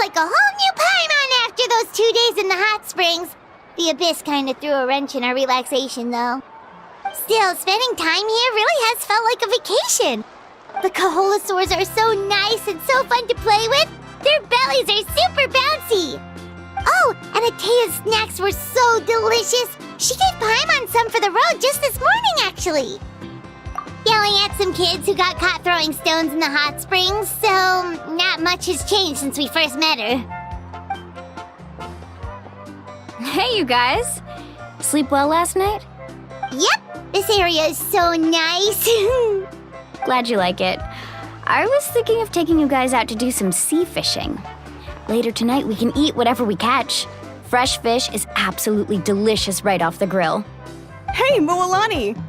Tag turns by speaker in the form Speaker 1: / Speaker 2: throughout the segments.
Speaker 1: like a whole new Paimon after those 2 days in the hot springs. The Abyss kind of threw a wrench in our relaxation, though. Still, spending time here really has felt like a vacation. The Kaholosaurs are so nice and so fun to play with. Their bellies are super bouncy. Oh, and Atea's snacks were so delicious. She gave Paimon some for the road just this morning, actually. Yelling at some kids who got caught throwing stones in the hot springs, so not much has changed since we first met her.
Speaker 2: Hey, you guys. Sleep well last night?
Speaker 1: Yep, this area is so nice.
Speaker 2: Glad you like it. I was thinking of taking you guys out to do some sea fishing. Later tonight, we can eat whatever we catch. Fresh fish is absolutely delicious right off the grill.
Speaker 3: Hey, Mualani!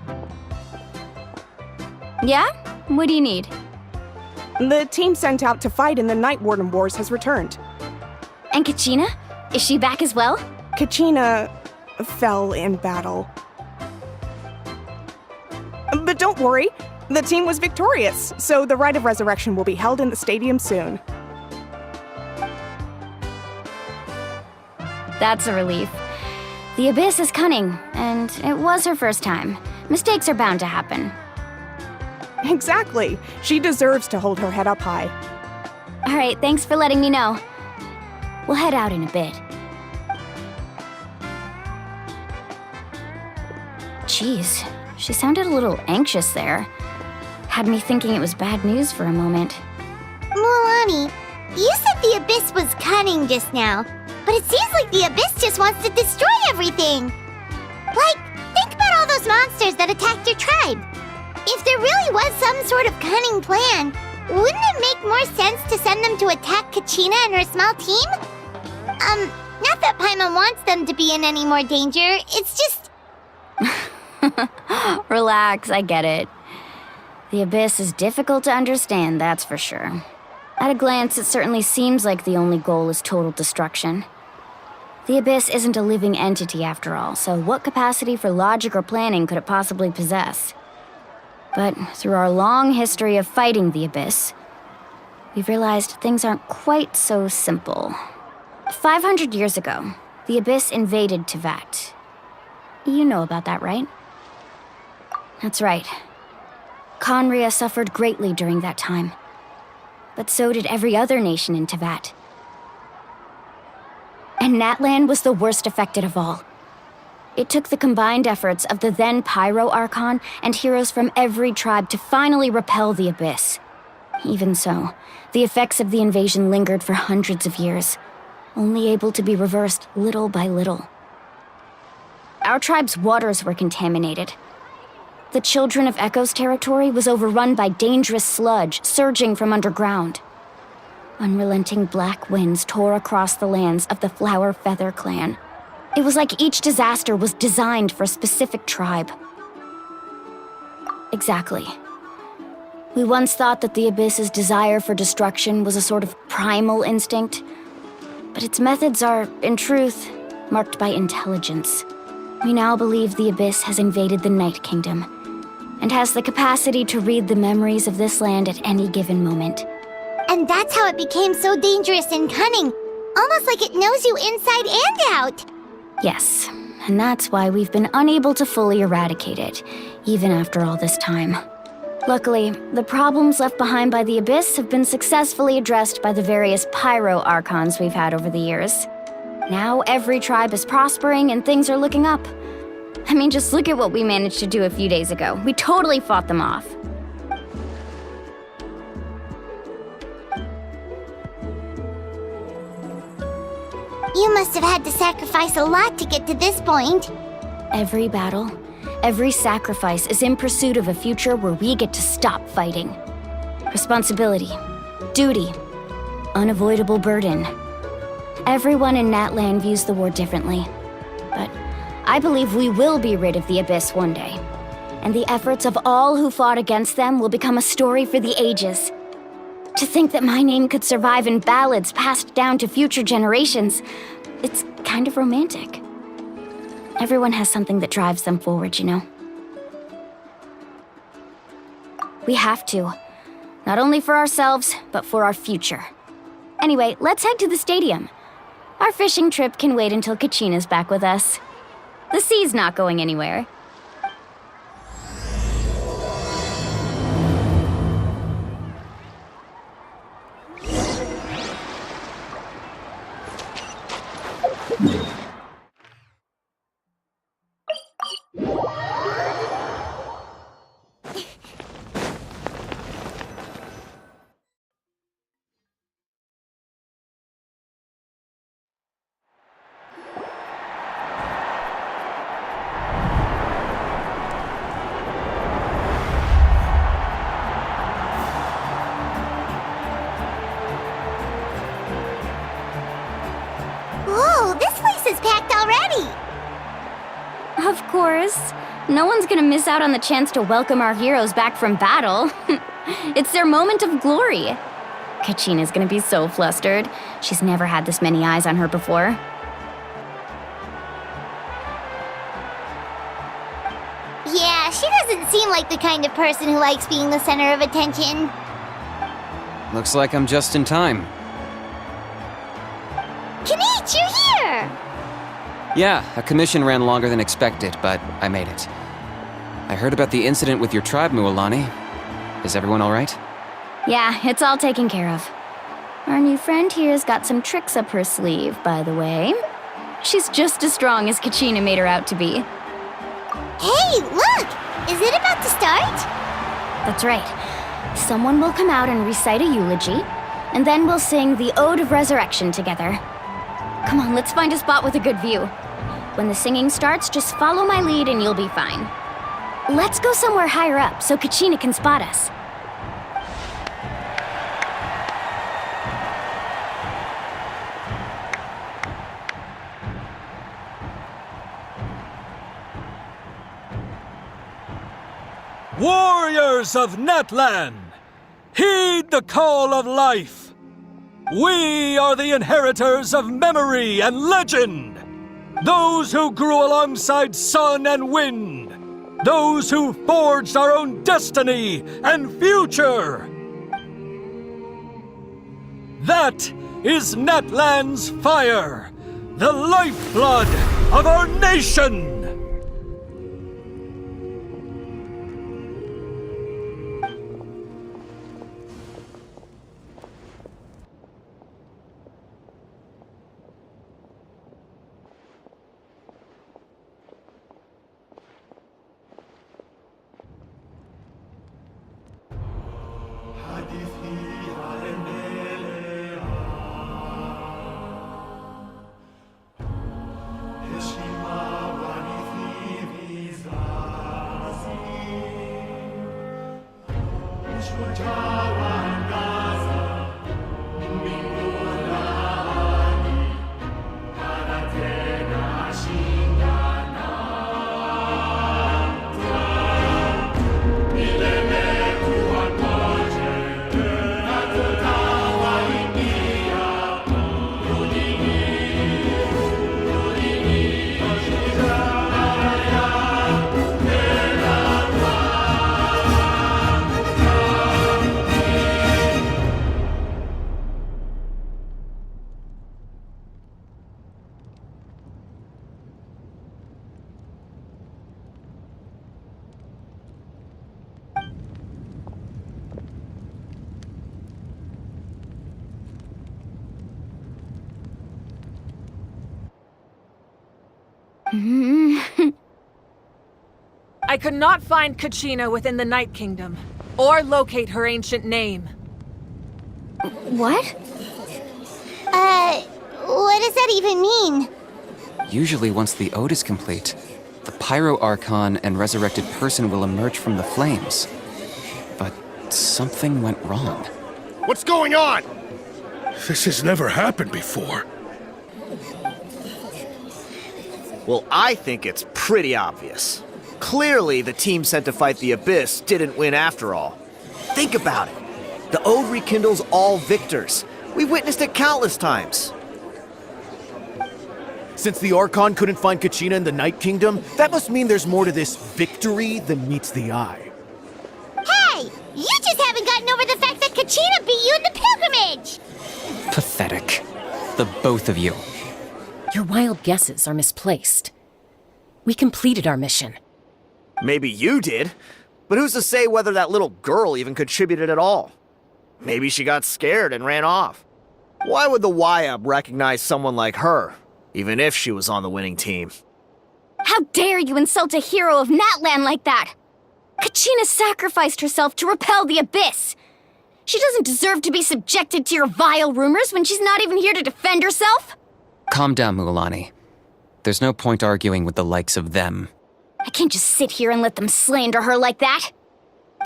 Speaker 2: Yeah? What do you need?
Speaker 3: The team sent out to fight in the Night Warden Wars has returned.
Speaker 2: And Kachina? Is she back as well?
Speaker 3: Kachina fell in battle. But don't worry, the team was victorious, so the Rite of Resurrection will be held in the stadium soon.
Speaker 2: That's a relief. The Abyss is cunning, and it was her first time. Mistakes are bound to happen.
Speaker 3: Exactly. She deserves to hold her head up high.
Speaker 2: All right, thanks for letting me know. We'll head out in a bit. Jeez, she sounded a little anxious there. Had me thinking it was bad news for a moment.
Speaker 1: Mualani, you said the Abyss was cunning just now, but it seems like the Abyss just wants to destroy everything. Like, think about all those monsters that attacked your tribe. If there really was some sort of cunning plan, wouldn't it make more sense to send them to attack Kachina and her small team? Not that Paimon wants them to be in any more danger, it's just...
Speaker 2: Relax, I get it. The Abyss is difficult to understand, that's for sure. At a glance, it certainly seems like the only goal is total destruction. The Abyss isn't a living entity after all, so what capacity for logic or planning could it possibly possess? But through our long history of fighting the Abyss, we've realized things aren't quite so simple. 500 years ago, the Abyss invaded Teyvat. You know about that, right? That's right. Khaenri'ah suffered greatly during that time. But so did every other nation in Teyvat. And Natlan was the worst affected of all. It took the combined efforts of the then Pyro Archon and heroes from every tribe to finally repel the Abyss. Even so, the effects of the invasion lingered for hundreds of years, only able to be reversed little by little. Our tribe's waters were contaminated. The Children of Echo's territory was overrun by dangerous sludge surging from underground. Unrelenting black winds tore across the lands of the Flower Feather clan. It was like each disaster was designed for a specific tribe. Exactly. We once thought that the Abyss's desire for destruction was a sort of primal instinct, but its methods are, in truth, marked by intelligence. We now believe the Abyss has invaded the Night Kingdom, and has the capacity to read the memories of this land at any given moment.
Speaker 1: And that's how it became so dangerous and cunning, almost like it knows you inside and out.
Speaker 2: Yes, and that's why we've been unable to fully eradicate it, even after all this time. Luckily, the problems left behind by the Abyss have been successfully addressed by the various Pyro Archons we've had over the years. Now every tribe is prospering and things are looking up. I mean, just look at what we managed to do a few days ago. We totally fought them off.
Speaker 1: You must have had to sacrifice a lot to get to this point.
Speaker 2: Every battle, every sacrifice is in pursuit of a future where we get to stop fighting. Responsibility, duty, unavoidable burden. Everyone in Natlan views the war differently. But I believe we will be rid of the Abyss one day. And the efforts of all who fought against them will become a story for the ages. To think that my name could survive in ballads passed down to future generations, it's kind of romantic. Everyone has something that drives them forward, you know? We have to. Not only for ourselves, but for our future. Anyway, let's head to the stadium. Our fishing trip can wait until Kachina's back with us. The sea's not going anywhere.
Speaker 1: Whoa, this place is packed already!
Speaker 2: Of course. No one's gonna miss out on the chance to welcome our heroes back from battle. It's their moment of glory. Kachina's gonna be so flustered. She's never had this many eyes on her before.
Speaker 1: Yeah, she doesn't seem like the kind of person who likes being the center of attention.
Speaker 4: Looks like I'm just in time.
Speaker 1: Kanich, you're here!
Speaker 4: Yeah, a commission ran longer than expected, but I made it. I heard about the incident with your tribe, Mualani. Is everyone alright?
Speaker 2: Yeah, it's all taken care of. Our new friend here's got some tricks up her sleeve, by the way. She's just as strong as Kachina made her out to be.
Speaker 1: Hey, look! Is it about to start?
Speaker 2: That's right. Someone will come out and recite a eulogy, and then we'll sing the Ode of Resurrection together. Come on, let's find a spot with a good view. When the singing starts, just follow my lead and you'll be fine. Let's go somewhere higher up so Kachina can spot us.
Speaker 5: Warriors of Natlan, heed the call of life. We are the inheritors of memory and legend. Those who grew alongside sun and wind. Those who forged our own destiny and future. That is Natlan's fire, the lifeblood of our nation.
Speaker 6: I could not find Kachina within the Night Kingdom, or locate her ancient name.
Speaker 2: What?
Speaker 1: What does that even mean?
Speaker 4: Usually once the ode is complete, the Pyro Archon and resurrected person will emerge from the flames. But something went wrong.
Speaker 7: What's going on? This has never happened before.
Speaker 8: Well, I think it's pretty obvious. Clearly, the team sent to fight the Abyss didn't win after all. Think about it. The Ode rekindles all victors. We witnessed it countless times. Since the Archon couldn't find Kachina in the Night Kingdom, that must mean there's more to this victory than meets the eye.
Speaker 1: Hey! You just haven't gotten over the fact that Kachina beat you in the pilgrimage!
Speaker 4: Pathetic. The both of you.
Speaker 9: Your wild guesses are misplaced. We completed our mission.
Speaker 8: Maybe you did, but who's to say whether that little girl even contributed at all? Maybe she got scared and ran off. Why would the YUB recognize someone like her, even if she was on the winning team?
Speaker 2: How dare you insult a hero of Natlan like that? Kachina sacrificed herself to repel the Abyss. She doesn't deserve to be subjected to your vile rumors when she's not even here to defend herself.
Speaker 4: Calm down, Mualani. There's no point arguing with the likes of them.
Speaker 2: I can't just sit here and let them slander her like that.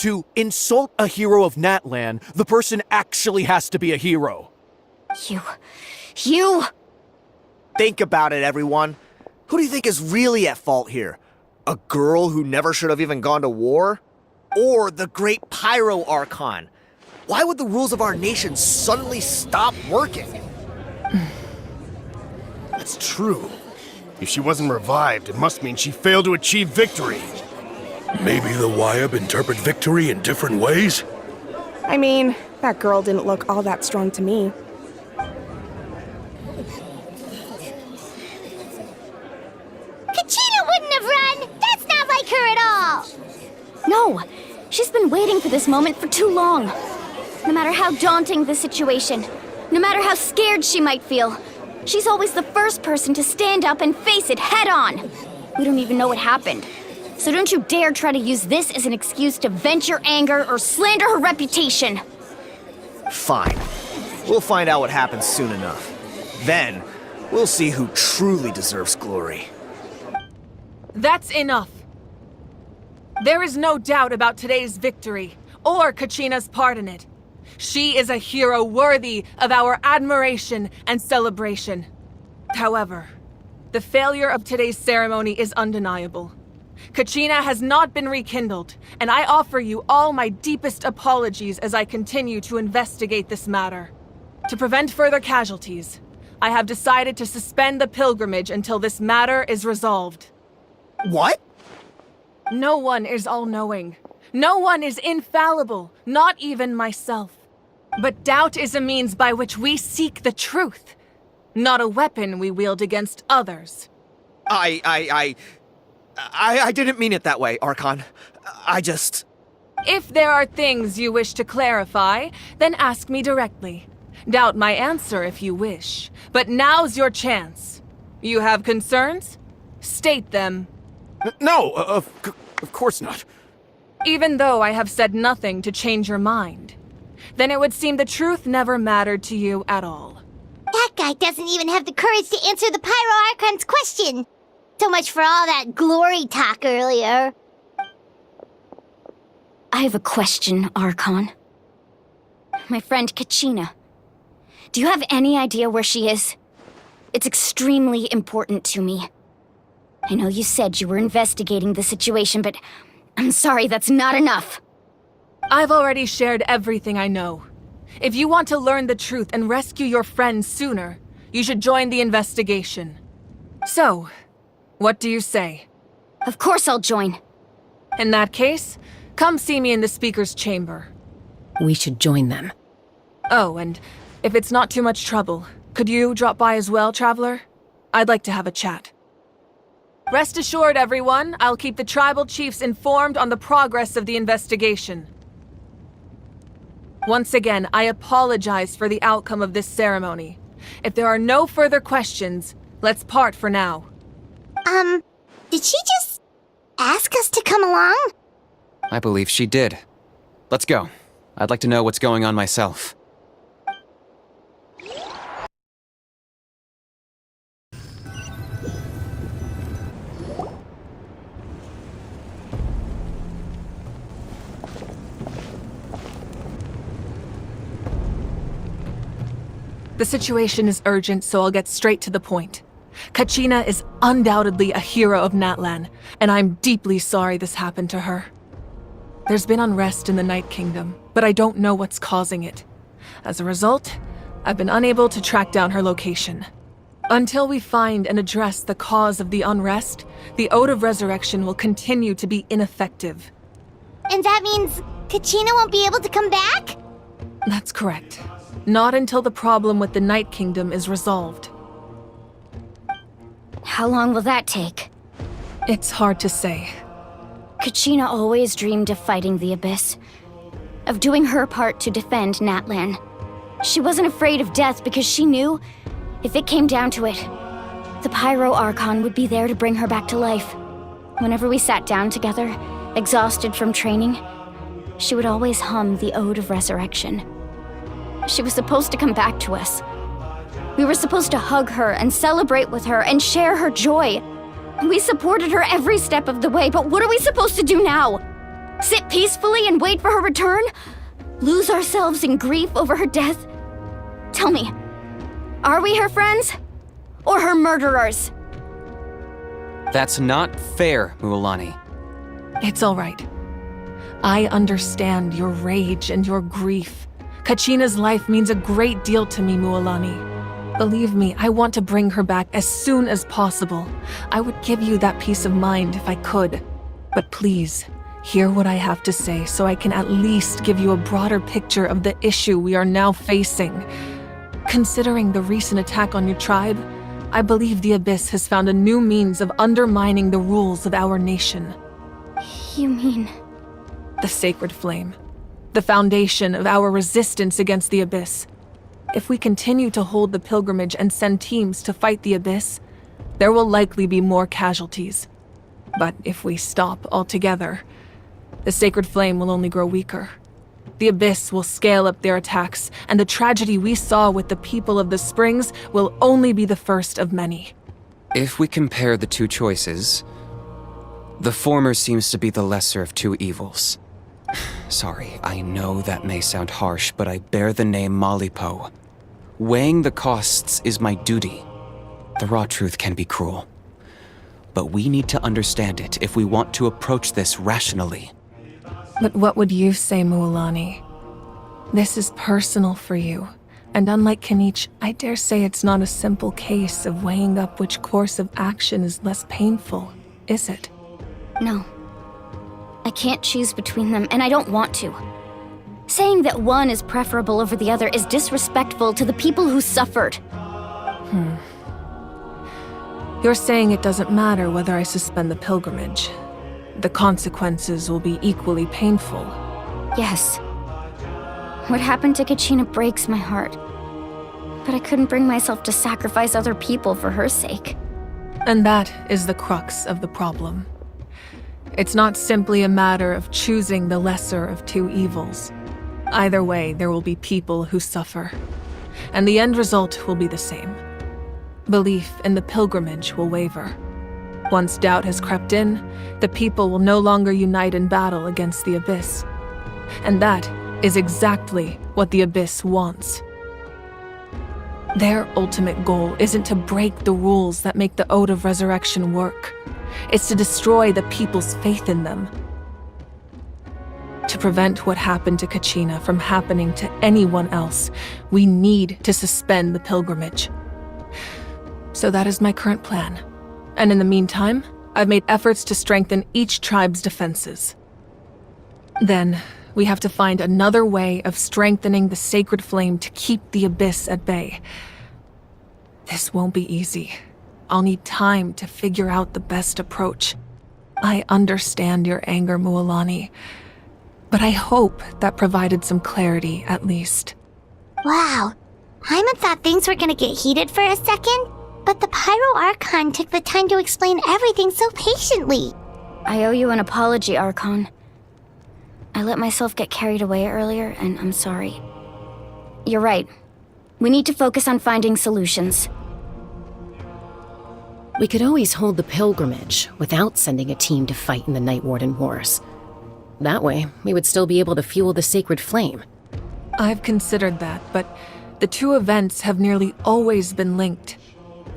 Speaker 10: To insult a hero of Natlan, the person actually has to be a hero.
Speaker 2: You...
Speaker 8: Think about it, everyone. Who do you think is really at fault here? A girl who never should have even gone to war? Or the great Pyro Archon? Why would the rules of our nation suddenly stop working?
Speaker 7: That's true. If she wasn't revived, it must mean she failed to achieve victory. Maybe the YUB interpret victory in different ways?
Speaker 3: I mean, that girl didn't look all that strong to me.
Speaker 1: Kachina wouldn't have run! That's not like her at all!
Speaker 2: No, she's been waiting for this moment for too long. No matter how daunting the situation, no matter how scared she might feel, she's always the first person to stand up and face it head on. We don't even know what happened. So don't you dare try to use this as an excuse to vent your anger or slander her reputation.
Speaker 8: Fine. We'll find out what happens soon enough. Then, we'll see who truly deserves glory.
Speaker 6: That's enough. There is no doubt about today's victory, or Kachina's part in it. She is a hero worthy of our admiration and celebration. However, the failure of today's ceremony is undeniable. Kachina has not been rekindled, and I offer you all my deepest apologies as I continue to investigate this matter. To prevent further casualties, I have decided to suspend the pilgrimage until this matter is resolved.
Speaker 8: What?
Speaker 6: No one is all-knowing. No one is infallible, not even myself. But doubt is a means by which we seek the truth, not a weapon we wield against others.
Speaker 8: I didn't mean it that way, Archon. I just...
Speaker 6: If there are things you wish to clarify, then ask me directly. Doubt my answer if you wish. But now's your chance. You have concerns? State them.
Speaker 10: No, of course not.
Speaker 6: Even though I have said nothing to change your mind, then it would seem the truth never mattered to you at all.
Speaker 1: That guy doesn't even have the courage to answer the Pyro Archon's question. So much for all that glory talk earlier.
Speaker 2: I have a question, Archon. My friend Kachina. Do you have any idea where she is? It's extremely important to me. I know you said you were investigating the situation, but I'm sorry, that's not enough.
Speaker 6: I've already shared everything I know. If you want to learn the truth and rescue your friend sooner, you should join the investigation. So, what do you say?
Speaker 2: Of course I'll join.
Speaker 6: In that case, come see me in the speaker's chamber.
Speaker 9: We should join them.
Speaker 6: Oh, and if it's not too much trouble, could you drop by as well, Traveler? I'd like to have a chat. Rest assured, everyone, I'll keep the tribal chiefs informed on the progress of the investigation. Once again, I apologize for the outcome of this ceremony. If there are no further questions, let's part for now.
Speaker 1: Did she just ask us to come along?
Speaker 4: I believe she did. Let's go. I'd like to know what's going on myself.
Speaker 6: The situation is urgent, so I'll get straight to the point. Kachina is undoubtedly a hero of Natlan, and I'm deeply sorry this happened to her. There's been unrest in the Night Kingdom, but I don't know what's causing it. As a result, I've been unable to track down her location. Until we find and address the cause of the unrest, the Ode of Resurrection will continue to be ineffective.
Speaker 1: And that means Kachina won't be able to come back?
Speaker 6: That's correct. Not until the problem with the Night Kingdom is resolved.
Speaker 2: How long will that take?
Speaker 6: It's hard to say.
Speaker 2: Kachina always dreamed of fighting the Abyss, of doing her part to defend Natlan. She wasn't afraid of death because she knew, if it came down to it, the Pyro Archon would be there to bring her back to life. Whenever we sat down together, exhausted from training, she would always hum the Ode of Resurrection. She was supposed to come back to us. We were supposed to hug her and celebrate with her and share her joy. We supported her every step of the way, but what are we supposed to do now? Sit peacefully and wait for her return? Lose ourselves in grief over her death? Tell me, are we her friends? Or her murderers?
Speaker 4: That's not fair, Mualani.
Speaker 6: It's all right. I understand your rage and your grief. Kachina's life means a great deal to me, Mualani. Believe me, I want to bring her back as soon as possible. I would give you that peace of mind if I could. But please, hear what I have to say so I can at least give you a broader picture of the issue we are now facing. Considering the recent attack on your tribe, I believe the Abyss has found a new means of undermining the rules of our nation.
Speaker 2: You mean...
Speaker 6: The Sacred Flame. The foundation of our resistance against the Abyss. If we continue to hold the pilgrimage and send teams to fight the Abyss, there will likely be more casualties. But if we stop altogether, the Sacred Flame will only grow weaker. The Abyss will scale up their attacks, and the tragedy we saw with the people of the Springs will only be the first of many.
Speaker 4: If we compare the two choices, the former seems to be the lesser of two evils. Sorry, I know that may sound harsh, but I bear the name Malipo. Weighing the costs is my duty. The raw truth can be cruel. But we need to understand it if we want to approach this rationally.
Speaker 6: But what would you say, Mualani? This is personal for you. And unlike Kanich, I dare say it's not a simple case of weighing up which course of action is less painful, is it?
Speaker 2: No. I can't choose between them, and I don't want to. Saying that one is preferable over the other is disrespectful to the people who suffered.
Speaker 6: You're saying it doesn't matter whether I suspend the pilgrimage. The consequences will be equally painful.
Speaker 2: Yes. What happened to Kachina breaks my heart. But I couldn't bring myself to sacrifice other people for her sake.
Speaker 6: And that is the crux of the problem. It's not simply a matter of choosing the lesser of two evils. Either way, there will be people who suffer. And the end result will be the same. Belief in the pilgrimage will waver. Once doubt has crept in, the people will no longer unite in battle against the Abyss. And that is exactly what the Abyss wants. Their ultimate goal isn't to break the rules that make the Ode of Resurrection work. It's to destroy the people's faith in them. To prevent what happened to Kachina from happening to anyone else, we need to suspend the pilgrimage. So that is my current plan. And in the meantime, I've made efforts to strengthen each tribe's defenses. Then, we have to find another way of strengthening the Sacred Flame to keep the Abyss at bay. This won't be easy. I'll need time to figure out the best approach. I understand your anger, Mualani, but I hope that provided some clarity, at least.
Speaker 1: Wow. Paimon thought things were gonna get heated for a second, but the Pyro Archon took the time to explain everything so patiently.
Speaker 2: I owe you an apology, Archon. I let myself get carried away earlier, and I'm sorry. You're right. We need to focus on finding solutions.
Speaker 9: We could always hold the pilgrimage without sending a team to fight in the Night Warden Wars. That way, we would still be able to fuel the Sacred Flame.
Speaker 6: I've considered that, but the two events have nearly always been linked.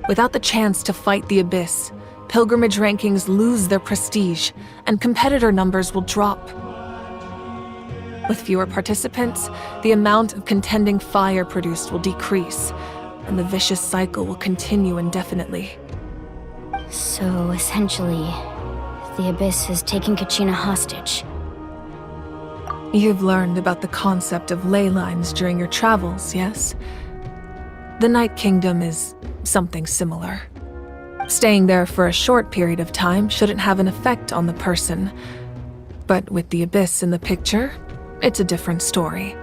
Speaker 6: Without the chance to fight the Abyss, pilgrimage rankings lose their prestige, and competitor numbers will drop. With fewer participants, the amount of contending fire produced will decrease, and the vicious cycle will continue indefinitely.
Speaker 2: So, essentially, the Abyss has taken Kachina hostage.
Speaker 6: You've learned about the concept of ley lines during your travels, yes? The Night Kingdom is something similar. Staying there for a short period of time shouldn't have an effect on the person. But with the Abyss in the picture, it's a different story.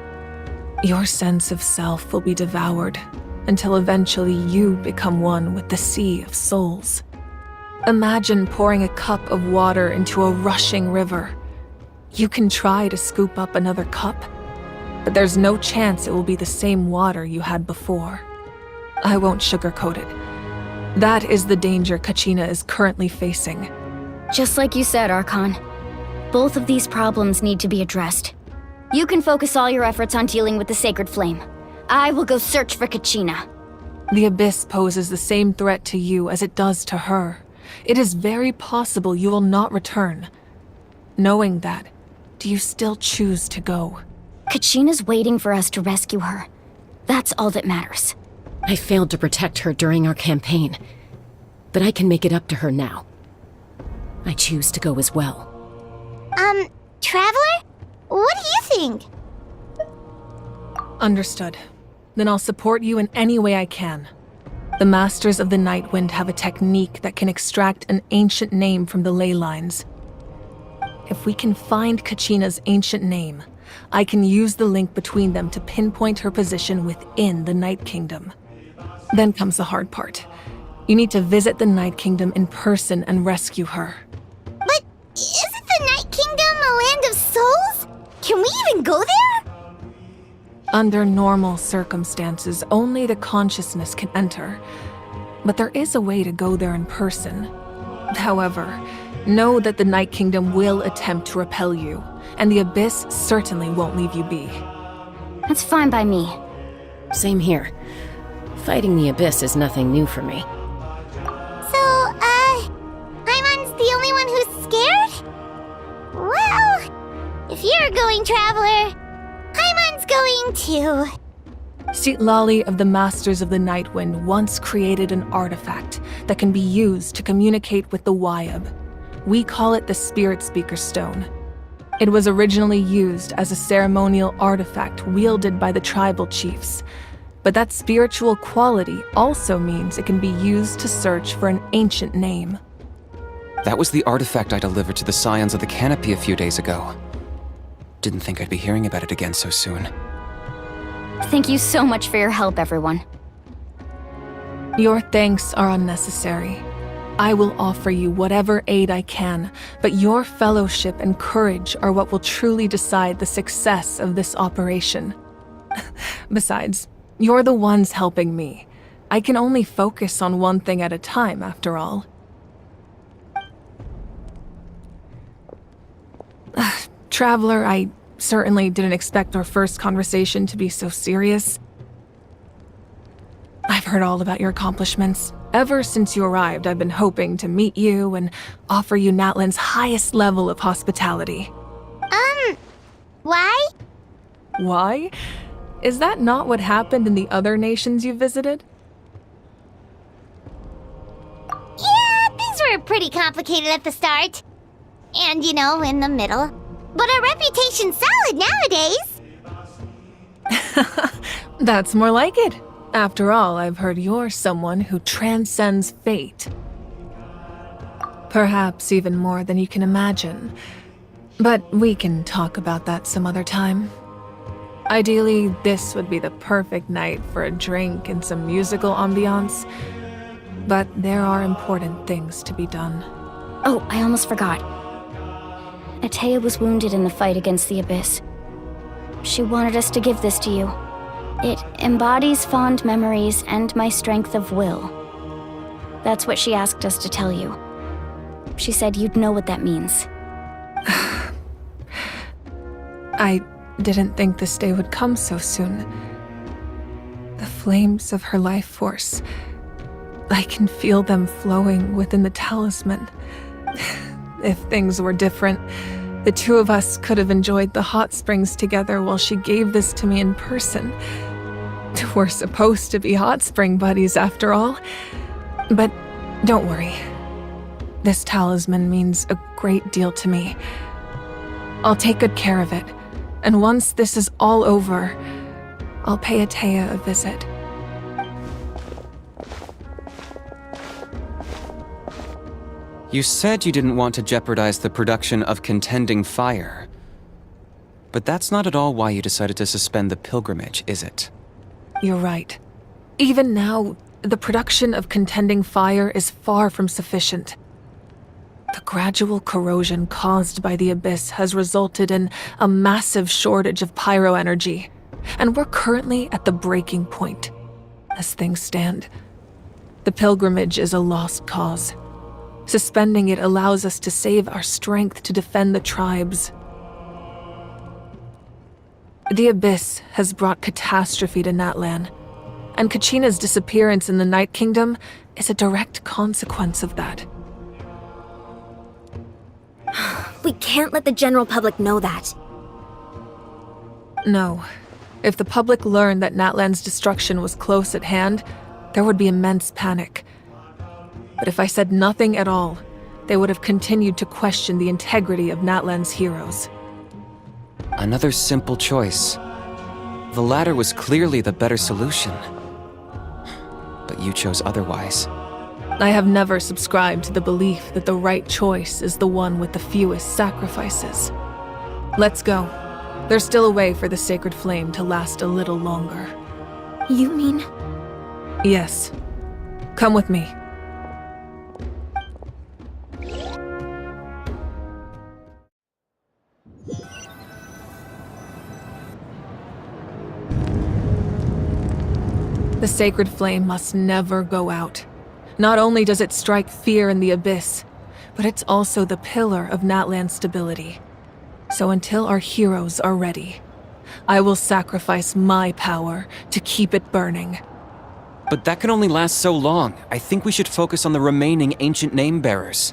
Speaker 6: Your sense of self will be devoured until eventually you become one with the Sea of Souls. Imagine pouring a cup of water into a rushing river. You can try to scoop up another cup, but there's no chance it will be the same water you had before. I won't sugarcoat it. That is the danger Kachina is currently facing.
Speaker 2: Just like you said, Archon. Both of these problems need to be addressed. You can focus all your efforts on dealing with the Sacred Flame. I will go search for Kachina.
Speaker 6: The Abyss poses the same threat to you as it does to her. It is very possible you will not return. Knowing that, do you still choose to go?
Speaker 2: Kachina's waiting for us to rescue her. That's all that matters.
Speaker 9: I failed to protect her during our campaign, but I can make it up to her now. I choose to go as well.
Speaker 1: Traveler? What do you think?
Speaker 6: Understood. Then I'll support you in any way I can. The Masters of the Nightwind have a technique that can extract an ancient name from the ley lines. If we can find Kachina's ancient name, I can use the link between them to pinpoint her position within the Night Kingdom. Then comes the hard part. You need to visit the Night Kingdom in person and rescue her.
Speaker 1: But isn't the Night Kingdom a land of souls? Can we even go there?
Speaker 6: Under normal circumstances, only the consciousness can enter. But there is a way to go there in person. However, know that the Night Kingdom will attempt to repel you, and the Abyss certainly won't leave you be.
Speaker 2: That's fine by me.
Speaker 9: Same here. Fighting the Abyss is nothing new for me.
Speaker 1: So, Paimon's the only one who's scared? Well, if you're going, Traveler, Paimon's going too.
Speaker 6: Citlali of the Masters of the Nightwind once created an artifact that can be used to communicate with the Wyab. We call it the Spirit Speaker Stone. It was originally used as a ceremonial artifact wielded by the tribal chiefs, but that spiritual quality also means it can be used to search for an ancient name.
Speaker 4: That was the artifact I delivered to the Scions of the Canopy a few days ago. Didn't think I'd be hearing about it again so soon.
Speaker 2: Thank you so much for your help, everyone.
Speaker 6: Your thanks are unnecessary. I will offer you whatever aid I can, but your fellowship and courage are what will truly decide the success of this operation. Besides, you're the ones helping me. I can only focus on one thing at a time, after all. Traveler, I certainly didn't expect our first conversation to be so serious. I've heard all about your accomplishments. Ever since you arrived, I've been hoping to meet you and offer you Natlan's highest level of hospitality.
Speaker 1: Why?
Speaker 6: Why? Is that not what happened in the other nations you visited?
Speaker 1: Yeah, things were pretty complicated at the start. And, in the middle. But our reputation's solid nowadays.
Speaker 6: That's more like it. After all, I've heard you're someone who transcends fate. Perhaps even more than you can imagine. But we can talk about that some other time. Ideally, this would be the perfect night for a drink and some musical ambiance. But there are important things to be done.
Speaker 2: Oh, I almost forgot. Atea was wounded in the fight against the Abyss. She wanted us to give this to you. It embodies fond memories and my strength of will. That's what she asked us to tell you. She said you'd know what that means.
Speaker 6: I didn't think this day would come so soon. The flames of her life force. I can feel them flowing within the talisman. If things were different, the two of us could have enjoyed the hot springs together while she gave this to me in person. We're supposed to be hot spring buddies after all. But don't worry. This talisman means a great deal to me. I'll take good care of it, And once this is all over, I'll pay Atea a visit.
Speaker 4: You said you didn't want to jeopardize the production of contending fire. But that's not at all why you decided to suspend the pilgrimage, is it?
Speaker 6: You're right. Even now, the production of contending fire is far from sufficient. The gradual corrosion caused by the Abyss has resulted in a massive shortage of pyroenergy, and we're currently at the breaking point. As things stand, the pilgrimage is a lost cause. Suspending it allows us to save our strength to defend the tribes. The Abyss has brought catastrophe to Natlan, and Kachina's disappearance in the Night Kingdom is a direct consequence of that.
Speaker 1: We can't let the general public know that.
Speaker 6: No. If the public learned that Natlan's destruction was close at hand, there would be immense panic. But if I said nothing at all, they would have continued to question the integrity of Natlan's heroes.
Speaker 4: Another simple choice. The latter was clearly the better solution. But you chose otherwise.
Speaker 6: I have never subscribed to the belief that the right choice is the one with the fewest sacrifices. Let's go. There's still a way for the sacred flame to last a little longer.
Speaker 1: You mean?
Speaker 6: Yes. Come with me. The sacred flame must never go out. Not only does it strike fear in the Abyss, but it's also the pillar of Natlan's stability. So until our heroes are ready, I will sacrifice my power to keep it burning.
Speaker 4: But that can only last so long. I think we should focus on the remaining ancient name-bearers.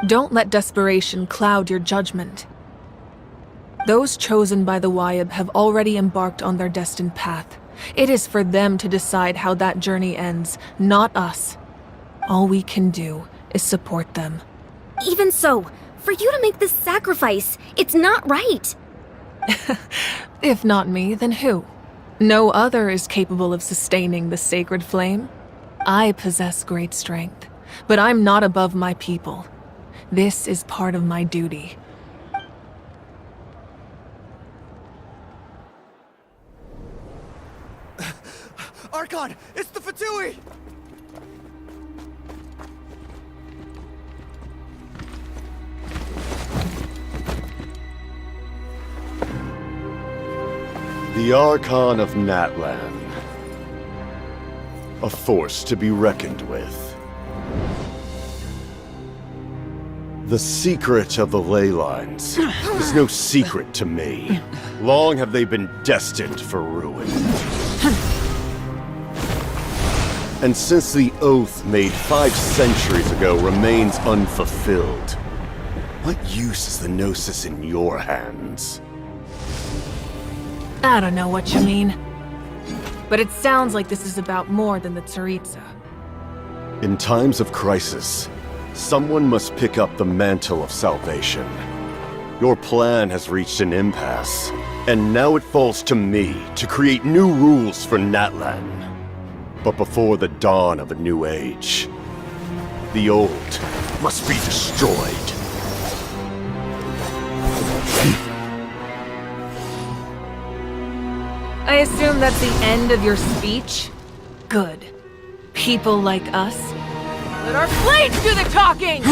Speaker 6: Don't let desperation cloud your judgment. Those chosen by the Wayab have already embarked on their destined path. It is for them to decide how that journey ends, not us. All we can do is support them.
Speaker 1: Even so, for you to make this sacrifice, it's not right.
Speaker 6: If not me, then who? No other is capable of sustaining the sacred flame. I possess great strength, but I'm not above my people. This is part of my duty.
Speaker 10: Archon! It's the Fatui!
Speaker 7: The Archon of Natlan. A force to be reckoned with. The secret of the ley lines is no secret to me. Long have they been destined for ruin. And since the oath made 5 centuries ago remains unfulfilled, what use is the Gnosis in your hands?
Speaker 6: I don't know what you mean. But it sounds like this is about more than the Tsaritsa.
Speaker 7: In times of crisis, someone must pick up the mantle of salvation. Your plan has reached an impasse, and now it falls to me to create new rules for Natlan. But before the dawn of a new age, the old must be destroyed.
Speaker 6: I assume that's the end of your speech? Good. People like us. Let our blades do the talking!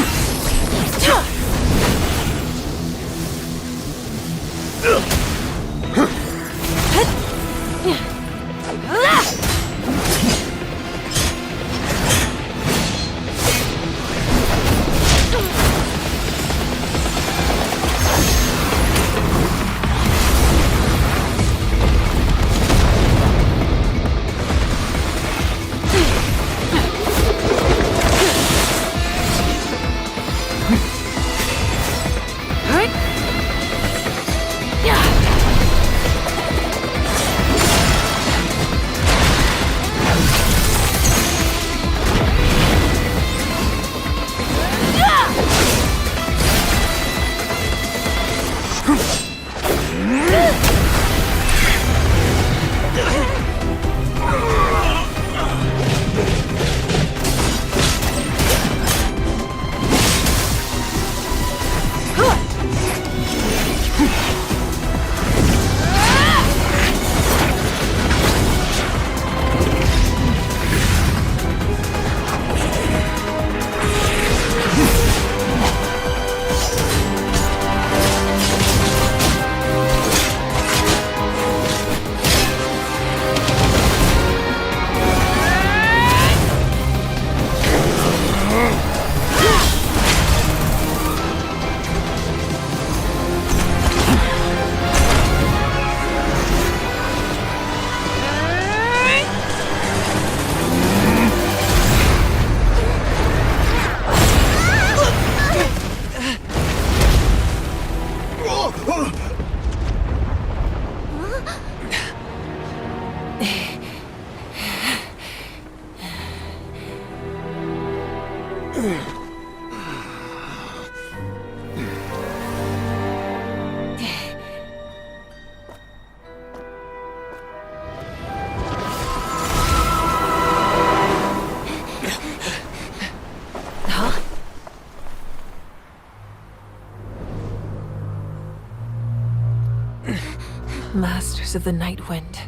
Speaker 6: Masters of the Night Wind.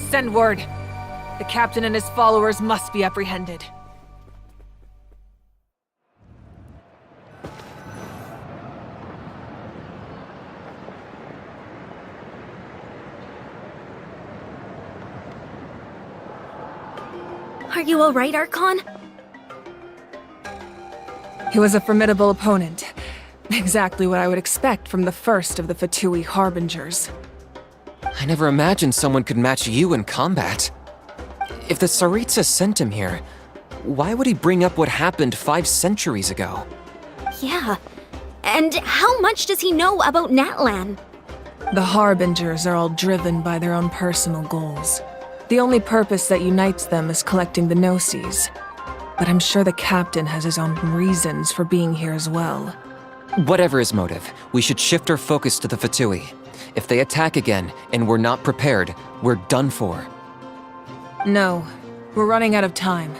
Speaker 6: Send word. The captain and his followers must be apprehended.
Speaker 2: Are you alright, Archon?
Speaker 6: He was a formidable opponent. Exactly what I would expect from the first of the Fatui Harbingers.
Speaker 4: I never imagined someone could match you in combat. If the Tsaritsa sent him here, why would he bring up what happened 5 centuries ago?
Speaker 2: Yeah. And how much does he know about Natlan?
Speaker 6: The Harbingers are all driven by their own personal goals. The only purpose that unites them is collecting the Gnosis. But I'm sure the captain has his own reasons for being here as well.
Speaker 4: Whatever his motive, we should shift our focus to the Fatui. If they attack again and we're not prepared, we're done for.
Speaker 6: No, we're running out of time.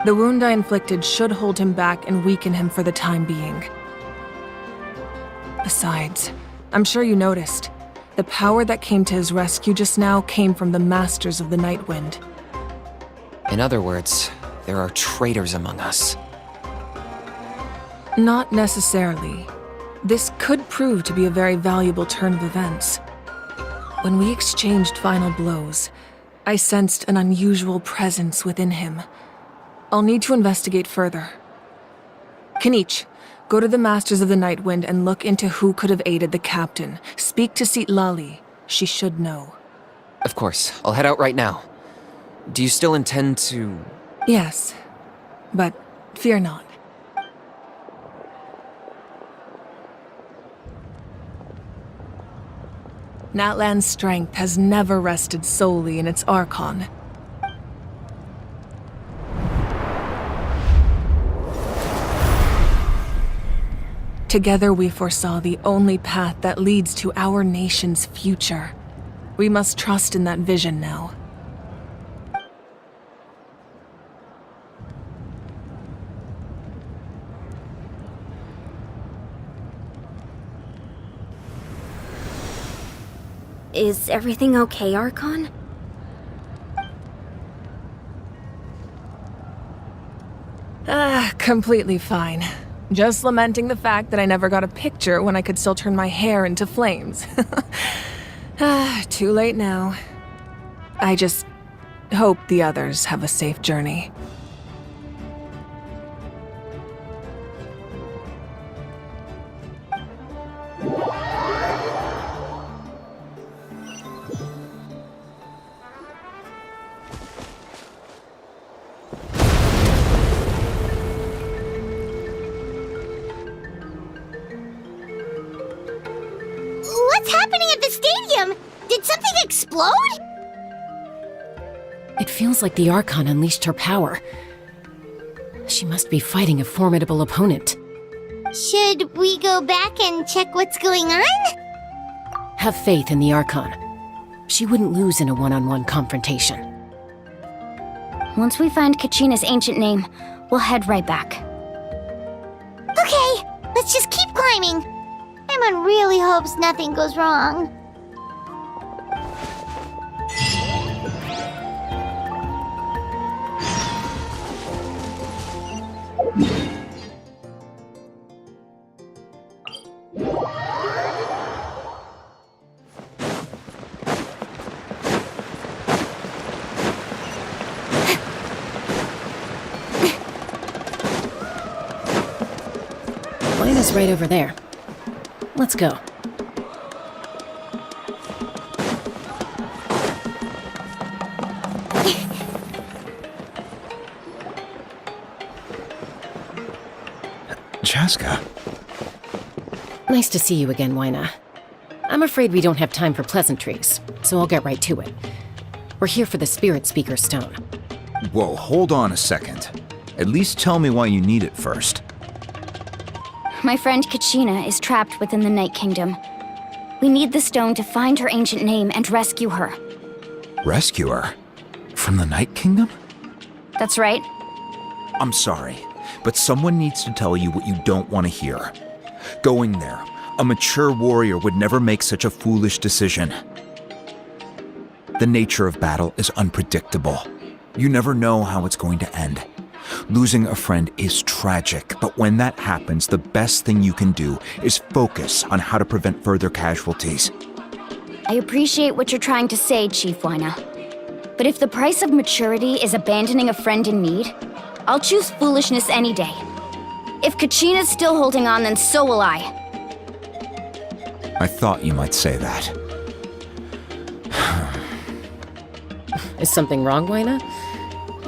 Speaker 6: The wound I inflicted should hold him back and weaken him for the time being. Besides, I'm sure you noticed, the power that came to his rescue just now came from the Masters of the Night Wind.
Speaker 4: In other words, there are traitors among us.
Speaker 6: Not necessarily. This could prove to be a very valuable turn of events. When we exchanged final blows, I sensed an unusual presence within him. I'll need to investigate further. Kinich, go to the Masters of the Night Wind and look into who could have aided the captain. Speak to Lali. She should know.
Speaker 4: Of course, I'll head out right now. Do you still intend to...
Speaker 6: Yes, but fear not. Natlan's strength has never rested solely in its Archon. Together we foresaw the only path that leads to our nation's future. We must trust in that vision now.
Speaker 2: Is everything okay, Archon?
Speaker 6: Completely fine. Just lamenting the fact that I never got a picture when I could still turn my hair into flames. Too late now. I just hope the others have a safe journey.
Speaker 1: What's happening at the stadium? Did something explode?
Speaker 9: It feels like the Archon unleashed her power. She must be fighting a formidable opponent.
Speaker 1: Should we go back and check what's going on?
Speaker 9: Have faith in the Archon. She wouldn't lose in a one-on-one confrontation.
Speaker 2: Once we find Kachina's ancient name, we'll head right back.
Speaker 1: Okay, let's just keep climbing. Emon really hopes nothing goes wrong.
Speaker 9: Mine is right over there. Let's go.
Speaker 11: Chaska.
Speaker 9: Nice to see you again, Wyna. I'm afraid we don't have time for pleasantries, so I'll get right to it. We're here for the Spirit Speaker Stone.
Speaker 11: Whoa, hold on a second. At least tell me why you need it first.
Speaker 2: My friend Kachina is trapped within the Night Kingdom. We need the stone to find her ancient name and rescue her.
Speaker 11: Rescue her? From the Night Kingdom?
Speaker 2: That's right.
Speaker 11: I'm sorry, but someone needs to tell you what you don't want to hear. Going there, A mature warrior would never make such a foolish decision. The nature of battle is unpredictable. You never know how it's going to end. Losing a friend is tragic, but when that happens, the best thing you can do is focus on how to prevent further casualties.
Speaker 2: I appreciate what you're trying to say, Chief Wyna. But if the price of maturity is abandoning a friend in need, I'll choose foolishness any day. If Kachina's still holding on, then so will I.
Speaker 11: I thought you might say that.
Speaker 9: Is something wrong, Wyna?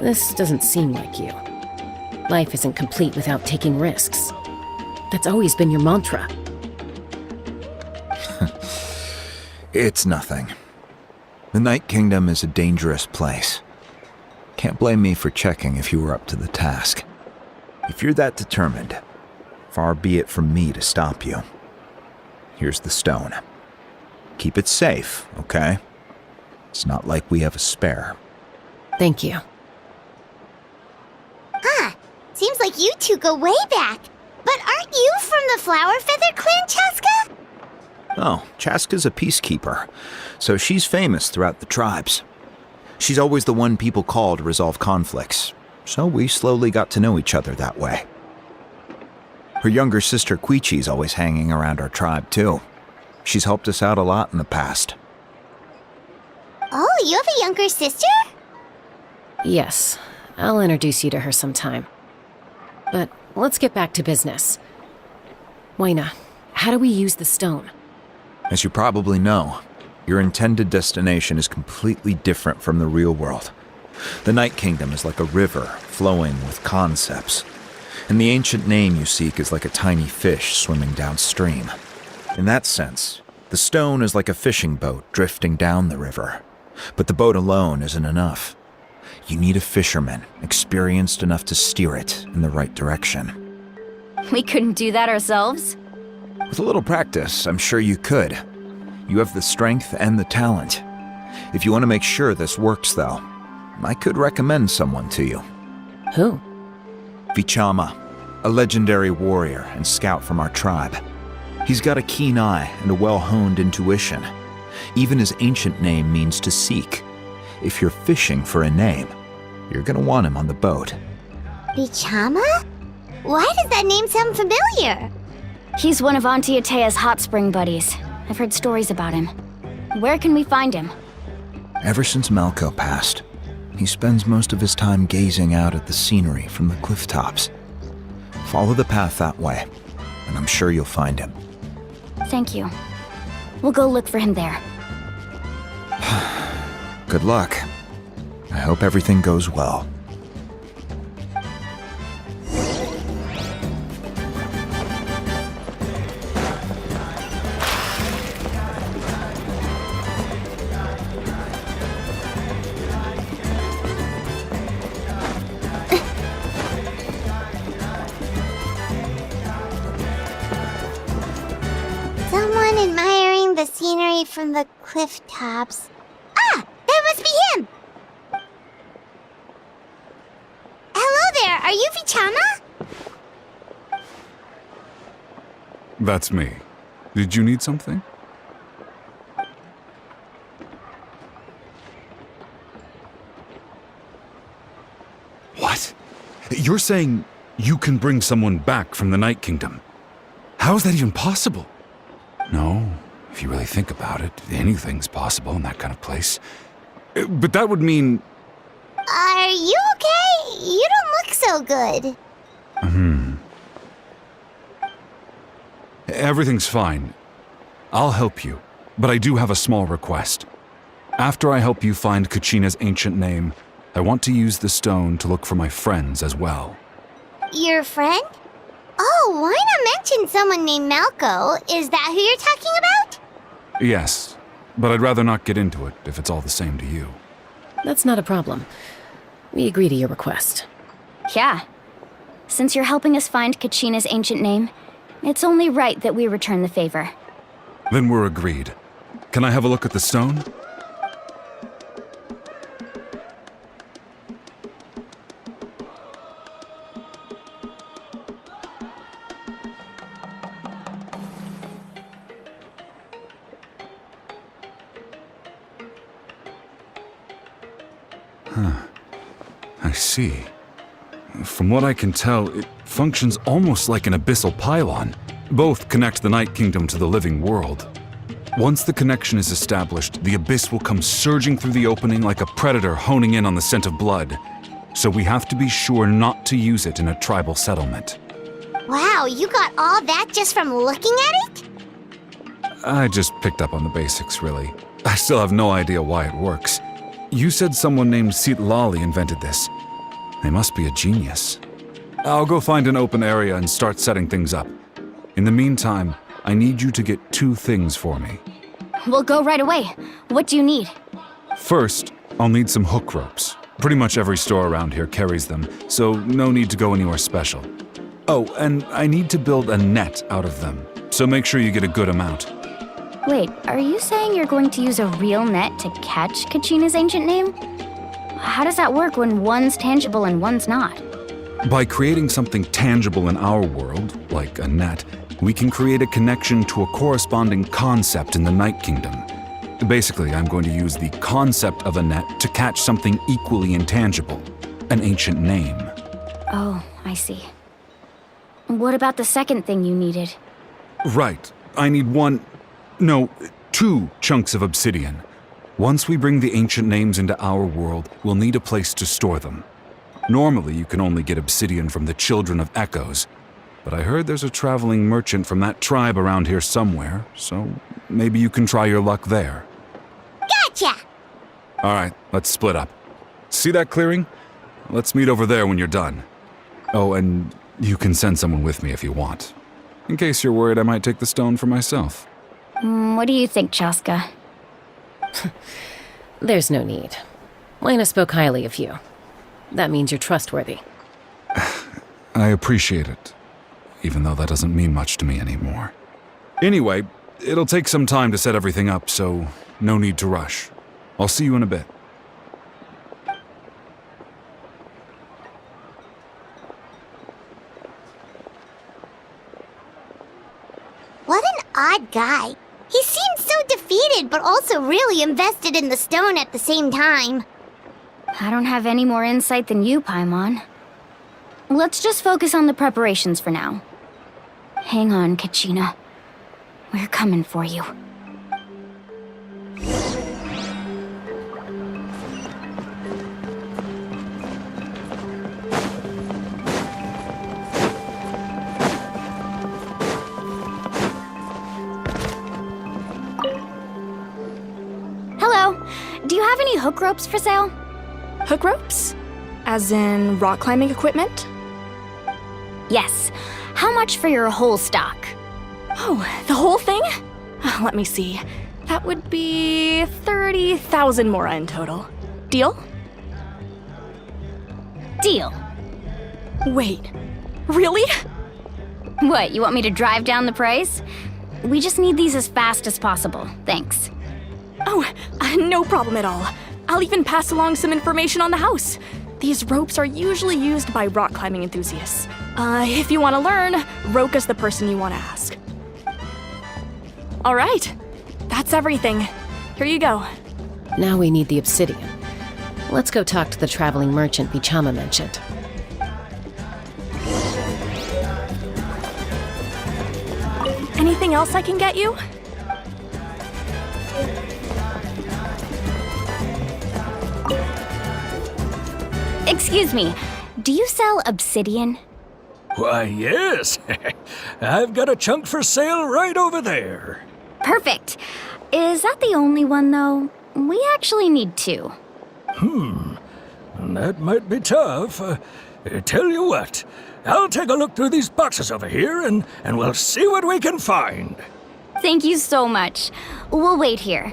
Speaker 9: This doesn't seem like you. Life isn't complete without taking risks. That's always been your mantra.
Speaker 11: It's nothing. The Night Kingdom is a dangerous place. Can't blame me for checking if you were up to the task. If you're that determined, far be it from me to stop you. Here's the stone. Keep it safe, okay? It's not like we have a spare.
Speaker 9: Thank you.
Speaker 1: Huh. Seems like you two go way back. But aren't you from the Flower Feather Clan, Chaska?
Speaker 11: Oh, Chaska's a peacekeeper, so she's famous throughout the tribes. She's always the one people call to resolve conflicts, so we slowly got to know each other that way. Her younger sister Quichi's always hanging around our tribe, too. She's helped us out a lot in the past.
Speaker 1: Oh, you have a younger sister?
Speaker 9: Yes, I'll introduce you to her sometime. But let's get back to business. Wyna, how do we use the stone?
Speaker 11: As you probably know, your intended destination is completely different from the real world. The Night Kingdom is like a river flowing with concepts, and the ancient name you seek is like a tiny fish swimming downstream. In that sense, the stone is like a fishing boat drifting down the river, but the boat alone isn't enough. You need a fisherman experienced enough to steer it in the right direction.
Speaker 2: We couldn't do that ourselves?
Speaker 11: With a little practice, I'm sure you could. You have the strength and the talent. If you want to make sure this works, though, I could recommend someone to you.
Speaker 9: Who?
Speaker 11: Vichama, a legendary warrior and scout from our tribe. He's got a keen eye and a well-honed intuition. Even his ancient name means to seek. If you're fishing for a name, you're gonna want him on the boat.
Speaker 1: Vichama? Why does that name sound familiar?
Speaker 2: He's one of Auntie Atea's hot spring buddies. I've heard stories about him. Where can we find him?
Speaker 11: Ever since Malko passed, he spends most of his time gazing out at the scenery from the cliff tops. Follow the path that way, and I'm sure you'll find him.
Speaker 2: Thank you. We'll go look for him there.
Speaker 11: Good luck. I hope everything goes well.
Speaker 1: Someone admiring the scenery from the cliff tops. Ah! That must be him! Hello there, are you Vichama?
Speaker 12: That's me. Did you need something? What? You're saying you can bring someone back from the Night Kingdom? How is that even possible? No, if you really think about it, anything's possible in that kind of place. But that would mean...
Speaker 1: Are you okay? You don't look so good.
Speaker 12: Everything's fine. I'll help you, but I do have a small request. After I help you find Kachina's ancient name, I want to use the stone to look for my friends as well.
Speaker 1: Your friend? Oh, why not mention someone named Malko? Is that who you're talking about?
Speaker 12: Yes, but I'd rather not get into it if it's all the same to you.
Speaker 9: That's not a problem. We agree to your request.
Speaker 2: Yeah. Since you're helping us find Kachina's ancient name, it's only right that we return the favor.
Speaker 12: Then we're agreed. Can I have a look at the stone? I see. From what I can tell, it functions almost like an abyssal pylon. Both connect the Night Kingdom to the living world. Once the connection is established, the abyss will come surging through the opening like a predator honing in on the scent of blood. So we have to be sure not to use it in a tribal settlement.
Speaker 1: Wow, you got all that just from looking at it?
Speaker 12: I just picked up on the basics, really. I still have no idea why it works. You said someone named Lali invented this. They must be a genius. I'll go find an open area and start setting things up. In the meantime, I need you to get 2 things for me.
Speaker 2: We'll go right away. What do you need?
Speaker 12: First, I'll need some hook ropes. Pretty much every store around here carries them, so no need to go anywhere special. Oh, and I need to build a net out of them, so make sure you get a good amount.
Speaker 2: Wait, are you saying you're going to use a real net to catch Kachina's ancient name? How does that work when one's tangible and one's not?
Speaker 12: By creating something tangible in our world, like a net, we can create a connection to a corresponding concept in the Night Kingdom. Basically, I'm going to use the concept of a net to catch something equally intangible, an ancient name.
Speaker 2: Oh, I see. What about the second thing you needed?
Speaker 12: Right. I need 2 chunks of obsidian. Once we bring the ancient names into our world, we'll need a place to store them. Normally, you can only get obsidian from the Children of Echoes, but I heard there's a traveling merchant from that tribe around here somewhere, so maybe you can try your luck there.
Speaker 1: Gotcha!
Speaker 12: Alright, let's split up. See that clearing? Let's meet over there when you're done. Oh, and you can send someone with me if you want. In case you're worried I might take the stone for myself.
Speaker 2: What do you think, Chaska?
Speaker 9: There's no need. Lena spoke highly of you. That means you're trustworthy.
Speaker 12: I appreciate it, even though that doesn't mean much to me anymore. Anyway, it'll take some time to set everything up, so no need to rush. I'll see you in a bit.
Speaker 1: What an odd guy. He seemed so defeated, but also really invested in the stone at the same time.
Speaker 2: I don't have any more insight than you, Paimon. Let's just focus on the preparations for now. Hang on, Kachina. We're coming for you. Hello. Do you have any hook ropes for sale?
Speaker 13: Hook ropes? As in rock climbing equipment?
Speaker 2: Yes. How much for your whole stock?
Speaker 13: Oh, the whole thing? Let me see. That would be 30,000 mora in total. Deal?
Speaker 2: Deal.
Speaker 13: Wait, really?
Speaker 2: What, you want me to drive down the price? We just need these as fast as possible. Thanks.
Speaker 13: Oh, no problem at all. I'll even pass along some information on the house. These ropes are usually used by rock climbing enthusiasts. If you want to learn, Roka's the person you want to ask. All right, that's everything. Here you go.
Speaker 9: Now we need the obsidian. Let's go talk to the traveling merchant Bichama mentioned.
Speaker 13: Anything else I can get you?
Speaker 2: Excuse me, do you sell obsidian?
Speaker 5: Why, yes. I've got a chunk for sale right over there.
Speaker 2: Perfect. Is that the only one, though? We actually need 2.
Speaker 5: That might be tough. Tell you what, I'll take a look through these boxes over here and we'll see what we can find.
Speaker 2: Thank you so much. We'll wait here.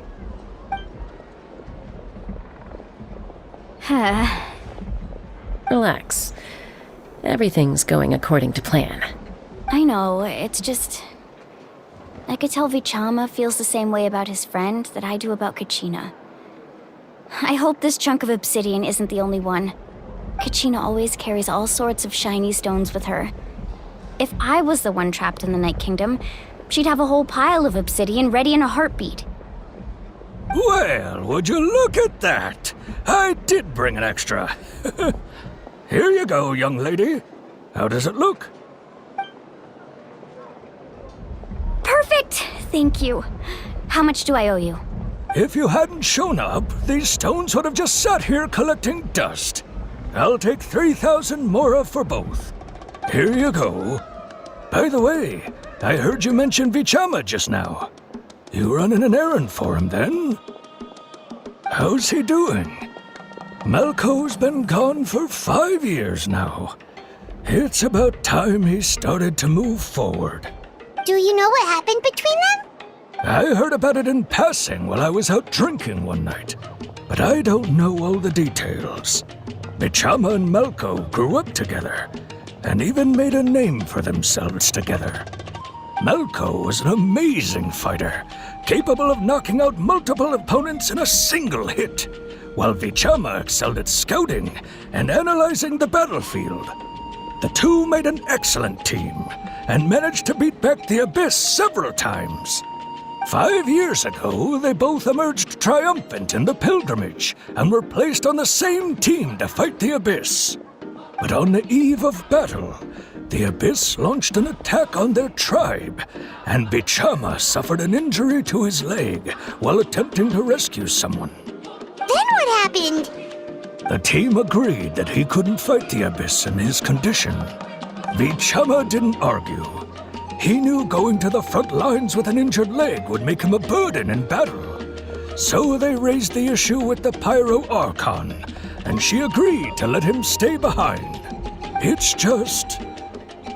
Speaker 9: Relax. Everything's going according to plan.
Speaker 2: I know, it's just... I could tell Vichama feels the same way about his friend that I do about Kachina. I hope this chunk of obsidian isn't the only one. Kachina always carries all sorts of shiny stones with her. If I was the one trapped in the Night Kingdom, she'd have a whole pile of obsidian ready in a heartbeat.
Speaker 5: Well, would you look at that? I did bring an extra. Here you go, young lady. How does it look?
Speaker 2: Perfect! Thank you. How much do I owe you?
Speaker 5: If you hadn't shown up, these stones would have just sat here collecting dust. I'll take 3,000 mora for both. Here you go. By the way, I heard you mention Vichama just now. You running an errand for him, then? How's he doing? Malco's been gone for 5 years now. It's about time he started to move forward.
Speaker 1: Do you know what happened between them?
Speaker 5: I heard about it in passing while I was out drinking one night, but I don't know all the details. Vichama and Malco grew up together, and even made a name for themselves together. Malco was an amazing fighter, capable of knocking out multiple opponents in a single hit, while Vichama excelled at scouting and analyzing the battlefield. The two made an excellent team, and managed to beat back the Abyss several times. 5 years ago, they both emerged triumphant in the pilgrimage, and were placed on the same team to fight the Abyss. But on the eve of battle, the Abyss launched an attack on their tribe, and Vichama suffered an injury to his leg while attempting to rescue someone.
Speaker 1: Then what happened?
Speaker 5: The team agreed that he couldn't fight the Abyss in his condition. Vichama didn't argue. He knew going to the front lines with an injured leg would make him a burden in battle. So they raised the issue with the Pyro Archon, and she agreed to let him stay behind. It's just...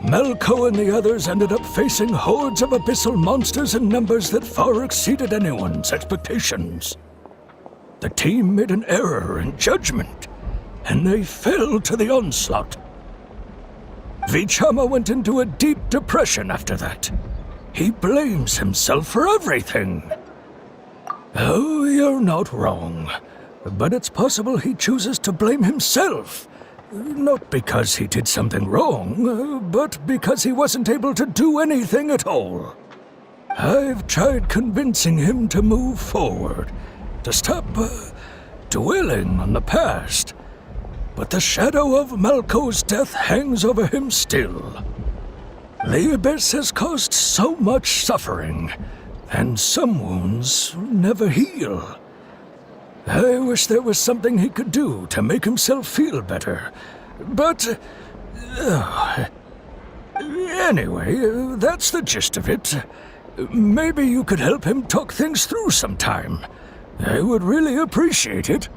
Speaker 5: Malco and the others ended up facing hordes of abyssal monsters in numbers that far exceeded anyone's expectations. The team made an error in judgment, and they fell to the onslaught. Vichama went into a deep depression after that. He blames himself for everything. Oh, you're not wrong. But it's possible he chooses to blame himself. Not because he did something wrong, but because he wasn't able to do anything at all. I've tried convincing him to move forward, to stop dwelling on the past. But the shadow of Malco's death hangs over him still. The Abyss has caused so much suffering, and some wounds never heal. I wish there was something he could do to make himself feel better. But... anyway, that's the gist of it. Maybe you could help him talk things through sometime. I would really appreciate it.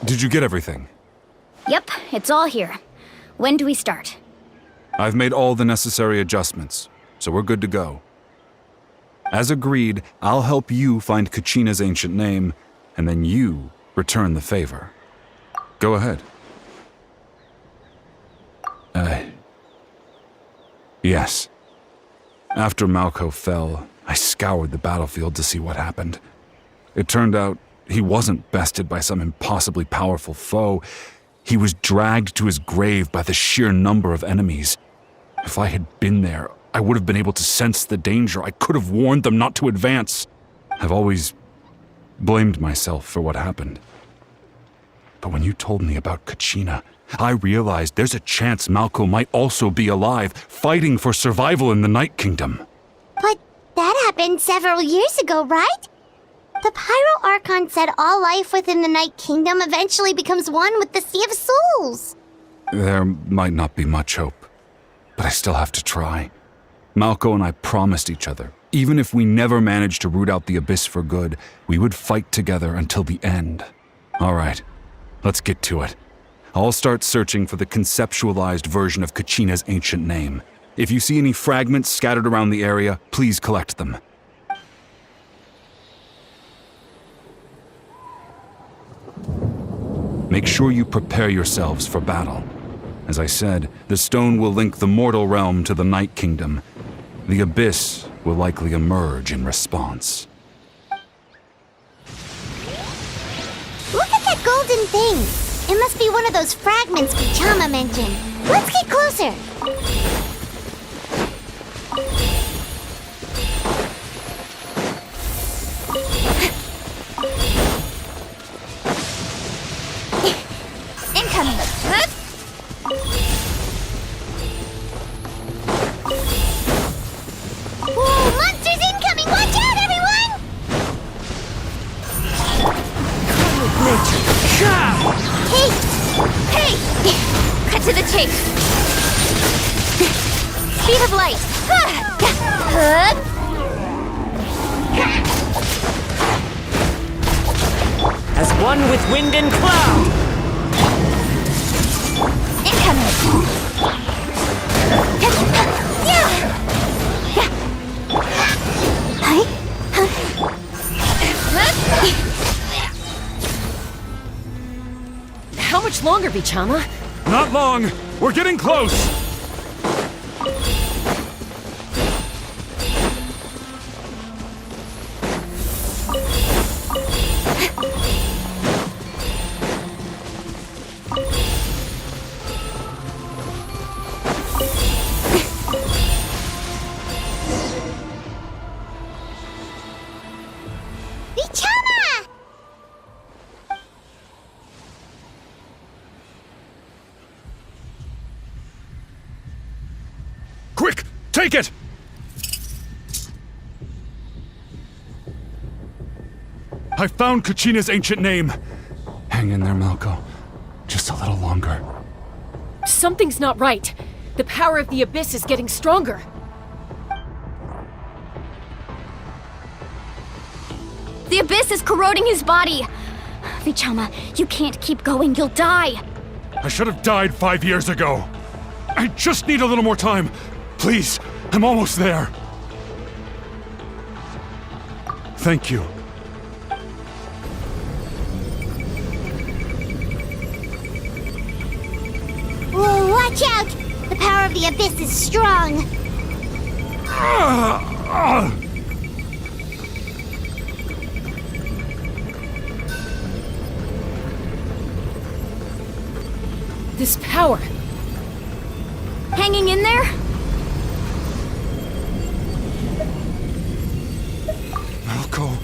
Speaker 12: Did you get everything?
Speaker 2: Yep, it's all here. When do we start?
Speaker 12: I've made all the necessary adjustments, so we're good to go. As agreed, I'll help you find Kachina's ancient name, and then you return the favor. Go ahead. Yes. After Malco fell, I scoured the battlefield to see what happened. It turned out he wasn't bested by some impossibly powerful foe. He was dragged to his grave by the sheer number of enemies. If I had been there, I would have been able to sense the danger. I could have warned them not to advance. I've always blamed myself for what happened. But when you told me about Kachina, I realized there's a chance Malco might also be alive, fighting for survival in the Night Kingdom.
Speaker 1: But that happened several years ago, right? The Pyro Archon said all life within the Night Kingdom eventually becomes one with the Sea of Souls.
Speaker 12: There might not be much hope, but I still have to try. Malco and I promised each other, even if we never managed to root out the Abyss for good, we would fight together until the end. All right, let's get to it. I'll start searching for the conceptualized version of Kachina's ancient name. If you see any fragments scattered around the area, please collect them. Make sure you prepare yourselves for battle. As I said, the stone will link the mortal realm to the Night Kingdom. The Abyss will likely emerge in response.
Speaker 1: Look at that golden thing. It must be one of those fragments Vichama mentioned. Let's get closer. Incoming. Whoa, monsters incoming! Watch out, everyone! Hey! Cut to the chase. Speed of light.
Speaker 14: As one with wind and cloud.
Speaker 1: Incoming.
Speaker 9: How much longer, Vichama?
Speaker 12: Not long! We're getting close!
Speaker 1: Vichama!
Speaker 12: Quick! Take it! I found Kachina's ancient name. Hang in there, Malco. Just a little longer.
Speaker 9: Something's not right. The power of the Abyss is getting stronger.
Speaker 2: The Abyss is corroding his body. Vichama, you can't keep going. You'll die.
Speaker 12: I should have died 5 years ago. I just need a little more time. Please, I'm almost there. Thank you.
Speaker 1: Whoa, watch out! The power of the Abyss is strong.
Speaker 9: This power.
Speaker 2: Hanging in there?
Speaker 12: Malco.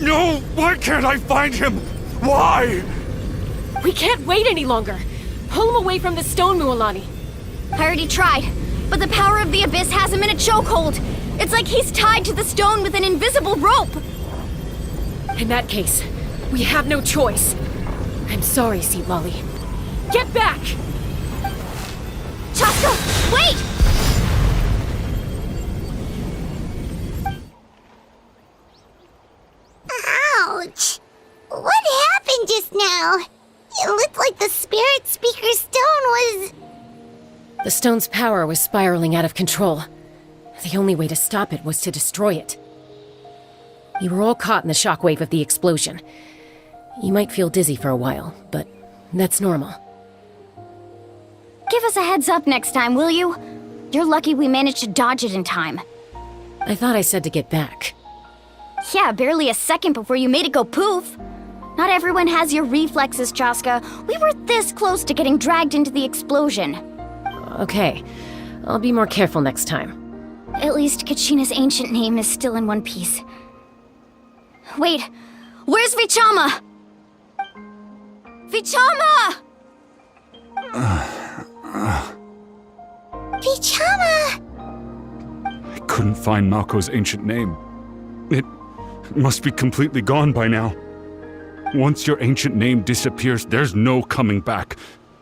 Speaker 12: No! Why can't I find him? Why?
Speaker 9: We can't wait any longer. Pull him away from the stone, Mualani.
Speaker 2: I already tried, but the power of the Abyss has him in a chokehold. It's like he's tied to the stone with an invisible rope.
Speaker 9: In that case, we have no choice. I'm sorry, Sea Lolly. Get back!
Speaker 2: Chaska, wait!
Speaker 1: Ouch! What happened just now? It looked like the Spirit Speaker Stone was...
Speaker 9: The stone's power was spiraling out of control. The only way to stop it was to destroy it. You were all caught in the shockwave of the explosion. You might feel dizzy for a while, but that's normal.
Speaker 2: Give us a heads up next time, will you? You're lucky we managed to dodge it in time.
Speaker 9: I thought I said to get back.
Speaker 2: Yeah, barely a second before you made it go poof. Not everyone has your reflexes, Chaska. We were this close to getting dragged into the explosion.
Speaker 9: Okay, I'll be more careful next time.
Speaker 2: At least Kachina's ancient name is still in one piece. Wait, where's Vichama? Vichama!
Speaker 1: Vichama!
Speaker 12: I couldn't find Malko's ancient name. It must be completely gone by now. Once your ancient name disappears, there's no coming back.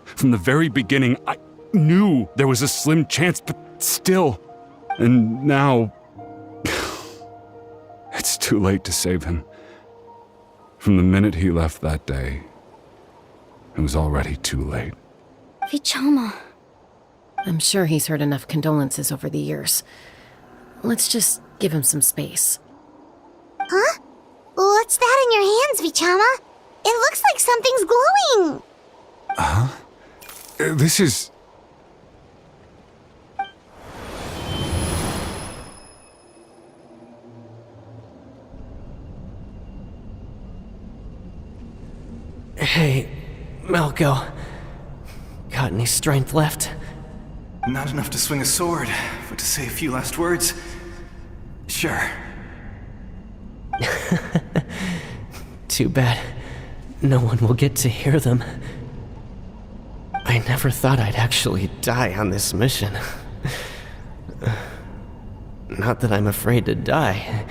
Speaker 12: From the very beginning, I knew there was a slim chance, but still. And now... it's too late to save him. From the minute he left that day, it was already too late.
Speaker 2: Vichama.
Speaker 9: I'm sure he's heard enough condolences over the years. Let's just give him some space.
Speaker 1: Huh? What's that in your hands, Vichama? It looks like something's glowing!
Speaker 12: Huh? This is...
Speaker 14: Hey, Malko. Got any strength left?
Speaker 15: Not enough to swing a sword, but to say a few last words? Sure.
Speaker 14: Too bad. No one will get to hear them. I never thought I'd actually die on this mission. Not that I'm afraid to die.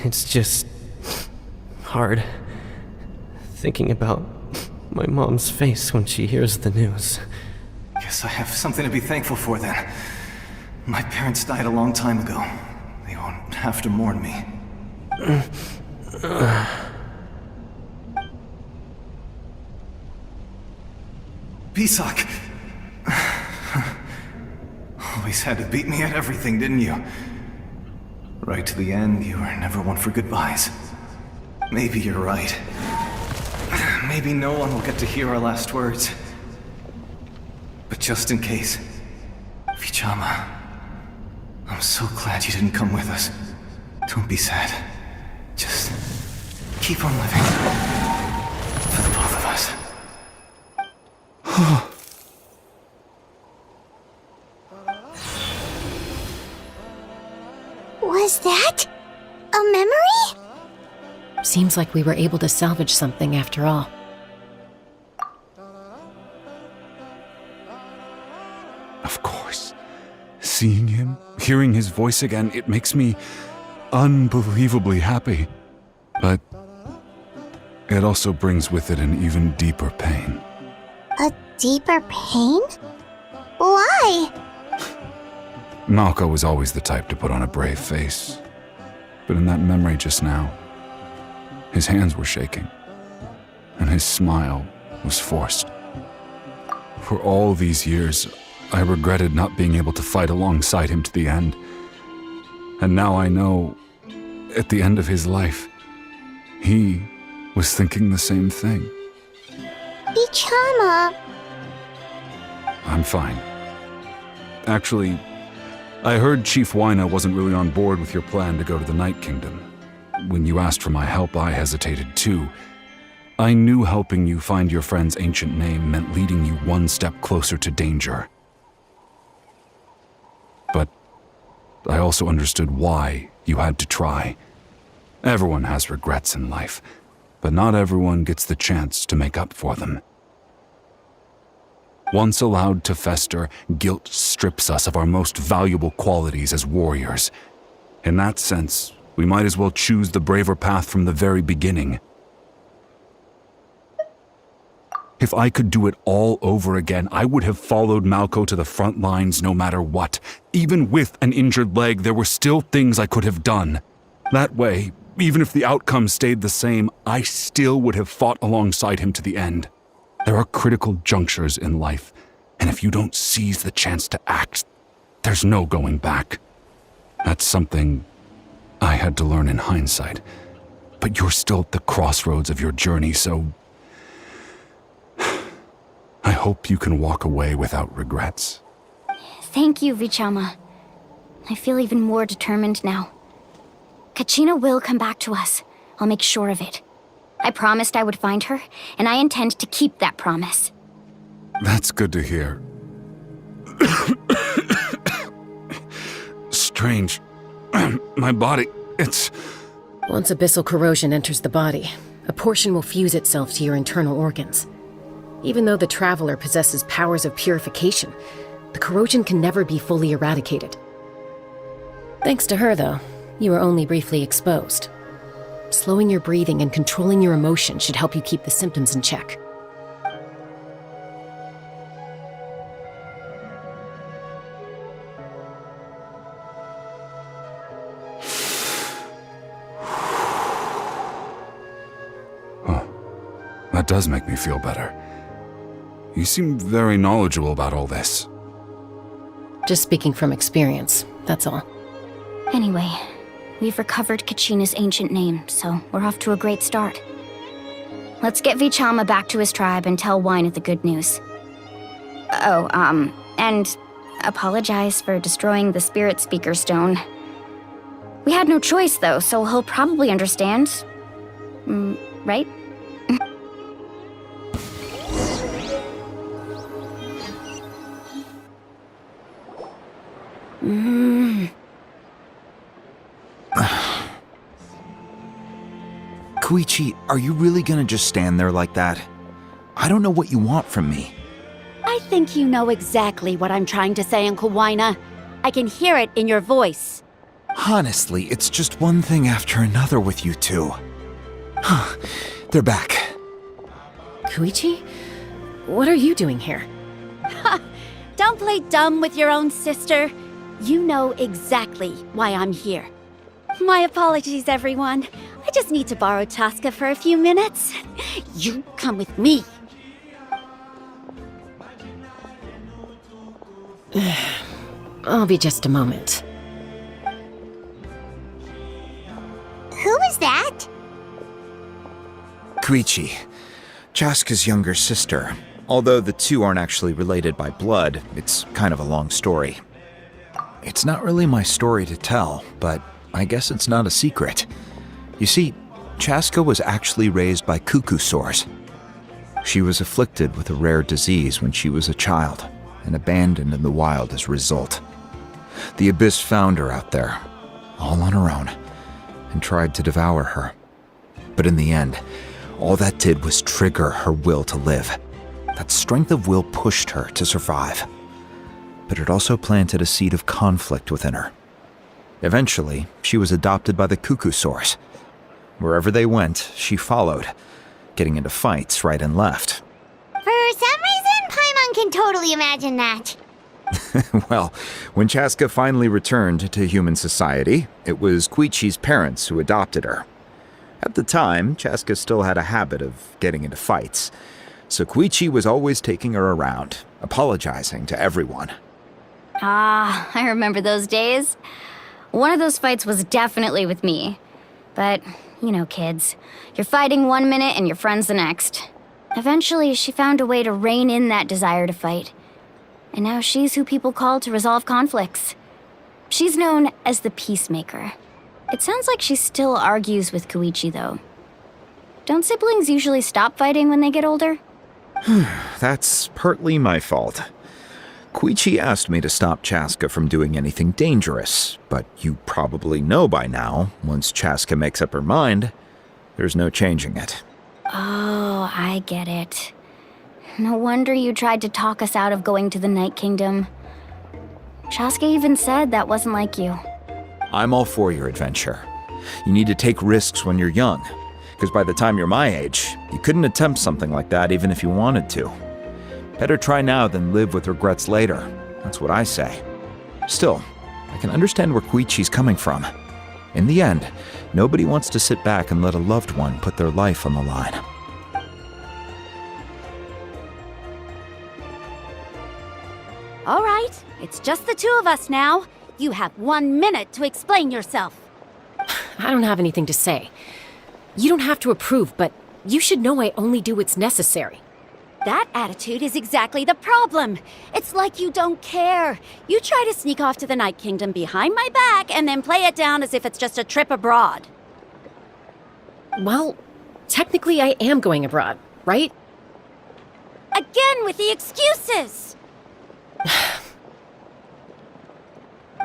Speaker 14: It's just... hard. Thinking about my mom's face when she hears the news.
Speaker 15: Guess I have something to be thankful for then. My parents died a long time ago. They won't have to mourn me. Pisak! Always had to beat me at everything, didn't you? Right to the end, you were never one for goodbyes. Maybe you're right. Maybe no one will get to hear our last words. But just in case, Vichama, I'm so glad you didn't come with us. Don't be sad. Just keep on living. For the both of us.
Speaker 1: Was that a memory?
Speaker 9: Seems like we were able to salvage something after all.
Speaker 12: Of course. Seeing him, hearing his voice again, it makes me unbelievably happy. But it also brings with it an even deeper pain.
Speaker 1: A deeper pain? Why?
Speaker 12: Malko was always the type to put on a brave face. But in that memory just now, his hands were shaking, and his smile was forced. For all these years, I regretted not being able to fight alongside him to the end. And now I know, at the end of his life, he was thinking the same thing.
Speaker 1: Vichama.
Speaker 12: I'm fine. Actually, I heard Chief Wyna wasn't really on board with your plan to go to the Night Kingdom. When you asked for my help, I hesitated too. I knew helping you find your friend's ancient name meant leading you one step closer to danger. But I also understood why you had to try. Everyone has regrets in life, but not everyone gets the chance to make up for them. Once allowed to fester, guilt strips us of our most valuable qualities as warriors. In that sense, we might as well choose the braver path from the very beginning. If I could do it all over again, I would have followed Malko to the front lines no matter what. Even with an injured leg, there were still things I could have done. That way, even if the outcome stayed the same, I still would have fought alongside him to the end. There are critical junctures in life, and if you don't seize the chance to act, there's no going back. That's something I had to learn in hindsight. But you're still at the crossroads of your journey, so I hope you can walk away without regrets.
Speaker 2: Thank you, Vichama. I feel even more determined now. Kachina will come back to us. I'll make sure of it. I promised I would find her, and I intend to keep that promise.
Speaker 12: That's good to hear. Strange. My body, it's...
Speaker 9: Once abyssal corrosion enters the body, a portion will fuse itself to your internal organs. Even though the Traveler possesses powers of purification, the corrosion can never be fully eradicated. Thanks to her, though, you are only briefly exposed. Slowing your breathing and controlling your emotions should help you keep the symptoms in check.
Speaker 12: That does make me feel better. You seem very knowledgeable about all this.
Speaker 9: Just speaking from experience, that's all.
Speaker 2: Anyway, we've recovered Kachina's ancient name, so we're off to a great start. Let's get Vichama back to his tribe and tell Wyneth the good news. Oh, and apologize for destroying the Spirit Speaker Stone. We had no choice, though, so he'll probably understand. Right?
Speaker 11: Koichi, are you really gonna just stand there like that? I don't know what you want from me.
Speaker 16: I think you know exactly what I'm trying to say, Uncle Wyna. I can hear it in your voice.
Speaker 11: Honestly, it's just one thing after another with you two. They're back.
Speaker 9: Koichi? What are you doing here?
Speaker 16: Don't play dumb with your own sister. You know exactly why I'm here. My apologies, everyone. I just need to borrow Chaska for a few minutes. You come with me.
Speaker 9: I'll be just a moment.
Speaker 1: Who is that?
Speaker 11: Koichi, Chaska's younger sister. Although the two aren't actually related by blood, it's kind of a long story. It's not really my story to tell, but I guess it's not a secret. You see, Chaska was actually raised by cuckoo sores. She was afflicted with a rare disease when she was a child, and abandoned in the wild as a result. The Abyss found her out there, all on her own, and tried to devour her. But in the end, all that did was trigger her will to live. That strength of will pushed her to survive. But it also planted a seed of conflict within her. Eventually, she was adopted by the cuckoo sores. Wherever they went, she followed, getting into fights right and left.
Speaker 1: For some reason, Paimon can totally imagine that.
Speaker 11: Well, when Chaska finally returned to human society, it was Koichi's parents who adopted her. At the time, Chaska still had a habit of getting into fights, so Koichi was always taking her around, apologizing to everyone.
Speaker 2: Ah, I remember those days. One of those fights was definitely with me. But, you know, kids. You're fighting one minute and your friend's the next. Eventually, she found a way to rein in that desire to fight. And now she's who people call to resolve conflicts. She's known as the Peacemaker. It sounds like she still argues with Koichi, though. Don't siblings usually stop fighting when they get older?
Speaker 11: That's partly my fault. Koichi asked me to stop Chaska from doing anything dangerous, but you probably know by now, once Chaska makes up her mind, there's no changing it.
Speaker 2: Oh, I get it. No wonder you tried to talk us out of going to the Night Kingdom. Chaska even said that wasn't like you.
Speaker 11: I'm all for your adventure. You need to take risks when you're young, because by the time you're my age, you couldn't attempt something like that even if you wanted to. Better try now than live with regrets later. That's what I say. Still, I can understand where Koichi's coming from. In the end, nobody wants to sit back and let a loved one put their life on the line.
Speaker 16: All right, it's just the two of us now. You have 1 minute to explain yourself.
Speaker 9: I don't have anything to say. You don't have to approve, but you should know I only do what's necessary.
Speaker 16: That attitude is exactly the problem. It's like you don't care. You try to sneak off to the Night Kingdom behind my back and then play it down as if it's just a trip abroad.
Speaker 9: Well, Technically, I am going abroad, right?
Speaker 16: Again with the excuses!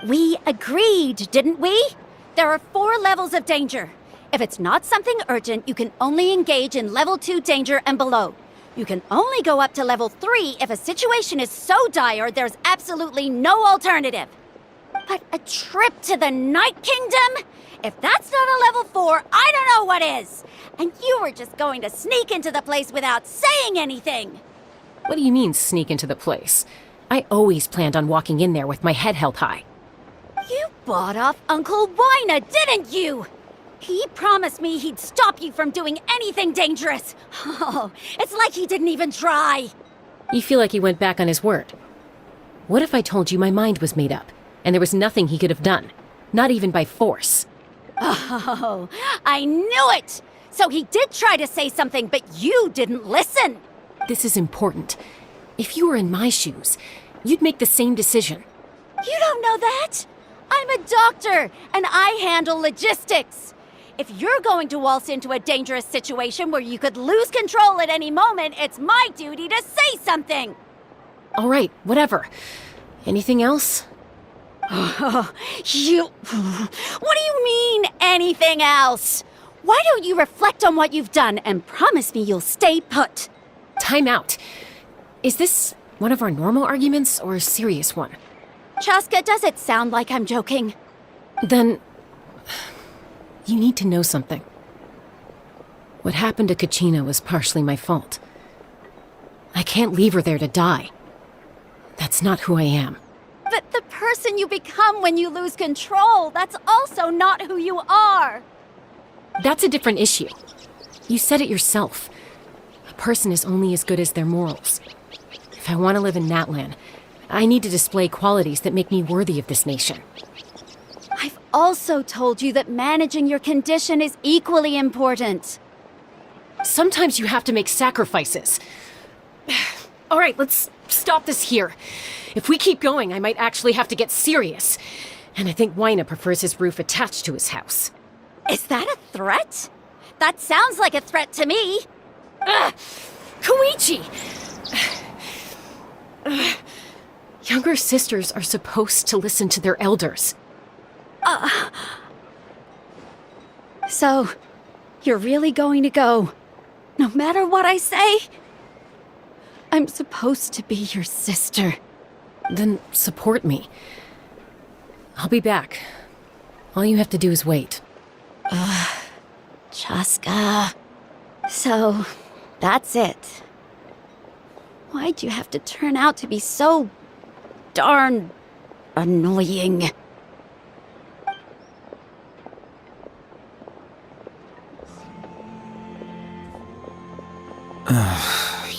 Speaker 16: We agreed, didn't we? There are 4 levels of danger. If it's not something urgent, you can only engage in level 2 danger and below. You can only go up to level 3 if a situation is so dire there's absolutely no alternative. But a trip to the Night Kingdom? If that's not a level 4, I don't know what is! And you were just going to sneak into the place without saying anything!
Speaker 9: What do you mean, sneak into the place? I always planned on walking in there with my head held high.
Speaker 16: You bought off Uncle Wina, didn't you? He promised me he'd stop you from doing anything dangerous. Oh, it's like he didn't even try.
Speaker 9: You feel like he went back on his word. What if I told you my mind was made up, and there was nothing he could have done? Not even by force.
Speaker 16: Oh, I knew it! So he did try to say something, but you didn't listen.
Speaker 9: This is important. If you were in my shoes, you'd make the same decision.
Speaker 16: You don't know that? I'm a doctor, and I handle logistics. If you're going to waltz into a dangerous situation where you could lose control at any moment, it's my duty to say something.
Speaker 9: All right, whatever. Anything else?
Speaker 16: What do you mean, anything else? Why don't you reflect on what you've done and promise me you'll stay put?
Speaker 9: Time out. Is this one of our normal arguments or a serious one?
Speaker 16: Chaska, does it sound like I'm joking?
Speaker 9: Then you need to know something. What happened to Kachina was partially my fault. I can't leave her there to die. That's not who I am.
Speaker 16: But the person you become when you lose control, that's also not who you are.
Speaker 9: That's a different issue. You said it yourself. A person is only as good as their morals. If I want to live in Natlan, I need to display qualities that make me worthy of this nation.
Speaker 16: I've also told you that managing your condition is equally important.
Speaker 9: Sometimes you have to make sacrifices. All right, let's stop this here. If we keep going, I might actually have to get serious. And I think Wina prefers his roof attached to his house.
Speaker 16: Is that a threat? That sounds like a threat to me.
Speaker 9: Koichi! Younger sisters are supposed to listen to their elders.
Speaker 16: So, you're really going to go, no matter what I say? I'm supposed to be your sister.
Speaker 9: Then support me. I'll be back. All you have to do is wait.
Speaker 16: Chaska. So, that's it. Why'd you have to turn out to be so darn annoying?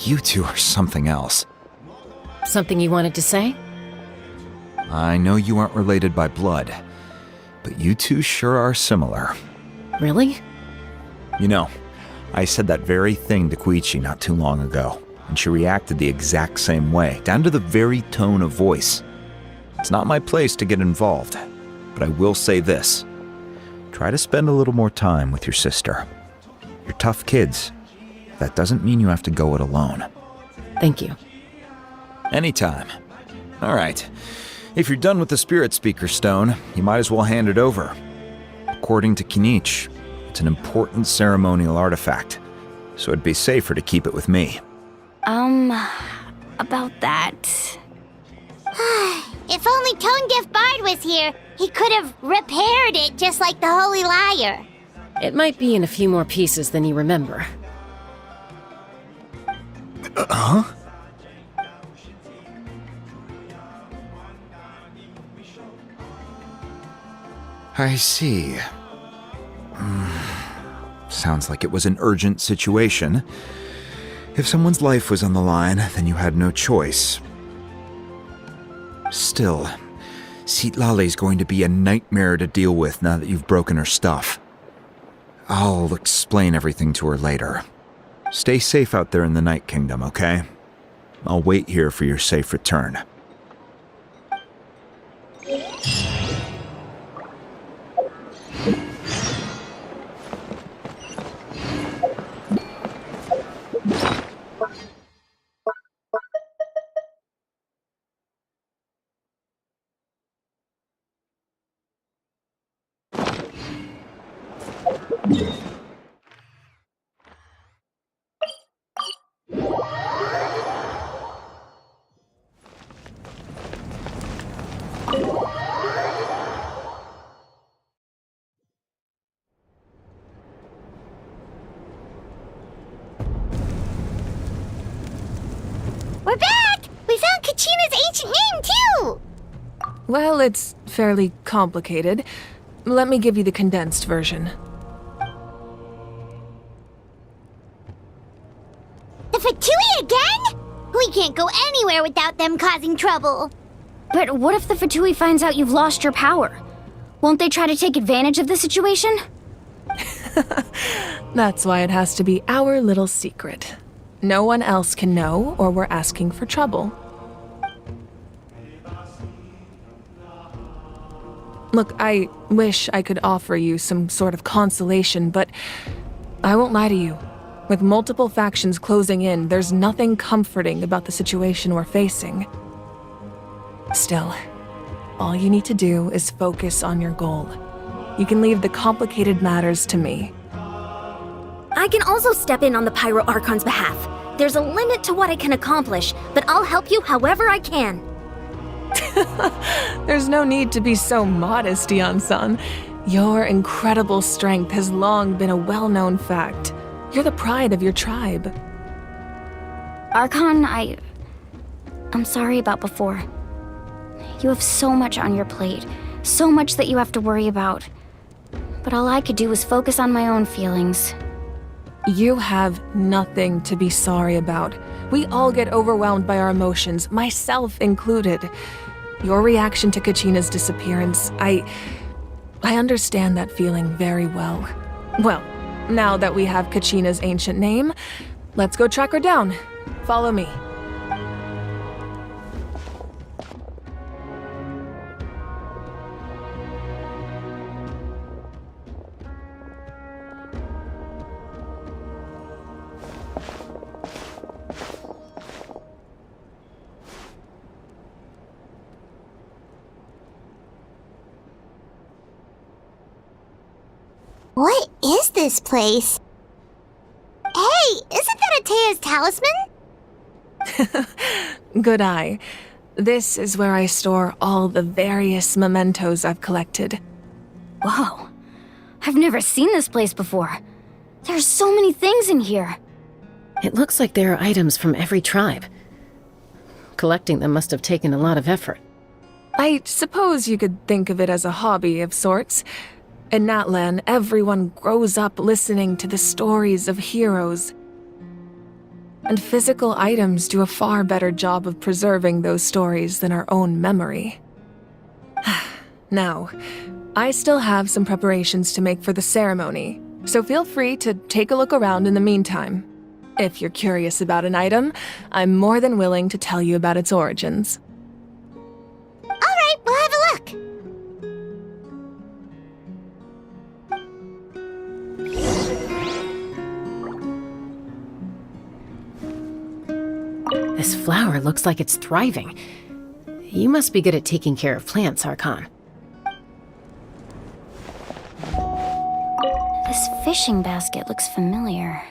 Speaker 11: You two are something else.
Speaker 9: Something you wanted to say?
Speaker 11: I know you aren't related by blood, but you two sure are similar.
Speaker 9: Really?
Speaker 11: You know, I said that very thing to Koichi not too long ago, and she reacted the exact same way, down to the very tone of voice. It's not my place to get involved, but I will say this. Try to spend a little more time with your sister. You're tough kids. That doesn't mean you have to go it alone.
Speaker 9: Thank you.
Speaker 11: Anytime. All right. If you're done with the Spirit Speaker Stone, you might as well hand it over. According to Kinich, it's an important ceremonial artifact, so it'd be safer to keep it with me.
Speaker 2: About that.
Speaker 1: If only Tonegif Bard was here, he could have repaired it just like the Holy Liar.
Speaker 9: It might be in a few more pieces than you remember.
Speaker 11: Huh? I see. Sounds like it was an urgent situation. If someone's life was on the line, then you had no choice. Still, Citlali's going to be a nightmare to deal with now that you've broken her stuff. I'll explain everything to her later. Stay safe out there in the Night Kingdom, okay? I'll wait here for your safe return.
Speaker 1: We're back! We found Kachina's ancient name, too!
Speaker 6: Well, it's fairly complicated. Let me give you the condensed version.
Speaker 1: The Fatui again? We can't go anywhere without them causing trouble.
Speaker 2: But what if the Fatui finds out you've lost your power? Won't they try to take advantage of the situation?
Speaker 6: That's why it has to be our little secret. No one else can know, or we're asking for trouble. Look, I wish I could offer you some sort of consolation, but I won't lie to you. With multiple factions closing in, there's nothing comforting about the situation we're facing. Still, all you need to do is focus on your goal. You can leave the complicated matters to me.
Speaker 17: I can also step in on the Pyro Archon's behalf. There's a limit to what I can accomplish, but I'll help you however I can.
Speaker 6: There's no need to be so modest, Dion-san. Your incredible strength has long been a well-known fact. You're the pride of your tribe.
Speaker 2: Archon, I'm sorry about before. You have so much on your plate, so much that you have to worry about. But all I could do was focus on my own feelings.
Speaker 6: You have nothing to be sorry about. We all get overwhelmed by our emotions, myself included. Your reaction to Kachina's disappearance, I understand that feeling very well. Well, now that we have Kachina's ancient name, let's go track her down. Follow me.
Speaker 1: What is this place? Hey, isn't that Atea's talisman?
Speaker 6: Good eye. This is where I store all the various mementos I've collected.
Speaker 2: Whoa. I've never seen this place before. There's so many things in here.
Speaker 9: It looks like there are items from every tribe. Collecting them must have taken a lot of effort.
Speaker 6: I suppose you could think of it as a hobby of sorts. In Natlan, everyone grows up listening to the stories of heroes. And physical items do a far better job of preserving those stories than our own memory. Now, I still have some preparations to make for the ceremony, so feel free to take a look around in the meantime. If you're curious about an item, I'm more than willing to tell you about its origins.
Speaker 1: All right, we'll have a look.
Speaker 9: This flower looks like it's thriving. You must be good at taking care of plants, Archon.
Speaker 2: This fishing basket looks familiar.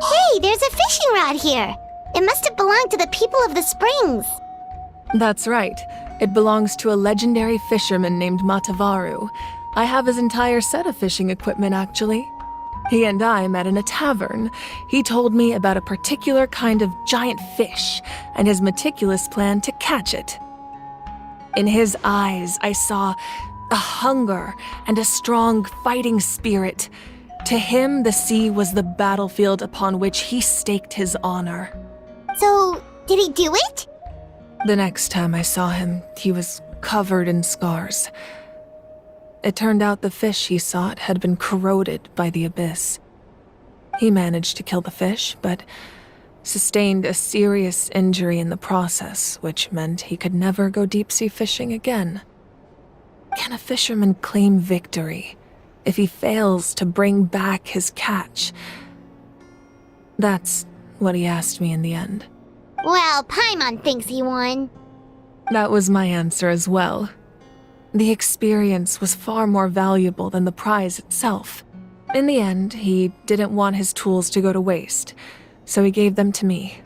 Speaker 1: Hey, there's a fishing rod here. It must have belonged to the people of the springs.
Speaker 6: That's right. It belongs to a legendary fisherman named Matavaru. I have his entire set of fishing equipment, actually. He and I met in a tavern. He told me about a particular kind of giant fish and his meticulous plan to catch it. In his eyes, I saw a hunger and a strong fighting spirit. To him, the sea was the battlefield upon which he staked his honor.
Speaker 1: So, did he do it?
Speaker 6: The next time I saw him, he was covered in scars. It turned out the fish he sought had been corroded by the abyss. He managed to kill the fish, but sustained a serious injury in the process, which meant he could never go deep-sea fishing again. Can a fisherman claim victory if he fails to bring back his catch? That's what he asked me in the end.
Speaker 1: Well, Paimon thinks he won.
Speaker 6: That was my answer as well. The experience was far more valuable than the prize itself. In the end, he didn't want his tools to go to waste, so he gave them to me.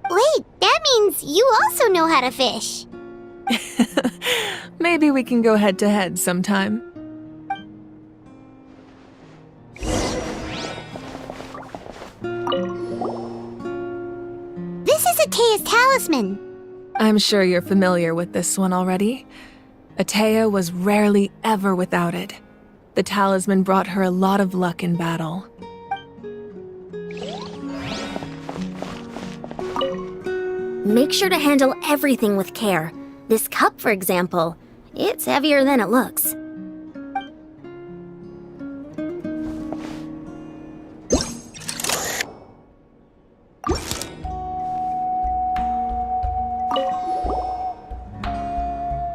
Speaker 1: Wait, that means you also know how to fish.
Speaker 6: Maybe we can go head-to-head sometime.
Speaker 1: Atea's talisman.
Speaker 6: I'm sure you're familiar with this one already. Atea was rarely ever without it. The talisman brought her a lot of luck in battle.
Speaker 17: Make sure to handle everything with care. This cup, for example, it's heavier than it looks.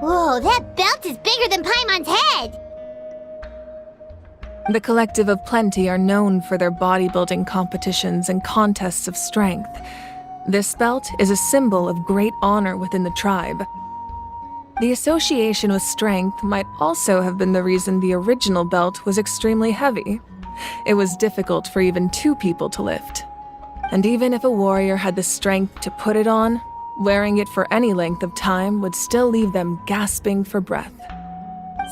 Speaker 1: Whoa, that belt is bigger than Paimon's head!
Speaker 6: The Collective of Plenty are known for their bodybuilding competitions and contests of strength. This belt is a symbol of great honor within the tribe. The association with strength might also have been the reason the original belt was extremely heavy. It was difficult for even 2 people to lift. And even if a warrior had the strength to put it on, wearing it for any length of time would still leave them gasping for breath.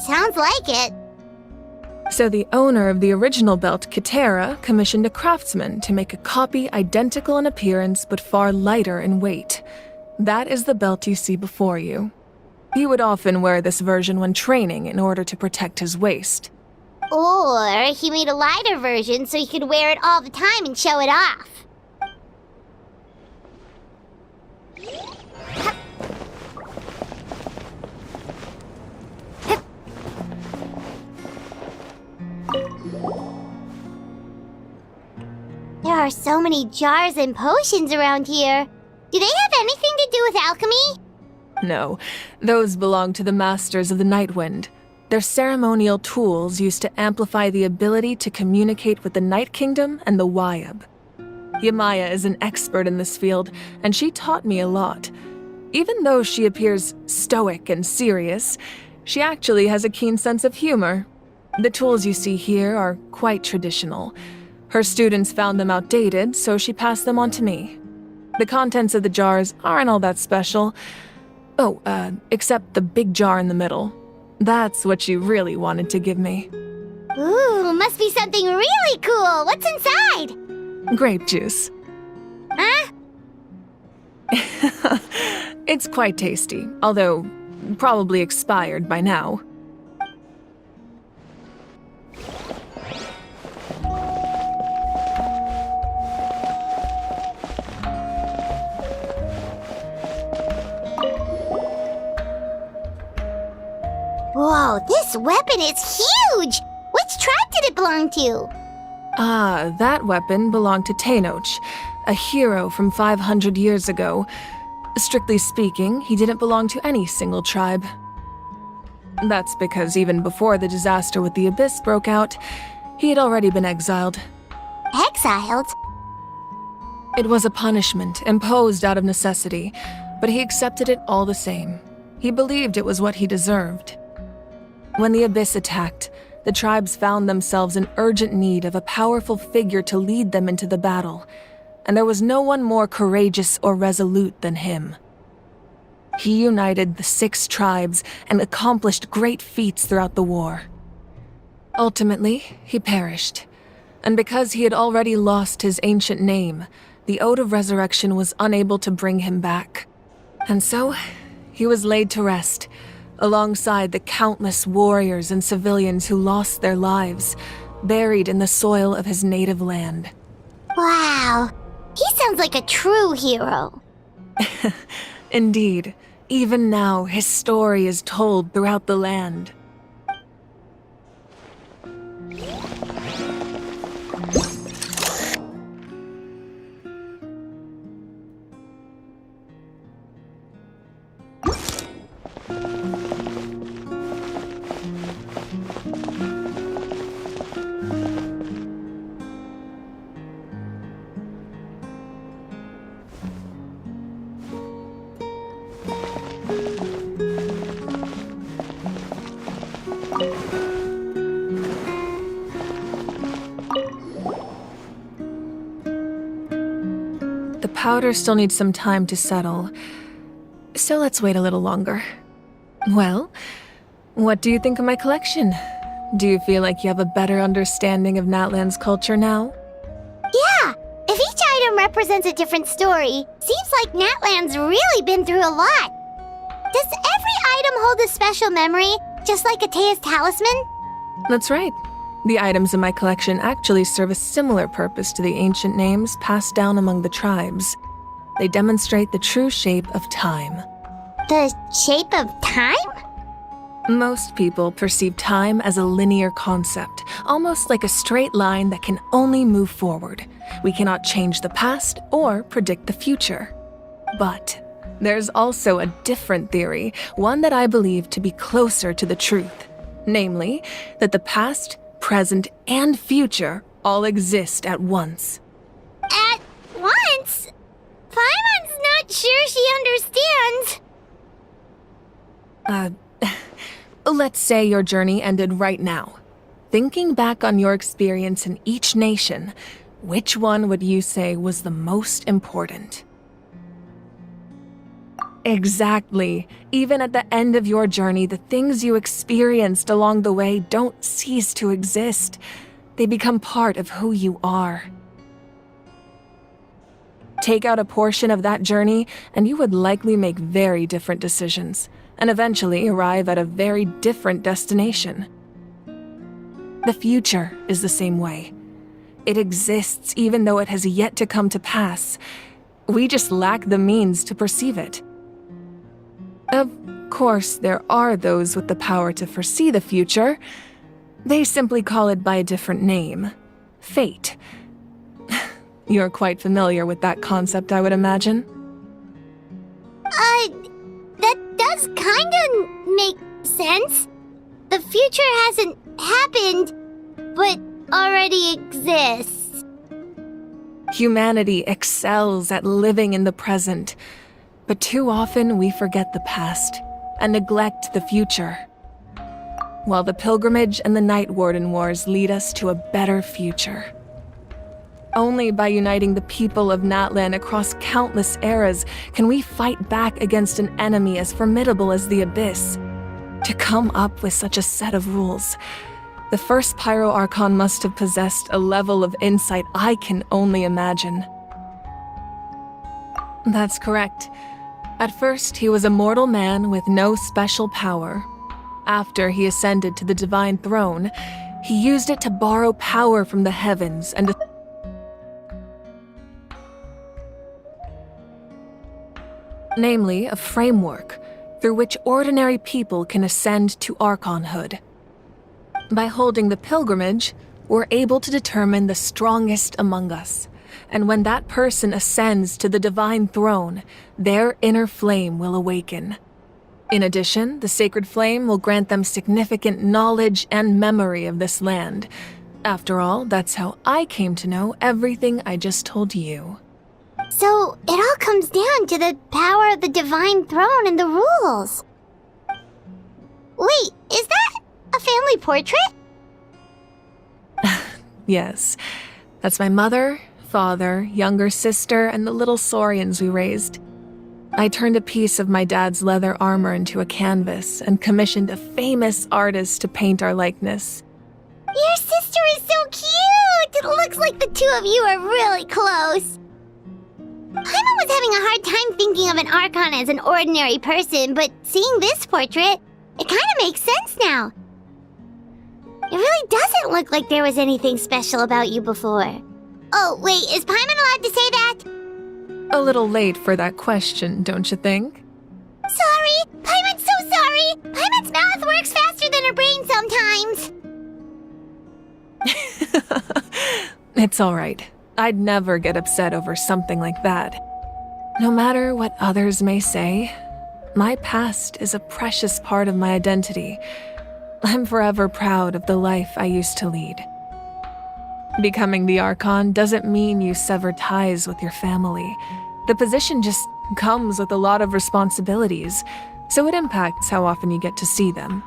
Speaker 1: Sounds like it.
Speaker 6: So the owner of the original belt, Kitera, commissioned a craftsman to make a copy identical in appearance but far lighter in weight. That is the belt you see before you. He would often wear this version when training in order to protect his waist.
Speaker 1: Or he made a lighter version so he could wear it all the time and show it off. There are so many jars and potions around here. Do they have anything to do with alchemy?
Speaker 6: No, those belong to the Masters of the Nightwind. They're ceremonial tools used to amplify the ability to communicate with the Night Kingdom and the Wyab. Yamaya is an expert in this field, and she taught me a lot. Even though she appears stoic and serious, she actually has a keen sense of humor. The tools you see here are quite traditional. Her students found them outdated, so she passed them on to me. The contents of the jars aren't all that special. Oh, except the big jar in the middle. That's what she really wanted to give me.
Speaker 1: Ooh, must be something really cool. What's inside?
Speaker 6: Grape juice.
Speaker 1: Huh?
Speaker 6: It's quite tasty, although probably expired by now.
Speaker 1: Whoa, this weapon is huge! Which tribe did it belong to?
Speaker 6: Ah, that weapon belonged to Tenoch, a hero from 500 years ago. Strictly speaking, he didn't belong to any single tribe. That's because even before the disaster with the Abyss broke out, he had already been exiled.
Speaker 1: Exiled?
Speaker 6: It was a punishment imposed out of necessity, but he accepted it all the same. He believed it was what he deserved. When the Abyss attacked, the tribes found themselves in urgent need of a powerful figure to lead them into the battle, and there was no one more courageous or resolute than him. He united the 6 tribes and accomplished great feats throughout the war. Ultimately, he perished, and because he had already lost his ancient name, the Ode of Resurrection was unable to bring him back. And so, he was laid to rest, alongside the countless warriors and civilians who lost their lives, buried in the soil of his native land.
Speaker 1: Wow, he sounds like a true hero.
Speaker 6: Indeed, even now his story is told throughout the land. The powder still needs some time to settle, so let's wait a little longer. Well, what do you think of my collection? Do you feel like you have a better understanding of Natlan's culture now?
Speaker 1: Yeah, if each item represents a different story. Seems like Natlan's really been through a lot. Does every item hold a special memory, just like Atea's talisman?
Speaker 6: That's right. The items in my collection actually serve a similar purpose to the ancient names passed down among the tribes. They demonstrate the true shape of time.
Speaker 1: The shape of time?
Speaker 6: Most people perceive time as a linear concept, almost like a straight line that can only move forward. We cannot change the past or predict the future. But there's also a different theory, one that I believe to be closer to the truth. Namely, that the past, present, and future all exist at once.
Speaker 1: At once? Paimon's not sure she understands.
Speaker 6: Let's say your journey ended right now. Thinking back on your experience in each nation, which one would you say was the most important? Exactly. Even at the end of your journey, the things you experienced along the way don't cease to exist. They become part of who you are. Take out a portion of that journey, and you would likely make very different decisions, and eventually arrive at a very different destination. The future is the same way. It exists even though it has yet to come to pass. We just lack the means to perceive it. Of course, there are those with the power to foresee the future. They simply call it by a different name. Fate. You're quite familiar with that concept, I would imagine.
Speaker 1: That does kinda make sense. The future hasn't happened, but already exists.
Speaker 6: Humanity excels at living in the present, but too often we forget the past and neglect the future. While the pilgrimage and the Night Warden Wars lead us to a better future. Only by uniting the people of Natlan across countless eras can we fight back against an enemy as formidable as the Abyss. To come up with such a set of rules, the first Pyro Archon must have possessed a level of insight I can only imagine. That's correct. At first, he was a mortal man with no special power. After he ascended to the Divine Throne, he used it to borrow power from the heavens and namely a framework through which ordinary people can ascend to Archonhood. By holding the pilgrimage, we're able to determine the strongest among us, and when that person ascends to the Divine Throne, their inner flame will awaken. In addition, the sacred flame will grant them significant knowledge and memory of this land. After all, that's how I came to know everything I just told you.
Speaker 1: So, it all comes down to the power of the Divine Throne and the rules. Wait, is that a family portrait?
Speaker 6: Yes, that's my mother, father, younger sister, and the little saurians we raised. I turned a piece of my dad's leather armor into a canvas and commissioned a famous artist to paint our likeness.
Speaker 1: Your sister is so cute! It looks like the two of you are really close. Paimon was having a hard time thinking of an Archon as an ordinary person, but seeing this portrait, it kind of makes sense now. It really doesn't look like there was anything special about you before. Oh, wait, is Paimon allowed to say that?
Speaker 6: A little late for that question, don't you think?
Speaker 1: Sorry! Paimon's so sorry! Paimon's mouth works faster than her brain sometimes!
Speaker 6: It's all right. I'd never get upset over something like that. No matter what others may say, my past is a precious part of my identity. I'm forever proud of the life I used to lead. Becoming the Archon doesn't mean you sever ties with your family. The position just comes with a lot of responsibilities, so it impacts how often you get to see them.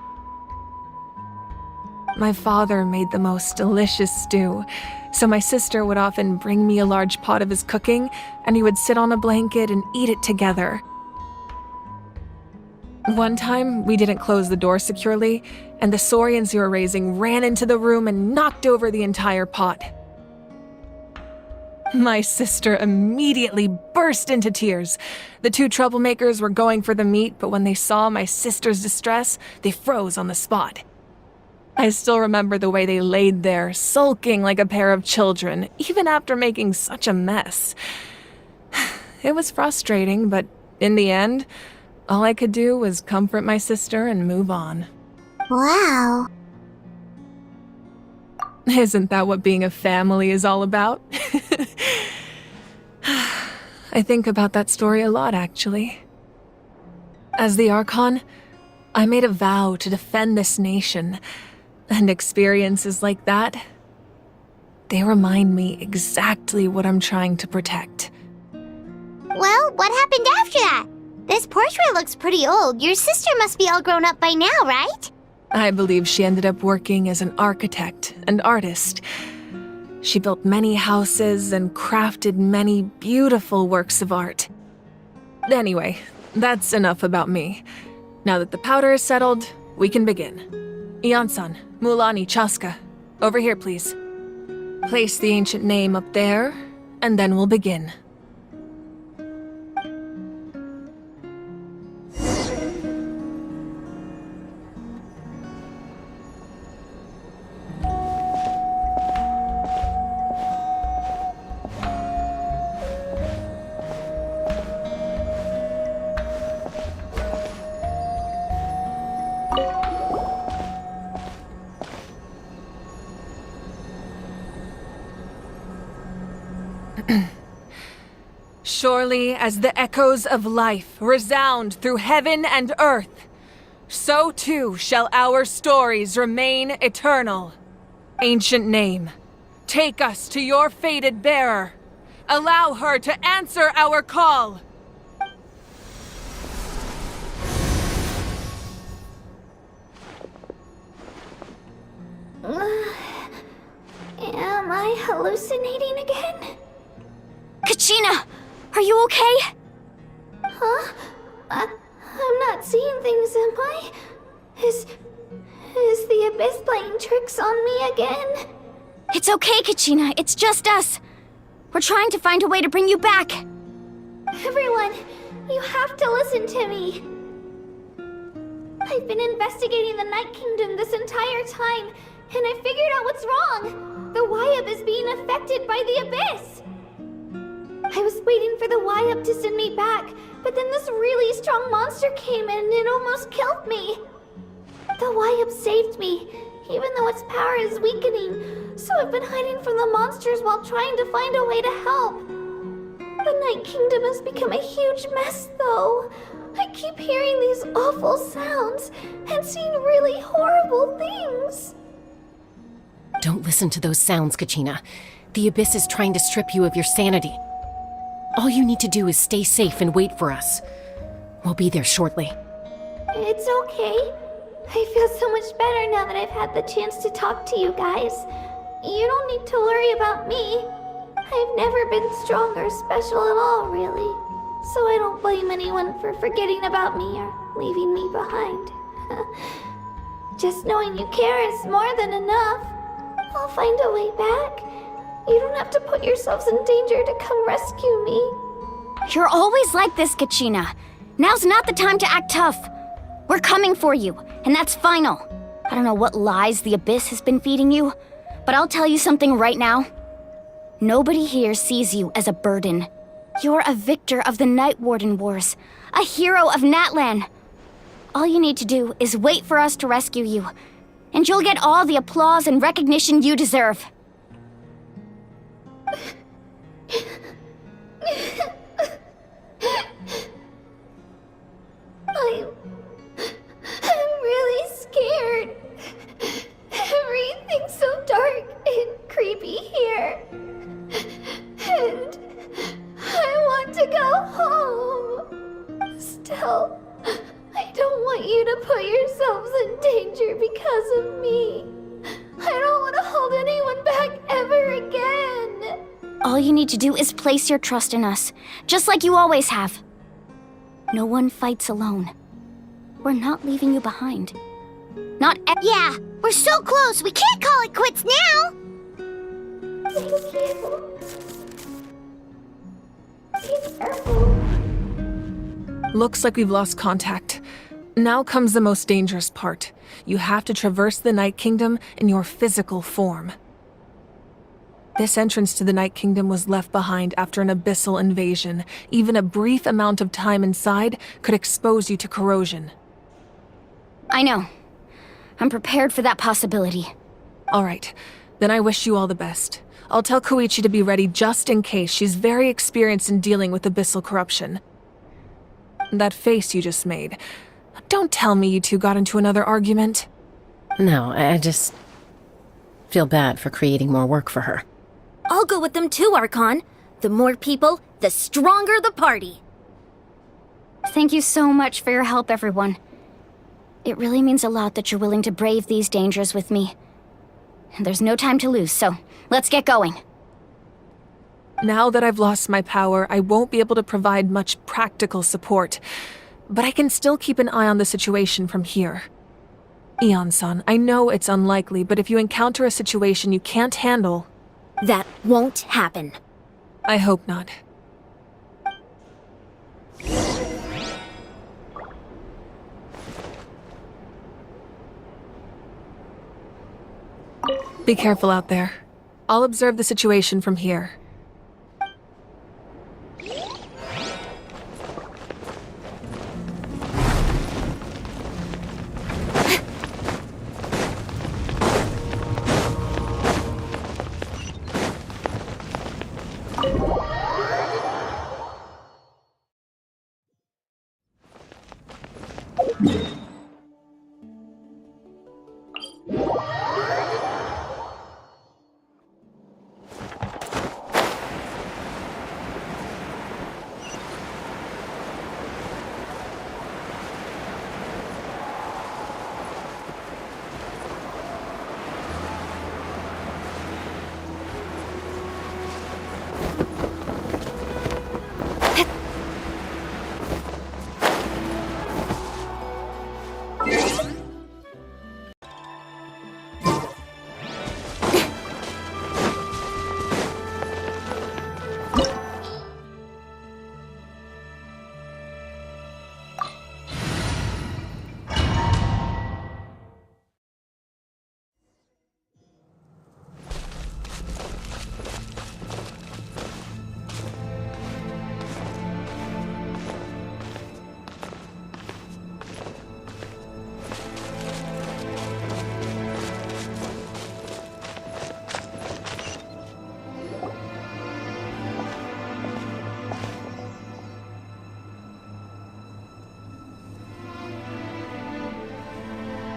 Speaker 6: My father made the most delicious stew, so my sister would often bring me a large pot of his cooking, and he would sit on a blanket and eat it together. One time, we didn't close the door securely, and the saurians you were raising ran into the room and knocked over the entire pot. My sister immediately burst into tears. The two troublemakers were going for the meat, but when they saw my sister's distress, they froze on the spot. I still remember the way they laid there, sulking like a pair of children, even after making such a mess. It was frustrating, but in the end, all I could do was comfort my sister and move on.
Speaker 1: Wow.
Speaker 6: Isn't that what being a family is all about? I think about that story a lot, actually. As the Archon, I made a vow to defend this nation, and experiences like that, they remind me exactly what I'm trying to protect.
Speaker 1: Well, what happened after that? This portrait looks pretty old. Your sister must be all grown up by now, right?
Speaker 6: I believe she ended up working as an architect and artist. She built many houses and crafted many beautiful works of art. Anyway, that's enough about me. Now that the powder is settled, we can begin. Ian-san, Mulani, Chaska, over here please. Place the ancient name up there, and then we'll begin. Surely as the echoes of life resound through heaven and earth, so too shall our stories remain eternal. Ancient name, take us to your fated bearer. Allow her to answer our call.
Speaker 1: Am I hallucinating again?
Speaker 2: Kachina! Are you okay?
Speaker 1: Huh? I'm not seeing things, am I? Is the Abyss playing tricks on me again?
Speaker 2: It's okay, Kachina. It's just us. We're trying to find a way to bring you back.
Speaker 1: Everyone, you have to listen to me. I've been investigating the Night Kingdom this entire time, and I figured out what's wrong. The Wyup is being affected by the Abyss. I was waiting for the Wyup to send me back, but then this really strong monster came in and it almost killed me. The Wyup saved me, even though its power is weakening, so I've been hiding from the monsters while trying to find a way to help. The Night Kingdom has become a huge mess, though. I keep hearing these awful sounds and seeing really horrible things.
Speaker 9: Don't listen to those sounds, Kachina. The Abyss is trying to strip you of your sanity. All you need to do is stay safe and wait for us. We'll be there shortly.
Speaker 1: It's okay. I feel so much better now that I've had the chance to talk to you guys. You don't need to worry about me. I've never been strong or special at all, really. So I don't blame anyone for forgetting about me or leaving me behind. Just knowing you care is more than enough. I'll find a way back. You don't have to put yourselves in danger to come rescue me.
Speaker 2: You're always like this, Kachina. Now's not the time to act tough. We're coming for you, and that's final. I don't know what lies the Abyss has been feeding you, but I'll tell you something right now. Nobody here sees you as a burden. You're a victor of the Night Warden Wars, a hero of Natlan. All you need to do is wait for us to rescue you, and you'll get all the applause and recognition you deserve.
Speaker 1: I'm really scared. Everything's so dark and creepy here. And I want to go home. Still, I don't want you to put yourselves in danger because of me. I don't want to hold anyone back ever again.
Speaker 2: All you need to do is place your trust in us, just like you always have. No one fights alone. We're not leaving you behind.
Speaker 1: Yeah, we're so close. We can't call it quits now. Thank you.
Speaker 6: Looks like we've lost contact. Now comes the most dangerous part. You have to traverse the Night Kingdom in your physical form. This entrance to the Night Kingdom was left behind after an abyssal invasion. Even a brief amount of time inside could expose you to corrosion.
Speaker 2: I know. I'm prepared for that possibility.
Speaker 6: Alright, then I wish you all the best. I'll tell Koichi to be ready just in case. She's very experienced in dealing with abyssal corruption. That face you just made. Don't tell me you two got into another argument.
Speaker 9: No, I just feel bad for creating more work for her.
Speaker 17: I'll go with them too, Archon. The more people, the stronger the party.
Speaker 2: Thank you so much for your help, everyone. It really means a lot that you're willing to brave these dangers with me. There's no time to lose, so let's get going.
Speaker 6: Now that I've lost my power, I won't be able to provide much practical support. But I can still keep an eye on the situation from here. Eon-san, I know it's unlikely, but if you encounter a situation you can't handle...
Speaker 17: That won't happen.
Speaker 6: I hope not. Be careful out there. I'll observe the situation from here.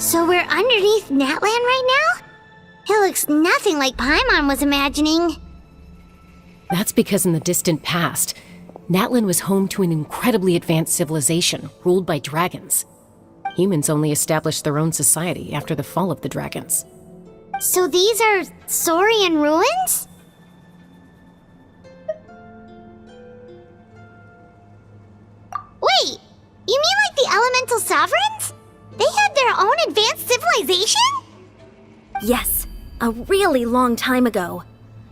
Speaker 1: So we're underneath Natlan right now? It looks nothing like Paimon was imagining.
Speaker 9: That's because in the distant past, Natlan was home to an incredibly advanced civilization ruled by dragons. Humans only established their own society after the fall of the dragons.
Speaker 1: So these are Saurian ruins? Wait, you mean like the elemental sovereigns? They had their own advanced civilization?
Speaker 17: Yes, a really long time ago.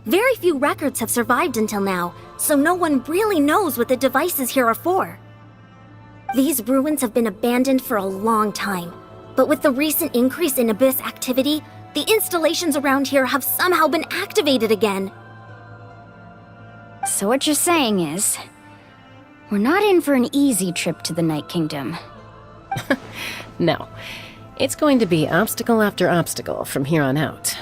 Speaker 17: Very few records have survived until now, so no one really knows what the devices here are for. These ruins have been abandoned for a long time, but with the recent increase in Abyss activity, the installations around here have somehow been activated again.
Speaker 2: So what you're saying is, we're not in for an easy trip to the Night Kingdom.
Speaker 9: No, it's going to be obstacle after obstacle from here on out.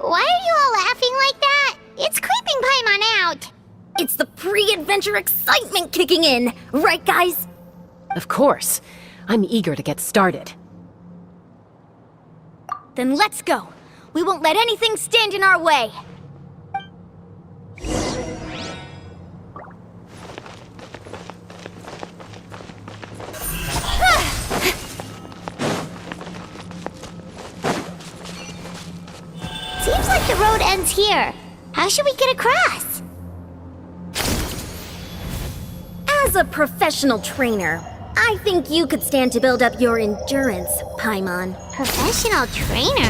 Speaker 1: Why are you all laughing like that? It's creeping Paimon out.
Speaker 17: It's the pre-adventure excitement kicking in, right guys?
Speaker 9: Of course. I'm eager to get started.
Speaker 2: Then let's go. We won't let anything stand in our way.
Speaker 1: Seems like the road ends here. How should we get across?
Speaker 17: As a professional trainer, I think you could stand to build up your endurance, Paimon.
Speaker 1: Professional trainer?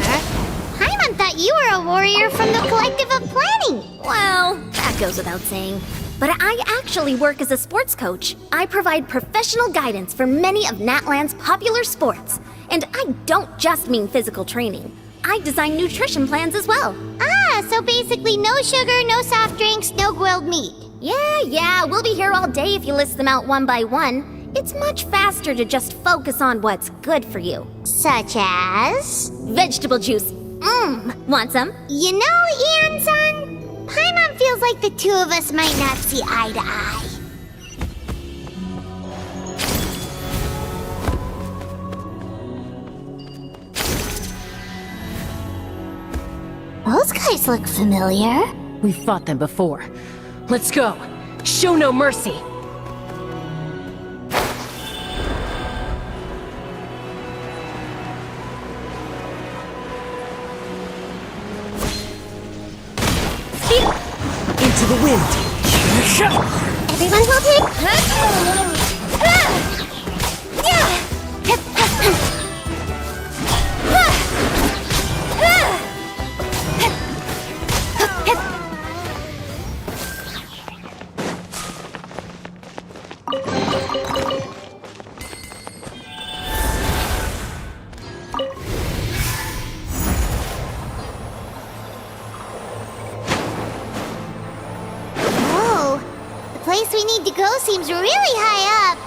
Speaker 1: Paimon Paimon thought you were a warrior from the Collective of Planning.
Speaker 17: Well, that goes without saying. But I actually work as a sports coach. I provide professional guidance for many of Natlan's popular sports. And I don't just mean physical training. I design nutrition plans as well.
Speaker 1: Ah, so basically no sugar, no soft drinks, no grilled meat.
Speaker 17: Yeah, we'll be here all day if you list them out one by one. It's much faster to just focus on what's good for you.
Speaker 1: Such as?
Speaker 17: Vegetable juice. Want some?
Speaker 1: You know, Ian-san, Paimon feels like the two of us might not see eye to eye. Those guys look familiar.
Speaker 9: We've fought them before. Let's go. Show no mercy.
Speaker 14: Into the wind.
Speaker 1: Everyone will take... Whoa, the place we need to go seems really high up.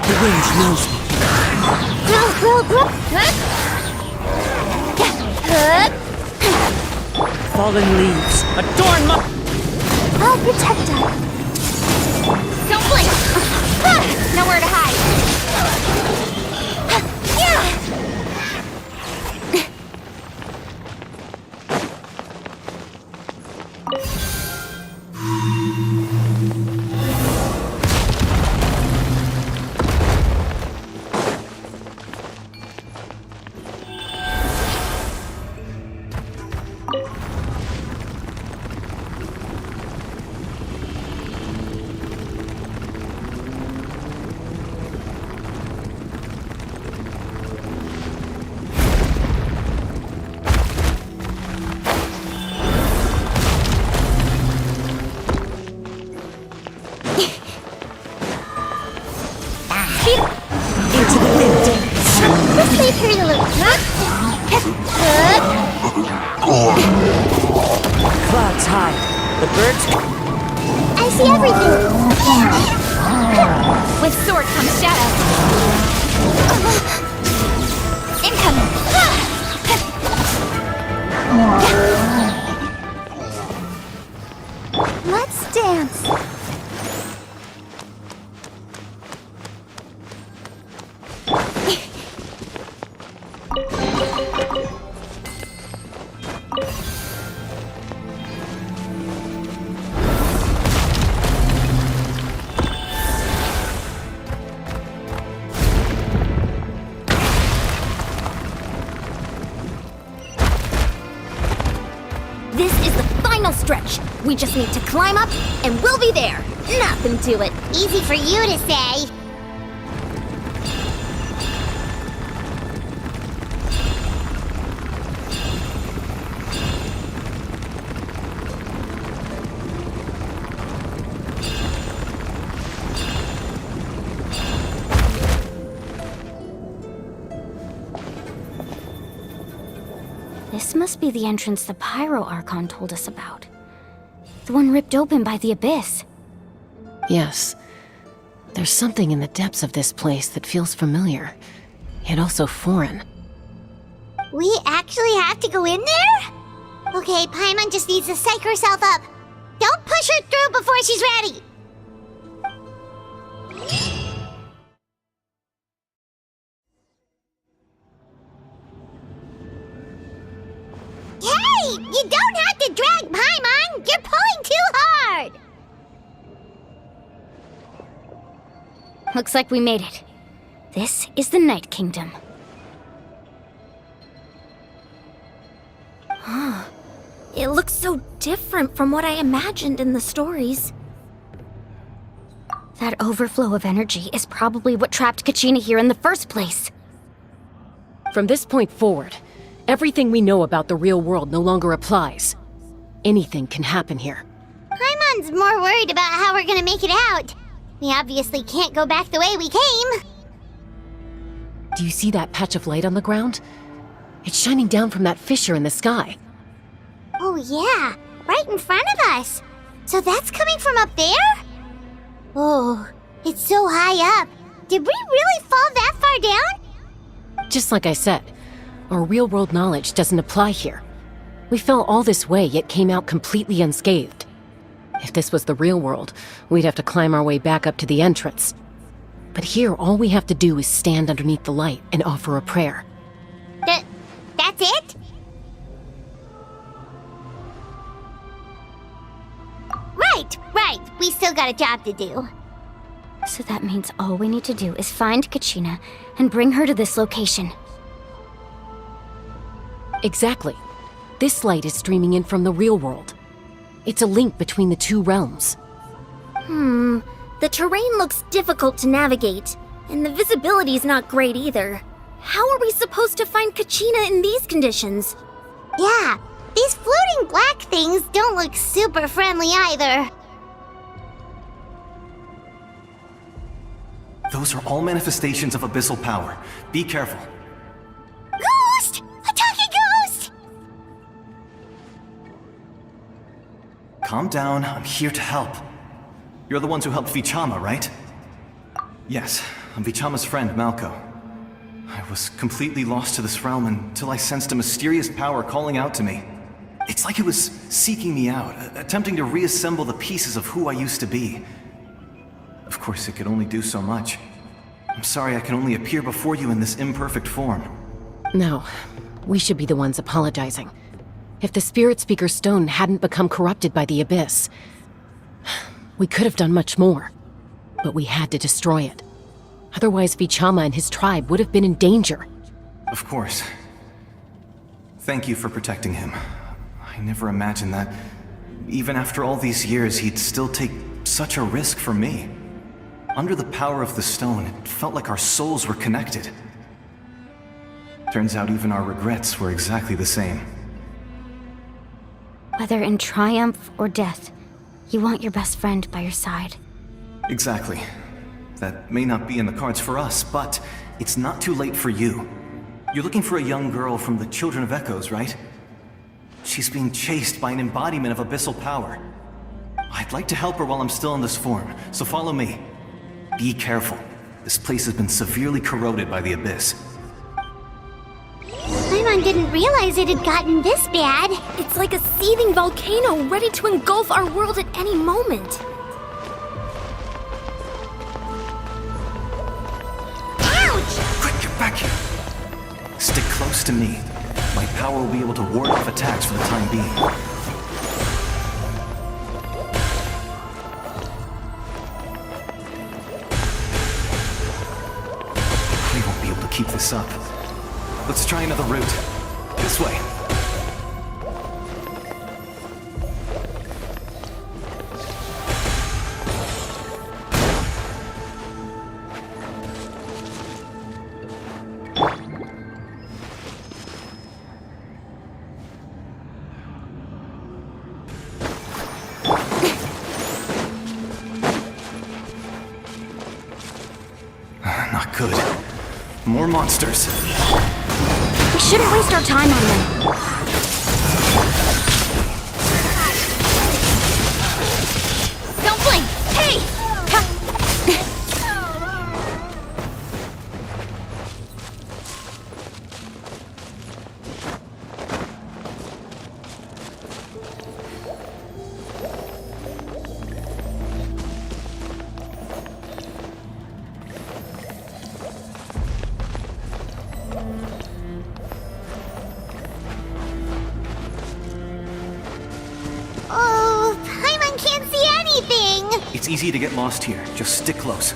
Speaker 14: The wind knows me. Fallen leaves. Adorn my...
Speaker 1: I'll protect us. Don't blink! Nowhere to hide.
Speaker 14: Into the wind.
Speaker 1: Let's leave her to loop.
Speaker 14: Clouds high. The birds...
Speaker 1: I see everything.
Speaker 16: With sword comes shadow. Incoming.
Speaker 1: Let's dance.
Speaker 17: This is the final stretch. We just need to climb up, and we'll be there. Nothing to it.
Speaker 1: Easy for you to say.
Speaker 2: This must be the entrance the Pyro Archon told us about. The one ripped open by the Abyss.
Speaker 9: Yes. There's something in the depths of this place that feels familiar, yet also foreign.
Speaker 1: We actually have to go in there? Okay, Paimon just needs to psych herself up. Don't push her through before she's ready. Hey! You don't have to drag Paimon! You're pulling too hard!
Speaker 2: Looks like we made it. This is the Night Kingdom.
Speaker 17: It looks so different from what I imagined in the stories.
Speaker 2: That overflow of energy is probably what trapped Kachina here in the first place.
Speaker 9: From this point forward, everything we know about the real world no longer applies. Anything can happen here.
Speaker 1: Paimon's more worried about how we're gonna make it out. We obviously can't go back the way we came.
Speaker 9: Do you see that patch of light on the ground? It's shining down from that fissure in the sky.
Speaker 1: Oh yeah, right in front of us. So that's coming from up there? Oh, it's so high up. Did we really fall that far down?
Speaker 9: Just like I said, our real-world knowledge doesn't apply here. We fell all this way, yet came out completely unscathed. If this was the real world, we'd have to climb our way back up to the entrance. But here, all we have to do is stand underneath the light and offer a prayer.
Speaker 1: That's it? Right. We still got a job to do.
Speaker 2: So that means all we need to do is find Kachina and bring her to this location.
Speaker 9: Exactly. This light is streaming in from the real world. It's a link between the two realms.
Speaker 17: The terrain looks difficult to navigate, and the visibility's not great either. How are we supposed to find Kachina in these conditions?
Speaker 1: Yeah, these floating black things don't look super friendly either.
Speaker 15: Those are all manifestations of abyssal power. Be careful.
Speaker 1: Ghost! A talking ghost!
Speaker 15: Calm down, I'm here to help. You're the ones who helped Vichama, right? Yes, I'm Vichama's friend, Malko. I was completely lost to this realm until I sensed a mysterious power calling out to me. It's like it was seeking me out, attempting to reassemble the pieces of who I used to be. Of course, it could only do so much. I'm sorry I can only appear before you in this imperfect form.
Speaker 9: No, we should be the ones apologizing. If the Spirit Speaker Stone hadn't become corrupted by the Abyss, we could have done much more. But we had to destroy it. Otherwise, Vichama and his tribe would have been in danger.
Speaker 15: Of course. Thank you for protecting him. I never imagined that, even after all these years, he'd still take such a risk for me. Under the power of the stone, it felt like our souls were connected. Turns out even our regrets were exactly the same.
Speaker 2: Whether in triumph or death, you want your best friend by your side.
Speaker 15: Exactly. That may not be in the cards for us, but it's not too late for you. You're looking for a young girl from the Children of Echoes, right? She's being chased by an embodiment of abyssal power. I'd like to help her while I'm still in this form, so follow me. Be careful. This place has been severely corroded by the Abyss.
Speaker 1: Paimon didn't realize it had gotten this bad.
Speaker 17: It's like a seething volcano ready to engulf our world at any moment.
Speaker 1: Ouch!
Speaker 15: Quick, get back here! Stick close to me. My power will be able to ward off attacks for the time being. Keep this up. Let's try another route. This way. Not good. More monsters.
Speaker 2: We shouldn't waste our time on them.
Speaker 1: Don't blink! Hey! Oh, Paimon can't see anything!
Speaker 15: It's easy to get lost here. Just stick close.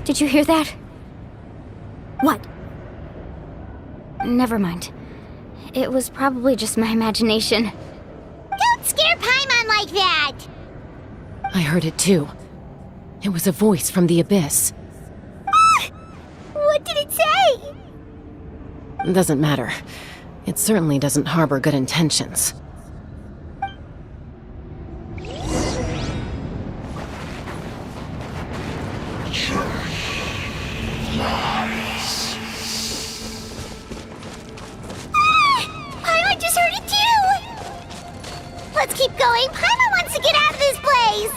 Speaker 2: Did you hear that?
Speaker 17: What?
Speaker 2: Never mind. It was probably just my imagination.
Speaker 1: Don't scare Paimon like that!
Speaker 9: I heard it too. It was a voice from the Abyss.
Speaker 1: What did it say?
Speaker 9: Doesn't matter. It certainly doesn't harbor good intentions.
Speaker 1: Paimon just heard it too! Let's keep going. Paimon wants to get out of this place!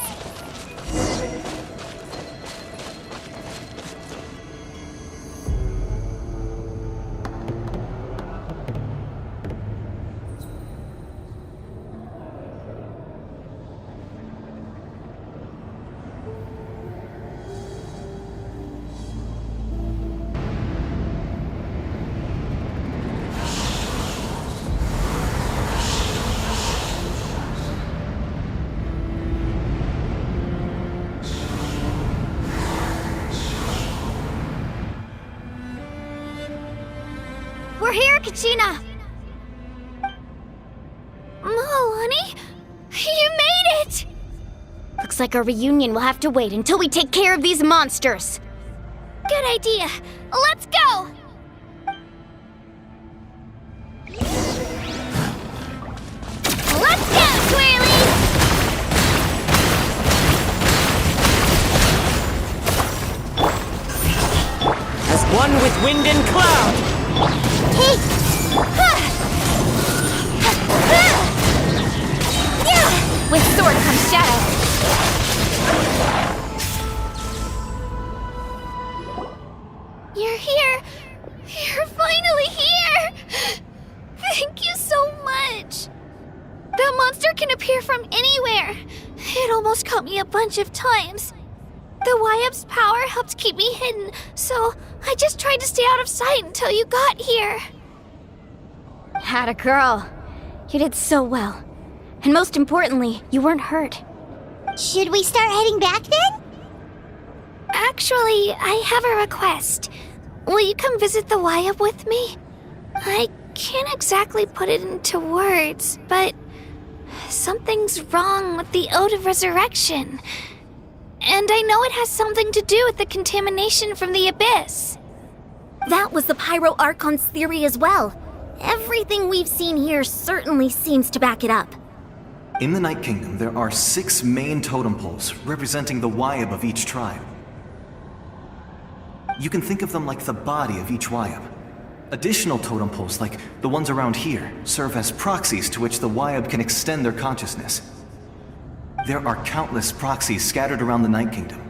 Speaker 16: We're here, Kachina!
Speaker 1: Honey? You made it!
Speaker 2: Looks like our reunion will have to wait until we take care of these monsters.
Speaker 1: Good idea. Let's go! Let's go, Twirly!
Speaker 14: As one with wind and cloud!
Speaker 2: With sword comes shadow.
Speaker 1: You're here! You're finally here! Thank you so much! That monster can appear from anywhere. It almost caught me a bunch of times. The Wyab's power helped keep me hidden, so I just tried to stay out of sight until you got here.
Speaker 2: Atta girl. You did so well. And most importantly, you weren't hurt.
Speaker 1: Should we start heading back then? Actually, I have a request. Will you come visit the Wyab with me? I can't exactly put it into words, but something's wrong with the Ode of Resurrection. And I know it has something to do with the contamination from the Abyss.
Speaker 17: That was the Pyro Archon's theory as well. Everything we've seen here certainly seems to back it up.
Speaker 15: In the Night Kingdom, there are 6 main totem poles representing the Wyab of each tribe. You can think of them like the body of each Wyab. Additional totem poles, like the ones around here, serve as proxies to which the Wyab can extend their consciousness. There are countless proxies scattered around the Night Kingdom.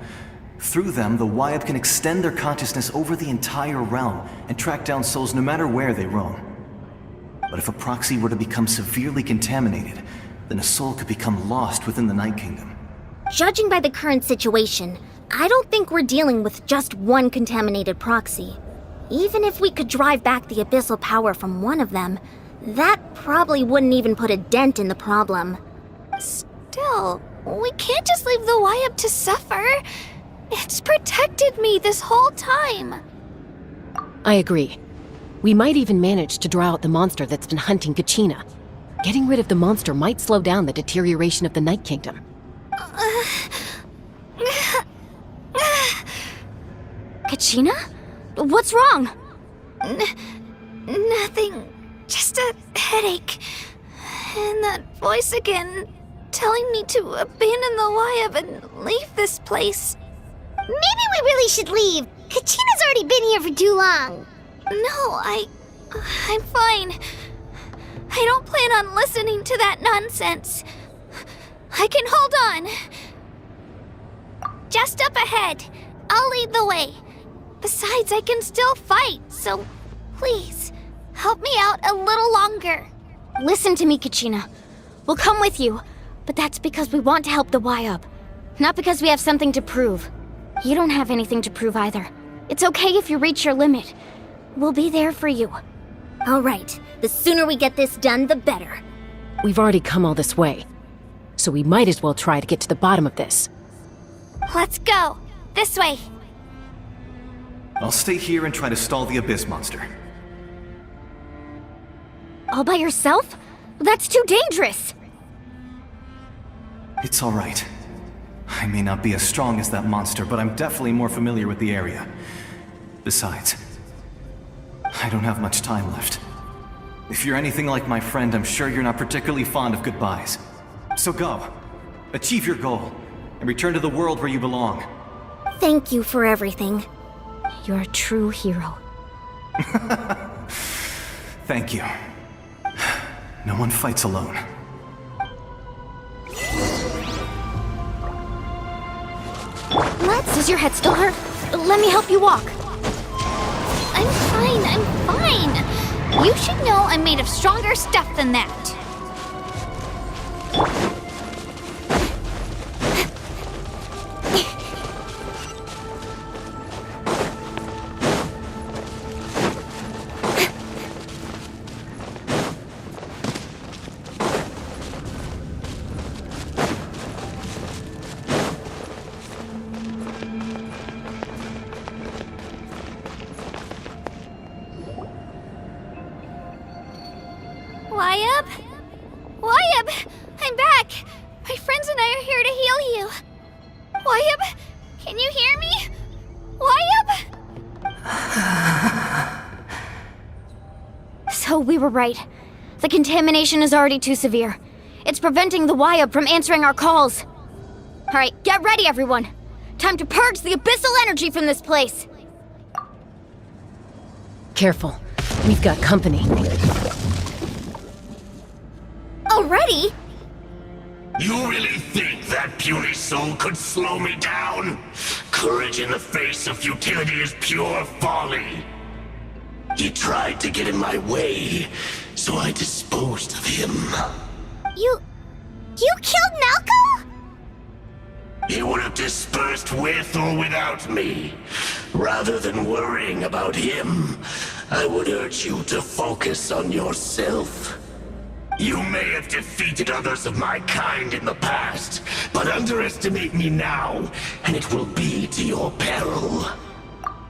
Speaker 15: Through them, the Wyab can extend their consciousness over the entire realm and track down souls no matter where they roam. But if a proxy were to become severely contaminated, then a soul could become lost within the Night Kingdom.
Speaker 17: Judging by the current situation, I don't think we're dealing with just one contaminated proxy. Even if we could drive back the abyssal power from one of them, that probably wouldn't even put a dent in the problem.
Speaker 1: Still, we can't just leave the Wyab to suffer. It's protected me this whole time.
Speaker 9: I agree. We might even manage to draw out the monster that's been hunting Kachina. Getting rid of the monster might slow down the deterioration of the Night Kingdom.
Speaker 2: Kachina? What's wrong?
Speaker 1: Nothing. Just a headache. And that voice again, telling me to abandon the Wyab and leave this place. Maybe we really should leave. Kachina's already been here for too long. No, I'm fine. I don't plan on listening to that nonsense. I can hold on. Just up ahead. I'll lead the way. Besides, I can still fight, so please, help me out a little longer.
Speaker 2: Listen to me, Kachina. We'll come with you, but that's because we want to help the Wyab, not because we have something to prove. You don't have anything to prove either. It's okay if you reach your limit. We'll be there for you.
Speaker 17: All right. The sooner we get this done, the better.
Speaker 9: We've already come all this way, so we might as well try to get to the bottom of this.
Speaker 1: Let's go. This way.
Speaker 15: I'll stay here and try to stall the Abyss monster.
Speaker 2: All by yourself? That's too dangerous!
Speaker 15: It's alright. I may not be as strong as that monster, but I'm definitely more familiar with the area. Besides, I don't have much time left. If you're anything like my friend, I'm sure you're not particularly fond of goodbyes. So go. Achieve your goal, and return to the world where you belong.
Speaker 17: Thank you for everything.
Speaker 2: You're a true hero.
Speaker 15: Thank you. No one fights alone.
Speaker 2: Does your head still hurt? Let me help you walk.
Speaker 1: I'm fine. You should know I'm made of stronger stuff than that. Wyab! I'm back! My friends and I are here to heal you. Wyab, can you hear me? Wyab?
Speaker 2: So we were right. The contamination is already too severe. It's preventing the Wyab from answering our calls. Alright, get ready everyone! Time to purge the abyssal energy from this place!
Speaker 9: Careful. We've got company.
Speaker 1: Already?
Speaker 18: You really think that puny soul could slow me down? Courage in the face of futility is pure folly. He tried to get in my way, so I disposed of him.
Speaker 1: You killed Malco?
Speaker 18: He would have dispersed with or without me. Rather than worrying about him, I would urge you to focus on yourself. You may have defeated others of my kind in the past, but underestimate me now, and it will be to your peril.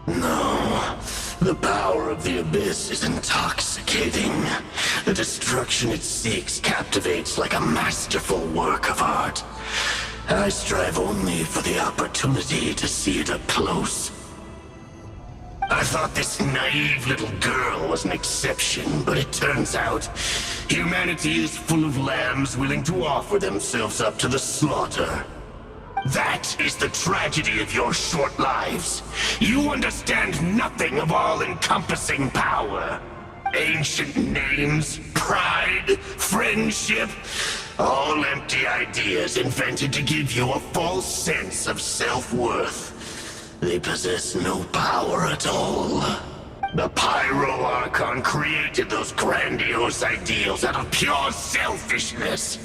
Speaker 18: No, the power of the Abyss is intoxicating. The destruction it seeks captivates like a masterful work of art. I strive only for the opportunity to see it up close. I thought this naive little girl was an exception, but it turns out humanity is full of lambs willing to offer themselves up to the slaughter. That is the tragedy of your short lives. You understand nothing of all-encompassing power. Ancient names, pride, friendship, all empty ideas invented to give you a false sense of self-worth. They possess no power at all. The Pyro Archon created those grandiose ideals out of pure selfishness.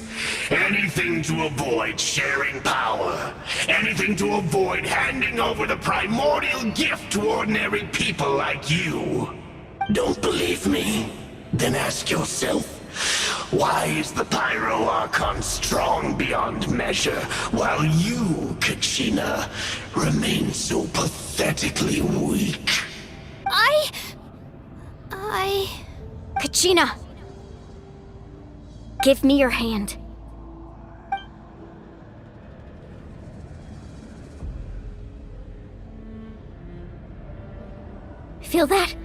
Speaker 18: Anything to avoid sharing power. Anything to avoid handing over the primordial gift to ordinary people like you. Don't believe me? Then ask yourself, why is the Pyro Archon strong beyond measure, while you, Kachina, remain so pathetically weak?
Speaker 2: Kachina! Give me your hand. Feel that?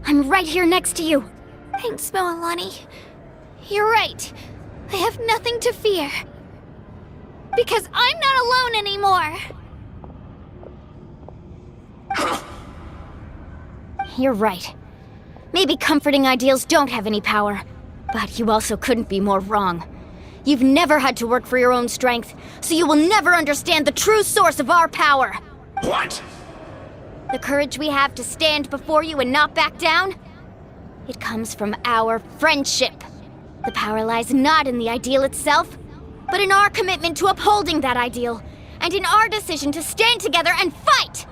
Speaker 2: I'm right here next to you.
Speaker 1: Thanks, Moalani. You're right. I have nothing to fear. Because I'm not alone anymore.
Speaker 2: You're right. Maybe comforting ideals don't have any power, but you also couldn't be more wrong. You've never had to work for your own strength, so you will never understand the true source of our power.
Speaker 18: What?
Speaker 2: The courage we have to stand before you and not back down? It comes from our friendship. The power lies not in the ideal itself, but in our commitment to upholding that ideal, and in our decision to stand together and fight!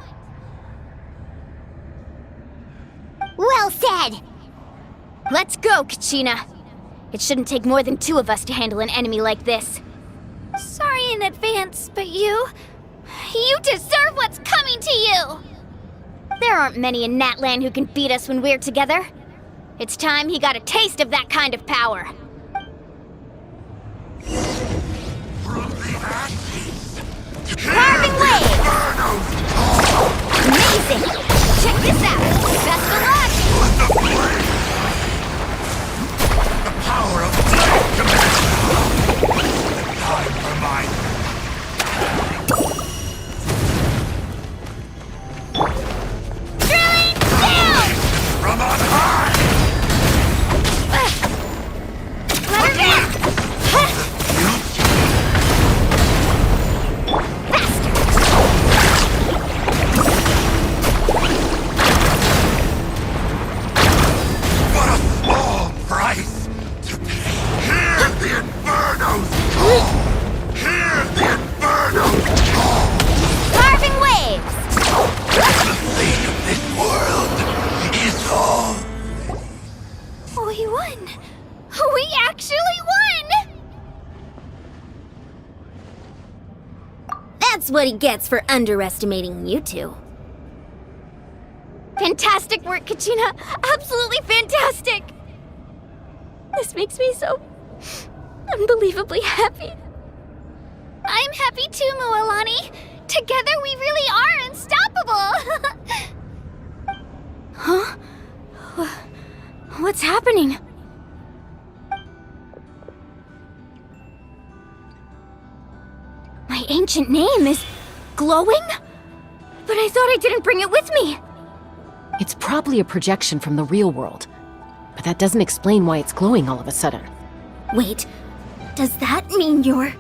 Speaker 1: Well said!
Speaker 2: Let's go, Kachina. It shouldn't take more than two of us to handle an enemy like this.
Speaker 1: Sorry in advance, but you deserve what's coming to you!
Speaker 2: There aren't many in Natlan who can beat us when we're together. It's time he got a taste of that kind of power. Carving waves! Amazing! Check this out! Best of luck!
Speaker 18: The power of flame commands! Time for my...
Speaker 1: Drilling down!
Speaker 18: From on high!
Speaker 1: Let her down!
Speaker 18: What a small price to pay! Hear the Inferno's call! Hear the Inferno's call!
Speaker 1: Carving waves!
Speaker 18: The fate of this world is all...
Speaker 1: We won! We actually won!
Speaker 17: That's what he gets for underestimating you two.
Speaker 2: Fantastic work, Kachina! Absolutely fantastic!
Speaker 13: This makes me so unbelievably happy.
Speaker 1: I'm happy too, Mualani. Together we really are unstoppable!
Speaker 2: Huh? What's happening? My ancient name is glowing? But I thought I didn't bring it with me.
Speaker 9: It's probably a projection from the real world, but that doesn't explain why it's glowing all of a sudden.
Speaker 17: Wait, does that mean you're...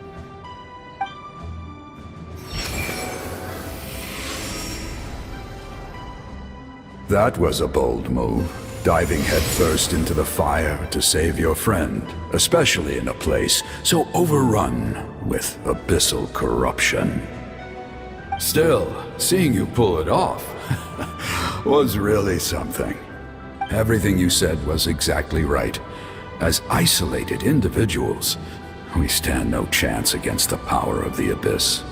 Speaker 12: That was a bold move, diving headfirst into the fire to save your friend, especially in a place so overrun with abyssal corruption. Still, seeing you pull it off was really something. Everything you said was exactly right. As isolated individuals, we stand no chance against the power of the Abyss.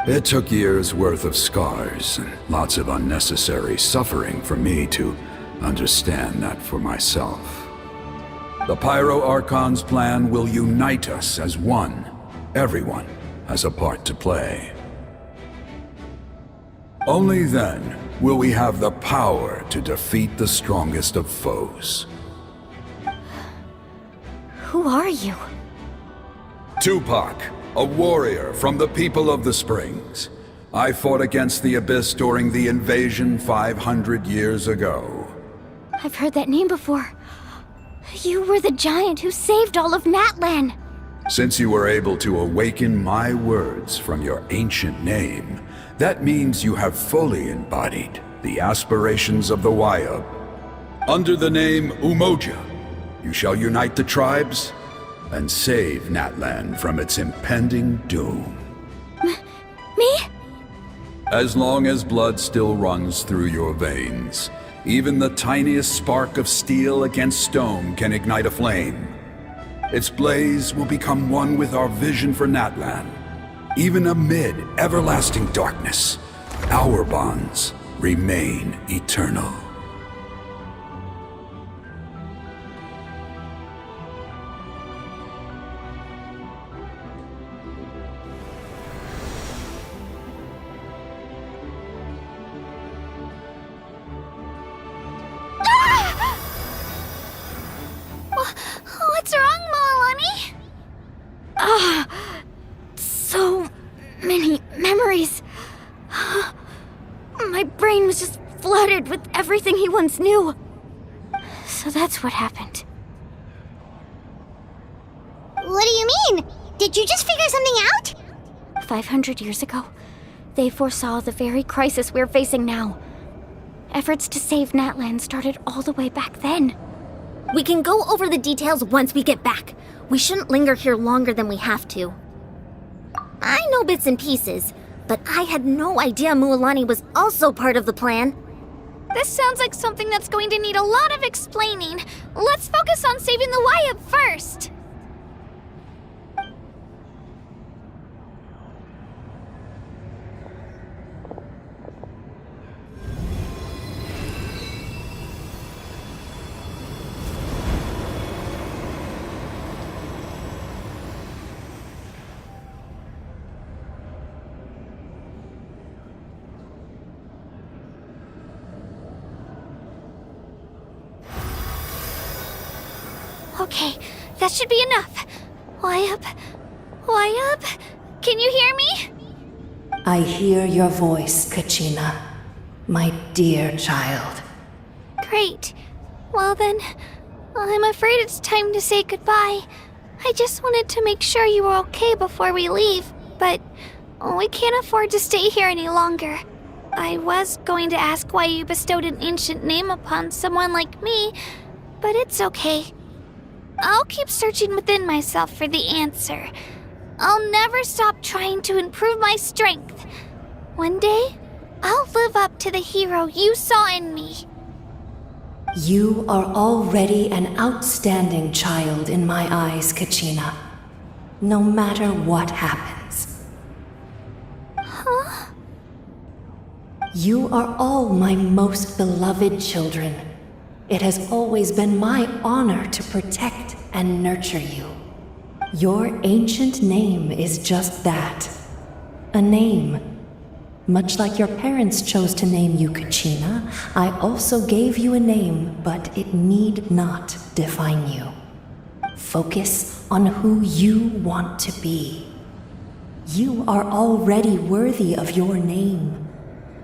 Speaker 12: It took years' worth of scars and lots of unnecessary suffering for me to understand that for myself. The Pyro Archon's plan will unite us as one. Everyone has a part to play. Only then will we have the power to defeat the strongest of foes.
Speaker 2: Who are you?
Speaker 12: Tupac, a warrior from the people of the Springs. I fought against the Abyss during the invasion 500 years ago.
Speaker 2: I've heard that name before. You were the giant who saved all of Natlan.
Speaker 12: Since you were able to awaken my words from your ancient name, that means you have fully embodied the aspirations of the Wayub. Under the name Umoja, you shall unite the tribes and save Natlan from its impending doom.
Speaker 2: Me?
Speaker 12: As long as blood still runs through your veins, even the tiniest spark of steel against stone can ignite a flame. Its blaze will become one with our vision for Natlan. Even amid everlasting darkness, our bonds remain eternal.
Speaker 1: What's wrong, Mualani?
Speaker 2: So many memories. My brain was just flooded with everything he once knew. So that's what happened.
Speaker 1: What do you mean? Did you just figure something out?
Speaker 2: 500 years ago, they foresaw the very crisis we're facing now. Efforts to save Natlan started all the way back then.
Speaker 17: We can go over the details once we get back. We shouldn't linger here longer than we have to. I know bits and pieces, but I had no idea Mualani was also part of the plan.
Speaker 1: This sounds like something that's going to need a lot of explaining. Let's focus on saving the Wayub first. Okay, that should be enough. Wyatt? Wyatt? Can you hear me?
Speaker 19: I hear your voice, Kachina. My dear child.
Speaker 1: Great. Well then, I'm afraid it's time to say goodbye. I just wanted to make sure you were okay before we leave, but we can't afford to stay here any longer. I was going to ask why you bestowed an ancient name upon someone like me, but it's okay. I'll keep searching within myself for the answer. I'll never stop trying to improve my strength. One day, I'll live up to the hero you saw in me.
Speaker 19: You are already an outstanding child in my eyes, Kachina. No matter what happens.
Speaker 1: Huh?
Speaker 19: You are all my most beloved children. It has always been my honor to protect and nurture you. Your ancient name is just that. A name. Much like your parents chose to name you Kachina, I also gave you a name, but it need not define you. Focus on who you want to be. You are already worthy of your name.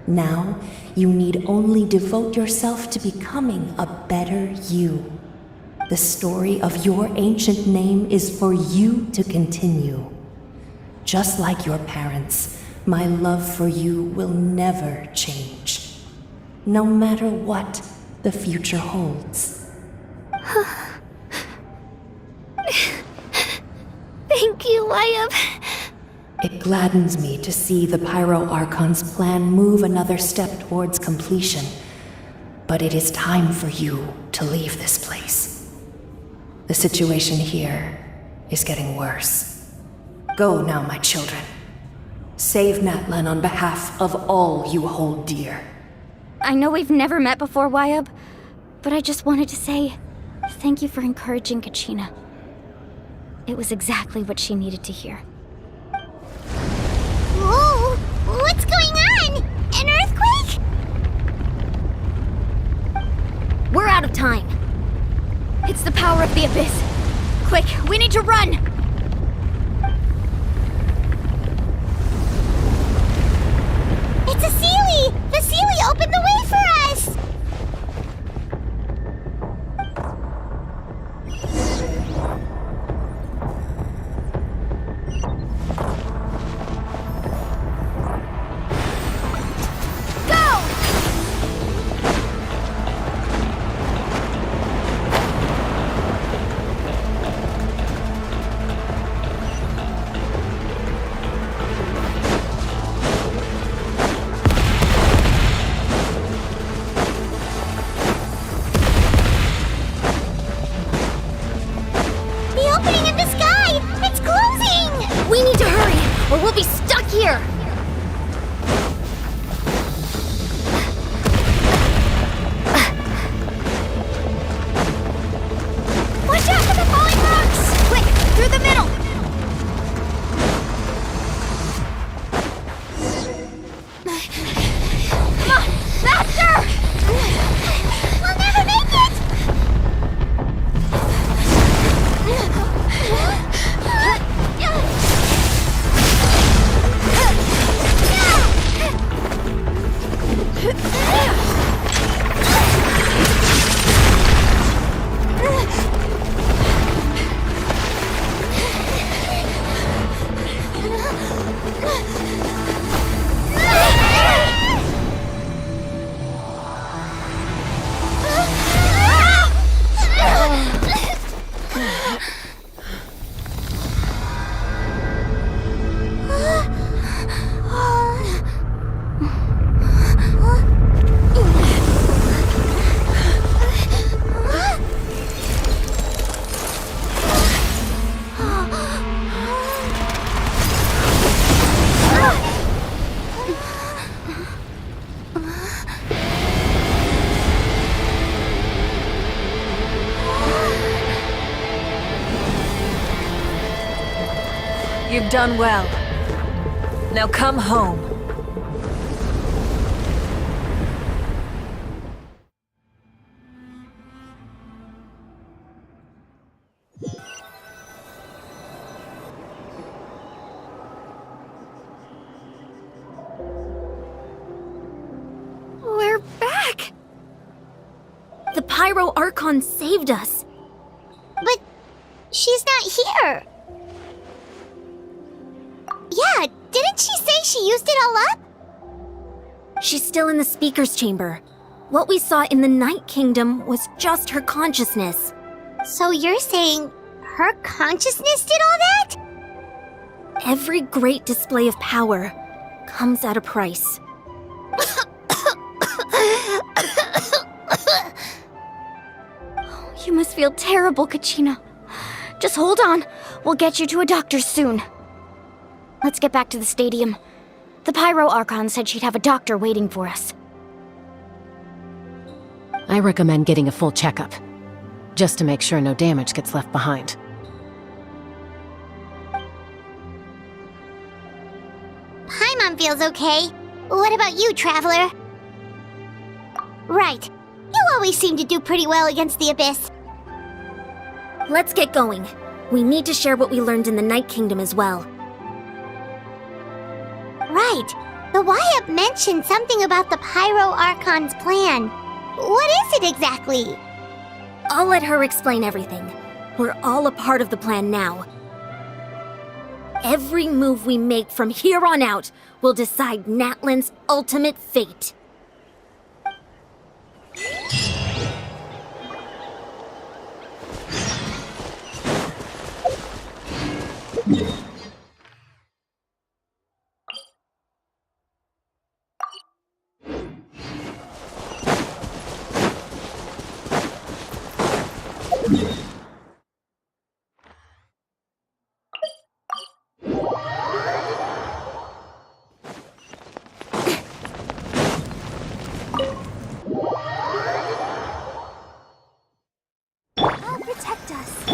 Speaker 19: Now, you need only devote yourself to becoming a better you. The story of your ancient name is for you to continue. Just like your parents, my love for you will never change. No matter what the future holds.
Speaker 1: Thank you, Wyatt.
Speaker 19: It gladdens me to see the Pyro Archon's plan move another step towards completion. But it is time for you to leave this place. The situation here is getting worse. Go now, my children. Save Natlan on behalf of all you hold dear.
Speaker 2: I know we've never met before, Wyatt, but I just wanted to say thank you for encouraging Kachina. It was exactly what she needed to hear.
Speaker 1: Whoa! What's going on? An earthquake?
Speaker 16: We're out of time.
Speaker 2: It's the power of the Abyss. Quick, we need to run!
Speaker 1: It's a Seelie! The Seelie opened the way for us!
Speaker 16: Here!
Speaker 1: Watch out for the falling rocks!
Speaker 16: Quick, through the middle!
Speaker 1: Come on, faster! We'll never make it!
Speaker 6: You've done well. Now come home.
Speaker 17: Pyro Archon saved us.
Speaker 1: But she's not here. Yeah, didn't she say she used it all up?
Speaker 17: She's still in the speaker's chamber. What we saw in the Night Kingdom was just her consciousness.
Speaker 1: So you're saying her consciousness did all that?
Speaker 17: Every great display of power comes at a price.
Speaker 2: You must feel terrible, Kachina. Just hold on. We'll get you to a doctor soon. Let's get back to the stadium. The Pyro Archon said she'd have a doctor waiting for us.
Speaker 9: I recommend getting a full checkup, just to make sure no damage gets left behind.
Speaker 1: Paimon feels okay. What about you, Traveler? Right. You always seem to do pretty well against the Abyss.
Speaker 17: Let's get going. We need to share what we learned in the Night Kingdom as well.
Speaker 1: Right. The Y-Up mentioned something about the Pyro Archon's plan. What is it exactly?
Speaker 17: I'll let her explain everything. We're all a part of the plan now. Every move we make from here on out will decide Natlan's ultimate fate.
Speaker 1: I'll protect us.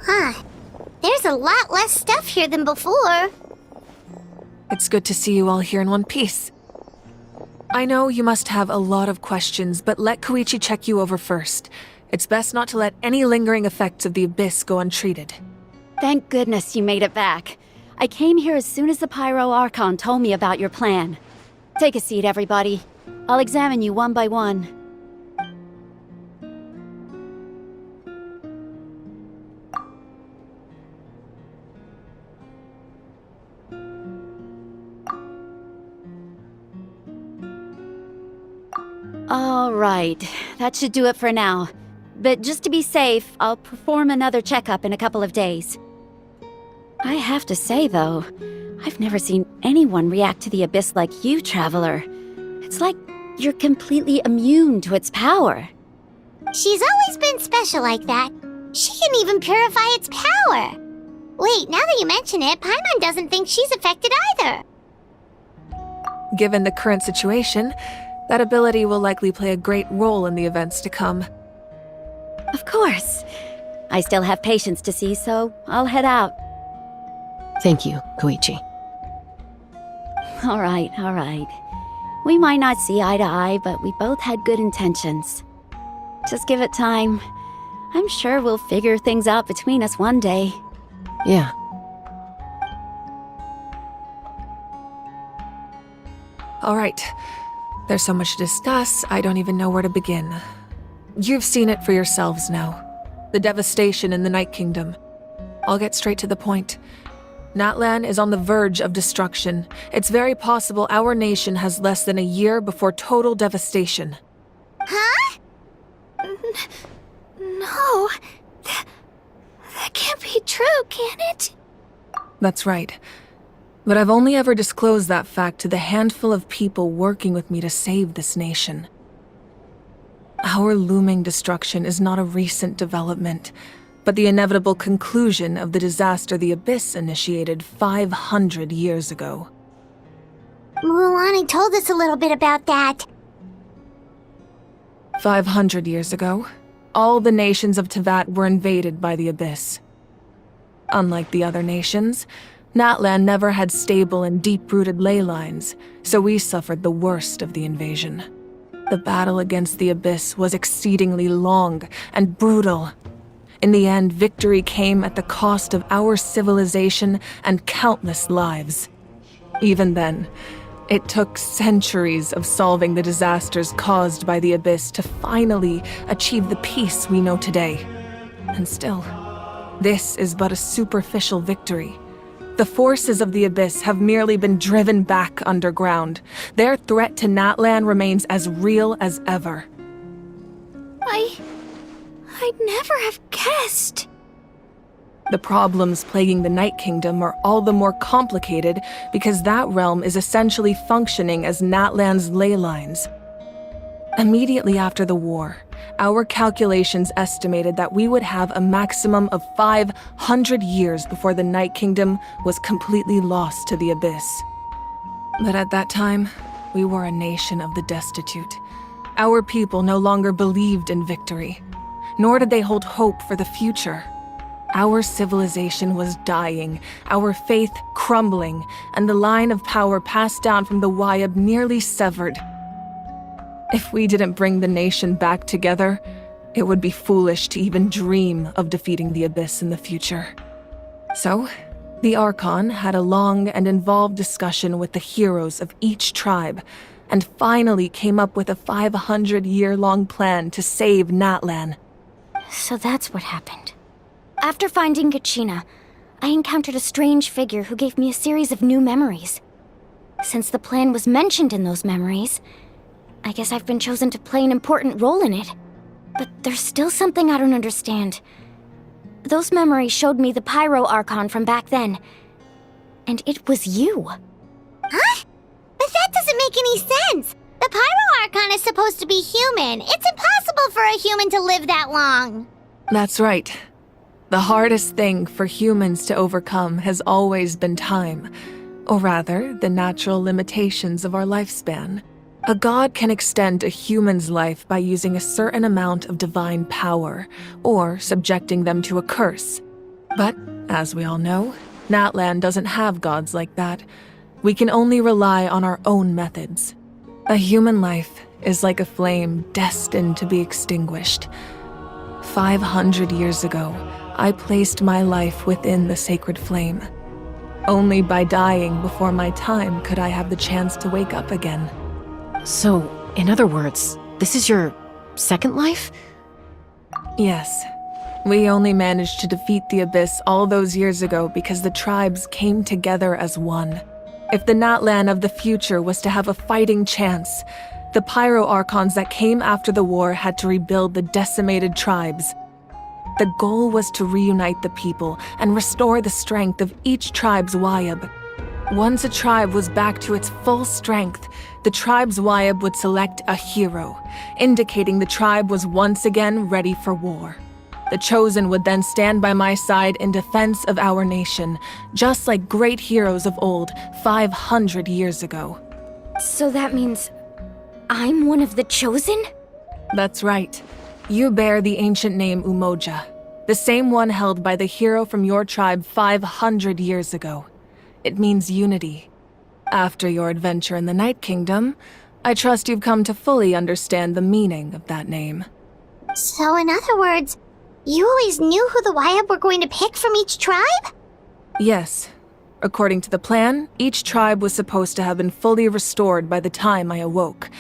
Speaker 1: Huh. There's a lot less stuff here than before.
Speaker 6: It's good to see you all here in one piece. I know you must have a lot of questions, but let Koichi check you over first. It's best not to let any lingering effects of the Abyss go untreated.
Speaker 16: Thank goodness you made it back. I came here as soon as the Pyro Archon told me about your plan. Take a seat, everybody. I'll examine you one by one. All right, that should do it for now. But just to be safe, I'll perform another checkup in a couple of days. I have to say, though, I've never seen anyone react to the Abyss like you, Traveler. It's like you're completely immune to its power.
Speaker 1: She's always been special like that. She can even purify its power. Wait, now that you mention it, Paimon doesn't think she's affected either.
Speaker 6: Given the current situation, that ability will likely play a great role in the events to come.
Speaker 16: Of course. I still have patients to see, so I'll head out.
Speaker 9: Thank you, Koichi.
Speaker 16: All right. We might not see eye to eye, but we both had good intentions. Just give it time. I'm sure we'll figure things out between us one day.
Speaker 9: Yeah.
Speaker 6: All right. There's so much to discuss, I don't even know where to begin. You've seen it for yourselves now. The devastation in the Night Kingdom. I'll get straight to the point. Natlan is on the verge of destruction. It's very possible our nation has less than a year before total devastation.
Speaker 1: Huh? No. That can't be true, can it?
Speaker 6: That's right. But I've only ever disclosed that fact to the handful of people working with me to save this nation. Our looming destruction is not a recent development, but the inevitable conclusion of the disaster the Abyss initiated 500 years ago.
Speaker 1: Mualani told us a little bit about that.
Speaker 6: 500 years ago, all the nations of Teyvat were invaded by the Abyss. Unlike the other nations, Natlan never had stable and deep-rooted ley lines, so we suffered the worst of the invasion. The battle against the Abyss was exceedingly long and brutal. In the end, victory came at the cost of our civilization and countless lives. Even then, it took centuries of solving the disasters caused by the Abyss to finally achieve the peace we know today. And still, this is but a superficial victory. The forces of the Abyss have merely been driven back underground. Their threat to Natlan remains as real as ever.
Speaker 16: I'd never have guessed.
Speaker 6: The problems plaguing the Night Kingdom are all the more complicated because that realm is essentially functioning as Natlan's ley lines. Immediately after the war, our calculations estimated that we would have a maximum of 500 years before the Night Kingdom was completely lost to the Abyss. But at that time, we were a nation of the destitute. Our people no longer believed in victory, nor did they hold hope for the future. Our civilization was dying, our faith crumbling, and the line of power passed down from the Wyab nearly severed. If we didn't bring the nation back together, it would be foolish to even dream of defeating the Abyss in the future. So, the Archon had a long and involved discussion with the heroes of each tribe, and finally came up with a 500-year-long plan to save Natlan.
Speaker 2: So that's what happened. After finding Kachina, I encountered a strange figure who gave me a series of new memories. Since the plan was mentioned in those memories, I guess I've been chosen to play an important role in it. But there's still something I don't understand. Those memories showed me the Pyro Archon from back then. And it was you.
Speaker 1: Huh? But that doesn't make any sense. The Pyro Archon is supposed to be human. It's impossible for a human to live that long.
Speaker 6: That's right. The hardest thing for humans to overcome has always been time, or rather, the natural limitations of our lifespan. A god can extend a human's life by using a certain amount of divine power, or subjecting them to a curse. But, as we all know, Natlan doesn't have gods like that. We can only rely on our own methods. A human life is like a flame destined to be extinguished. 500 years ago, I placed my life within the sacred flame. Only by dying before my time could I have the chance to wake up again.
Speaker 9: So, in other words, this is your second life?
Speaker 6: Yes. We only managed to defeat the Abyss all those years ago because the tribes came together as one. If the Natlan of the future was to have a fighting chance, the Pyro Archons that came after the war had to rebuild the decimated tribes. The goal was to reunite the people and restore the strength of each tribe's Wyab. Once a tribe was back to its full strength, the tribe's Wyab would select a hero, indicating the tribe was once again ready for war. The Chosen would then stand by my side in defense of our nation, just like great heroes of old 500 years ago.
Speaker 2: So that means I'm one of the Chosen?
Speaker 6: That's right. You bear the ancient name Umoja, the same one held by the hero from your tribe 500 years ago. It means unity. After your adventure in the Night Kingdom, I trust you've come to fully understand the meaning of that name.
Speaker 1: So in other words, you always knew who the Wyab were going to pick from each tribe?
Speaker 6: Yes. According to the plan, each tribe was supposed to have been fully restored by the time I awoke.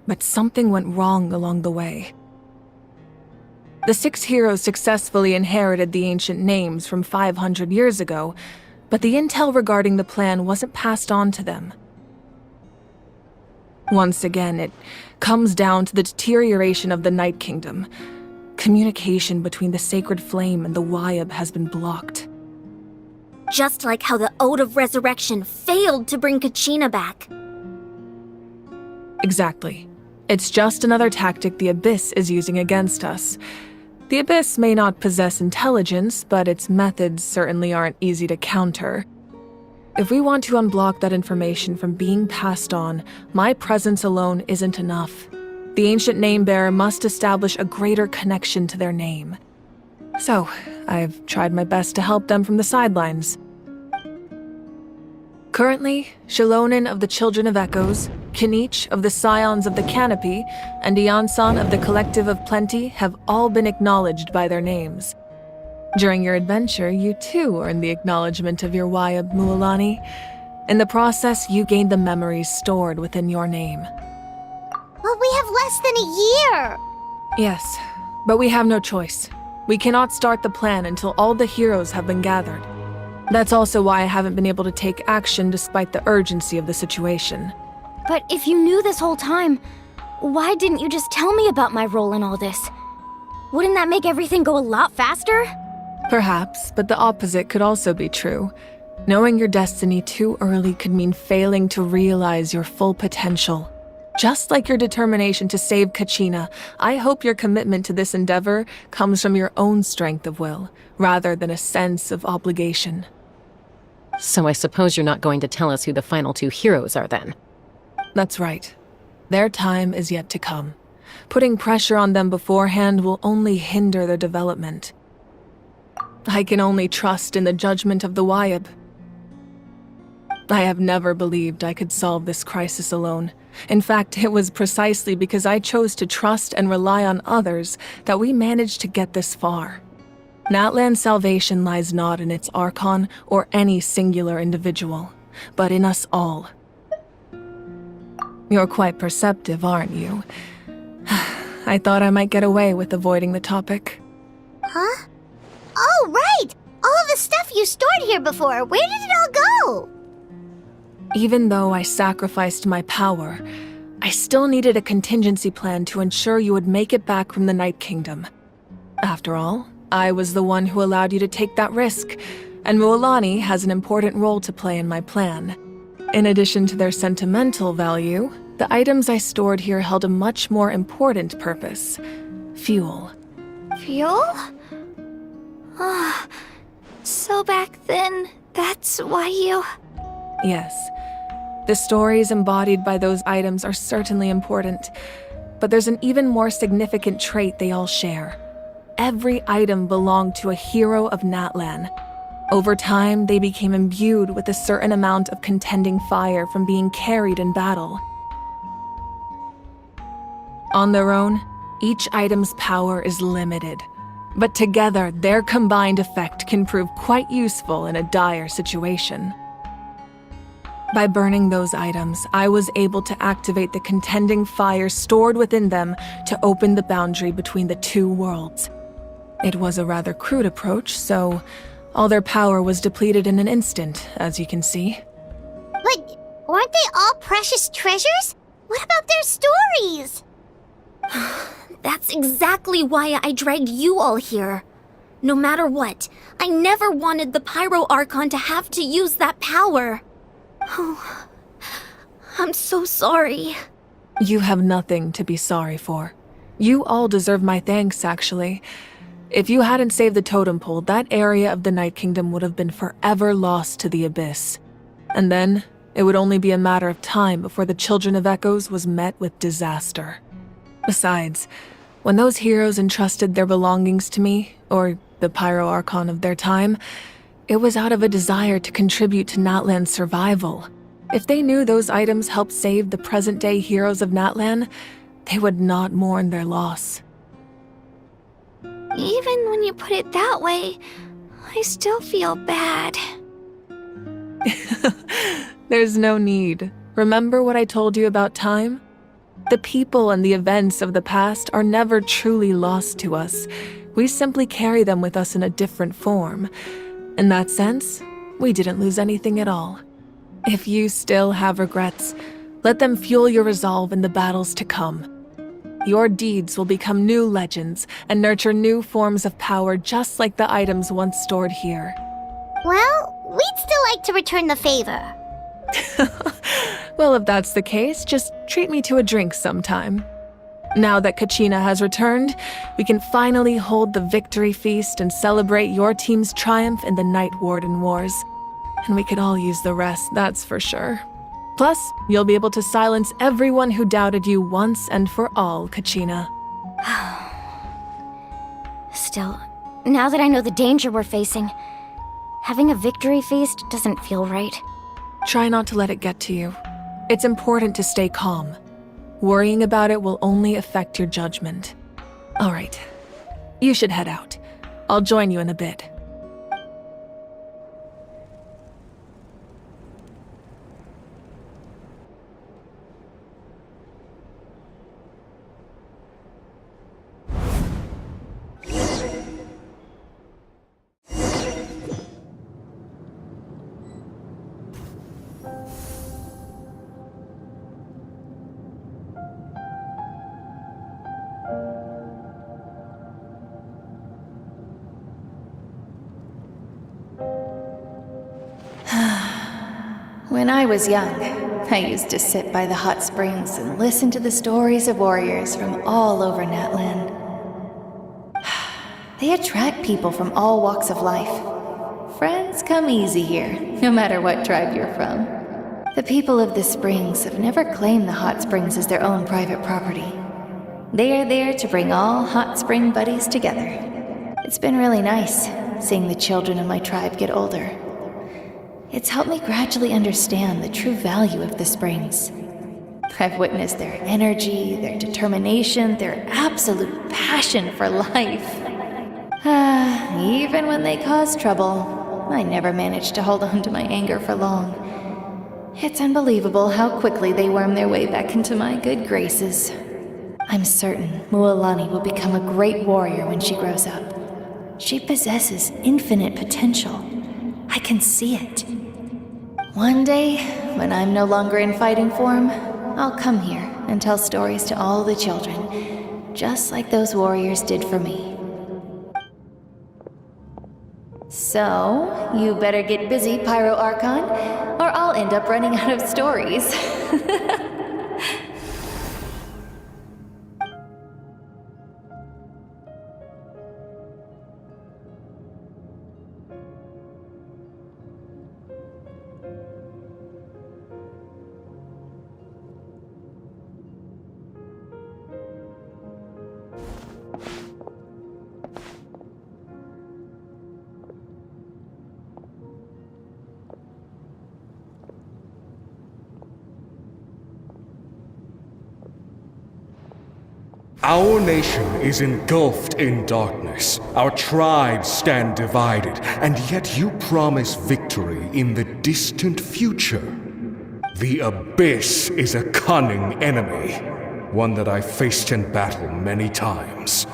Speaker 6: But something went wrong along the way. The 6 heroes successfully inherited the ancient names from 500 years ago, but the intel regarding the plan wasn't passed on to them. Once again, it comes down to the deterioration of the Night Kingdom. Communication between the Sacred Flame and the Wyab has been blocked.
Speaker 17: Just like how the Ode of Resurrection failed to bring Kachina back.
Speaker 6: Exactly. It's just another tactic the Abyss is using against us. The Abyss may not possess intelligence, but its methods certainly aren't easy to counter. If we want to unblock that information from being passed on, my presence alone isn't enough. The ancient name-bearer must establish a greater connection to their name. So, I've tried my best to help them from the sidelines. Currently, Shilonen of the Children of Echoes, Kinich of the Scions of the Canopy and Iansan of the Collective of Plenty have all been acknowledged by their names. During your adventure, you too earned the acknowledgement of your Wayab Mualani. In the process, you gained the memories stored within your name.
Speaker 1: Well, we have less than a year!
Speaker 6: Yes, but we have no choice. We cannot start the plan until all the heroes have been gathered. That's also why I haven't been able to take action despite the urgency of the situation.
Speaker 2: But if you knew this whole time, why didn't you just tell me about my role in all this? Wouldn't that make everything go a lot faster?
Speaker 6: Perhaps, but the opposite could also be true. Knowing your destiny too early could mean failing to realize your full potential. Just like your determination to save Kachina, I hope your commitment to this endeavor comes from your own strength of will, rather than a sense of obligation.
Speaker 9: So I suppose you're not going to tell us who the final two heroes are then?
Speaker 6: That's right. Their time is yet to come. Putting pressure on them beforehand will only hinder their development. I can only trust in the judgment of the Wayab. I have never believed I could solve this crisis alone. In fact, it was precisely because I chose to trust and rely on others that we managed to get this far. Natlan's salvation lies not in its Archon or any singular individual, but in us all. You're quite perceptive, aren't you? I thought I might get away with avoiding the topic.
Speaker 1: Huh? Oh, right! All of the stuff you stored here before, where did it all go?
Speaker 6: Even though I sacrificed my power, I still needed a contingency plan to ensure you would make it back from the Night Kingdom. After all, I was the one who allowed you to take that risk, and Mualani has an important role to play in my plan. In addition to their sentimental value, the items I stored here held a much more important purpose: fuel.
Speaker 1: Fuel? So back then, that's why you...
Speaker 6: Yes. The stories embodied by those items are certainly important, but there's an even more significant trait they all share. Every item belonged to a hero of Natlan. Over time, they became imbued with a certain amount of contending fire from being carried in battle. On their own, each item's power is limited, but together, their combined effect can prove quite useful in a dire situation. By burning those items, I was able to activate the contending fire stored within them to open the boundary between the two worlds. It was a rather crude approach, so all their power was depleted in an instant, as you can see.
Speaker 1: But weren't they all precious treasures? What about their stories?
Speaker 17: That's exactly why I dragged you all here. No matter what, I never wanted the Pyro Archon to have to use that power. Oh, I'm so sorry.
Speaker 6: You have nothing to be sorry for. You all deserve my thanks, actually. If you hadn't saved the totem pole, that area of the Night Kingdom would have been forever lost to the Abyss. And then, it would only be a matter of time before the Children of Echoes was met with disaster. Besides, when those heroes entrusted their belongings to me, or the Pyro Archon of their time, it was out of a desire to contribute to Natlan's survival. If they knew those items helped save the present-day heroes of Natlan, they would not mourn their loss.
Speaker 1: Even when you put it that way, I still feel bad.
Speaker 6: There's no need. Remember what I told you about time? The people and the events of the past are never truly lost to us. We simply carry them with us in a different form. In that sense, we didn't lose anything at all. If you still have regrets, let them fuel your resolve in the battles to come. Your deeds will become new legends and nurture new forms of power just like the items once stored here.
Speaker 1: Well, we'd still like to return the favor.
Speaker 6: Well, if that's the case, just treat me to a drink sometime. Now that Kachina has returned, we can finally hold the victory feast and celebrate your team's triumph in the Night Warden Wars. And we could all use the rest, that's for sure. Plus, you'll be able to silence everyone who doubted you once and for all, Kachina.
Speaker 2: Still, now that I know the danger we're facing, having a victory feast doesn't feel right.
Speaker 6: Try not to let it get to you. It's important to stay calm. Worrying about it will only affect your judgment. All right. You should head out. I'll join you in a bit.
Speaker 20: When I was young, I used to sit by the hot springs and listen to the stories of warriors from all over Natlan. They attract people from all walks of life. Friends come easy here, no matter what tribe you're from. The people of the springs have never claimed the hot springs as their own private property. They are there to bring all hot spring buddies together. It's been really nice, seeing the children of my tribe get older. It's helped me gradually understand the true value of the springs. I've witnessed their energy, their determination, their absolute passion for life. Even when they cause trouble, I never managed to hold on to my anger for long. It's unbelievable how quickly they worm their way back into my good graces. I'm certain Mualani will become a great warrior when she grows up. She possesses infinite potential. I can see it. One day, when I'm no longer in fighting form, I'll come here and tell stories to all the children, just like those warriors did for me. So, you better get busy, Pyro Archon, or I'll end up running out of stories.
Speaker 5: Our nation is engulfed in darkness. Our tribes stand divided, and yet you promise victory in the distant future. The Abyss is a cunning enemy, one that I faced in battle many times.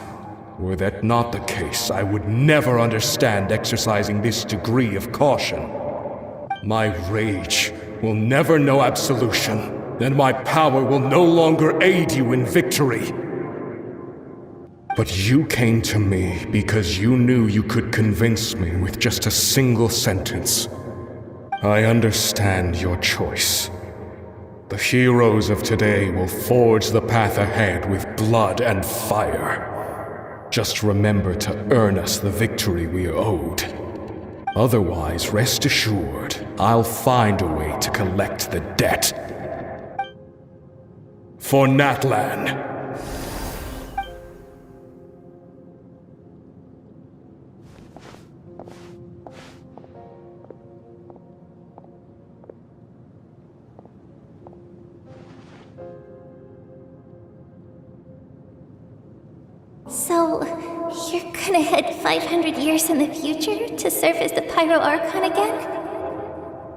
Speaker 5: Were that not the case, I would never understand exercising this degree of caution. My rage will never know absolution, and my power will no longer aid you in victory. But you came to me because you knew you could convince me with just a single sentence. I understand your choice. The heroes of today will forge the path ahead with blood and fire. Just remember to earn us the victory we are owed. Otherwise, rest assured, I'll find a way to collect the debt. For Natlan.
Speaker 1: So, you're gonna head 500 years in the future to serve as the Pyro Archon again?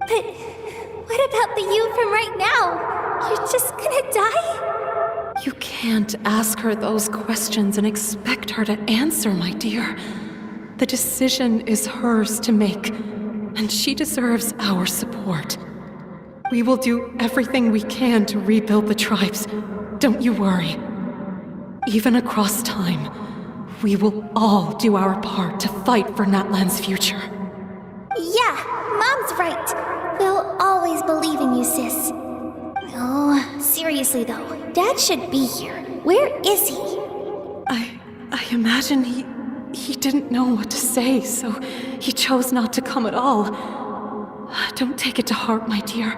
Speaker 1: But what about the you from right now? You're just gonna die?
Speaker 19: You can't ask her those questions and expect her to answer, my dear. The decision is hers to make, and she deserves our support. We will do everything we can to rebuild the tribes. Don't you worry. Even across time, we will all do our part to fight for Natlan's future.
Speaker 1: Yeah, Mom's right. We'll always believe in you, sis. Oh, seriously though, Dad should be here. Where is he?
Speaker 19: I imagine he didn't know what to say, so he chose not to come at all. Don't take it to heart, my dear.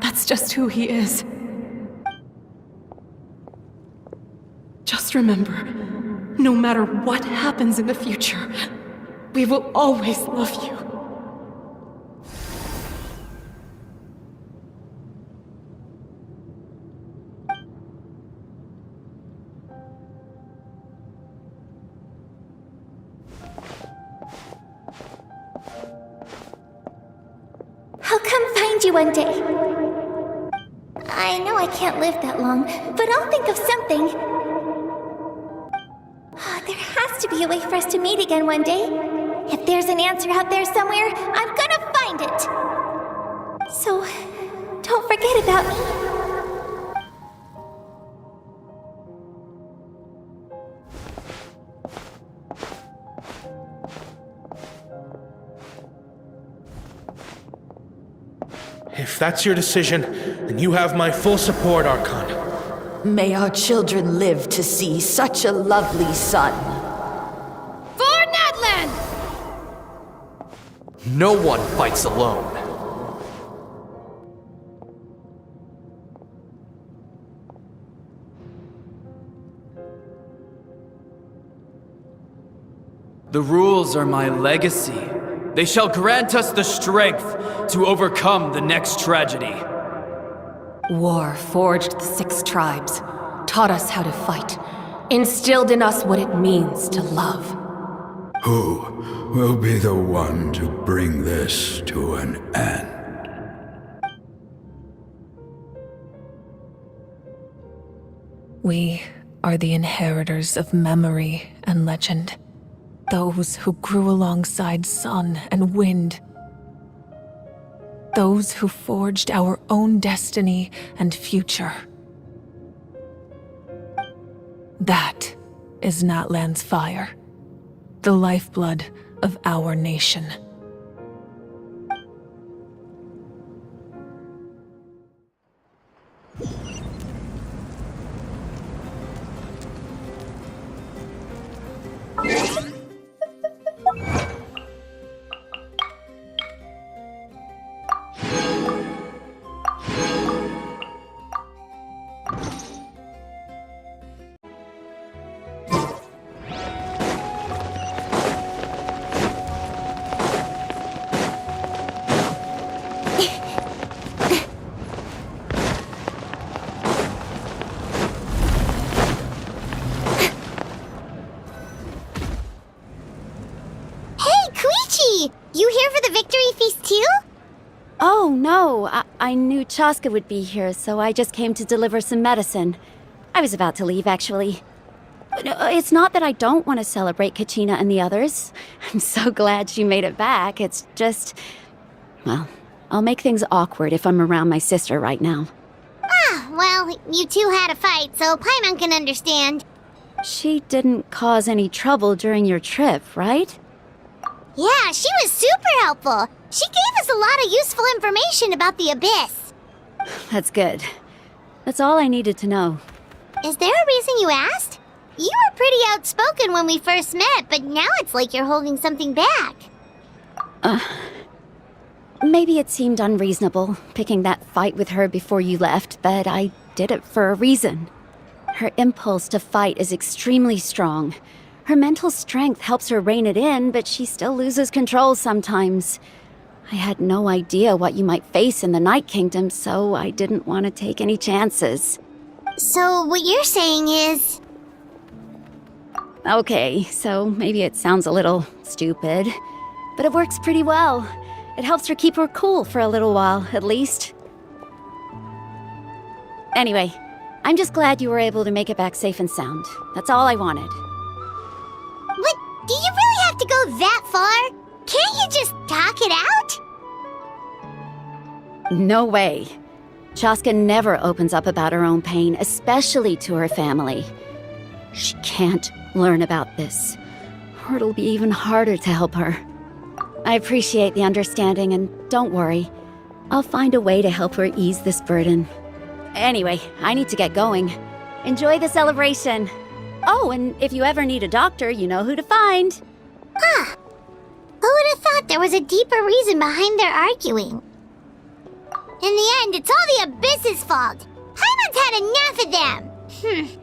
Speaker 19: That's just who he is. Just remember, no matter what happens in the future, we will always love you.
Speaker 1: find you one day. I know I can't live that long, but I'll think of something. There has to be a way for us to meet again one day. If there's an answer out there somewhere, I'm gonna find it. So, don't forget about me.
Speaker 21: If that's your decision, then you have my full support, Archon.
Speaker 22: May our children live to see such a lovely son.
Speaker 6: For Natlan!
Speaker 10: No one fights alone.
Speaker 23: The rules are my legacy. They shall grant us the strength to overcome the next tragedy.
Speaker 19: War forged the 6 tribes, taught us how to fight, instilled in us what it means to love.
Speaker 12: Who will be the one to bring this to an end?
Speaker 6: We are the inheritors of memory and legend. Those who grew alongside sun and wind. Those who forged our own destiny and future. That is Natlan's fire, the lifeblood of our nation.
Speaker 1: You here for the victory feast too?
Speaker 2: Oh, no. I knew Chaska would be here, so I just came to deliver some medicine. I was about to leave, actually. It's not that I don't want to celebrate Kachina and the others. I'm so glad she made it back. It's just... well, I'll make things awkward if I'm around my sister right now.
Speaker 1: Well, you two had a fight, so Paimon can understand.
Speaker 2: She didn't cause any trouble during your trip, right?
Speaker 1: Yeah, she was super helpful. She gave us a lot of useful information about the Abyss.
Speaker 2: That's good. That's all I needed to know.
Speaker 1: Is there a reason you asked? You were pretty outspoken when we first met, but now it's like you're holding something back.
Speaker 2: Maybe it seemed unreasonable, picking that fight with her before you left, but I did it for a reason. Her impulse to fight is extremely strong. Her mental strength helps her rein it in, but she still loses control sometimes. I had no idea what you might face in the Night Kingdom, so I didn't want to take any chances.
Speaker 1: So what you're saying is...
Speaker 2: Okay, so maybe it sounds a little stupid, but it works pretty well. It helps her keep her cool for a little while, at least. Anyway, I'm just glad you were able to make it back safe and sound. That's all I wanted.
Speaker 1: What? Do you really have to go that far? Can't you just talk it out?
Speaker 2: No way. Chaska never opens up about her own pain, especially to her family. She can't learn about this, or it'll be even harder to help her. I appreciate the understanding, and don't worry. I'll find a way to help her ease this burden. Anyway, I need to get going. Enjoy the celebration. Oh, and if you ever need a doctor, you know who to find.
Speaker 1: Huh. Who would have thought there was a deeper reason behind their arguing? In the end, it's all the Abyss's fault. Paimon's had enough of them.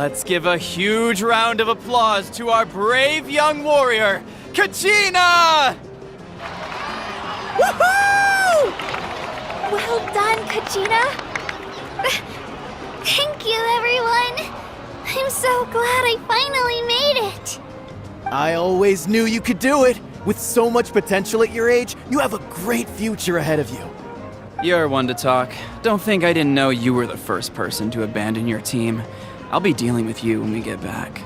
Speaker 23: Let's give a huge round of applause to our brave young warrior, Kachina!
Speaker 1: Woohoo! Well done, Kachina. Thank you, everyone. I'm so glad I finally made it.
Speaker 10: I always knew you could do it. With so much potential at your age, you have a great future ahead of you.
Speaker 23: You're one to talk. Don't think I didn't know you were the first person to abandon your team. I'll be dealing with you when we get back.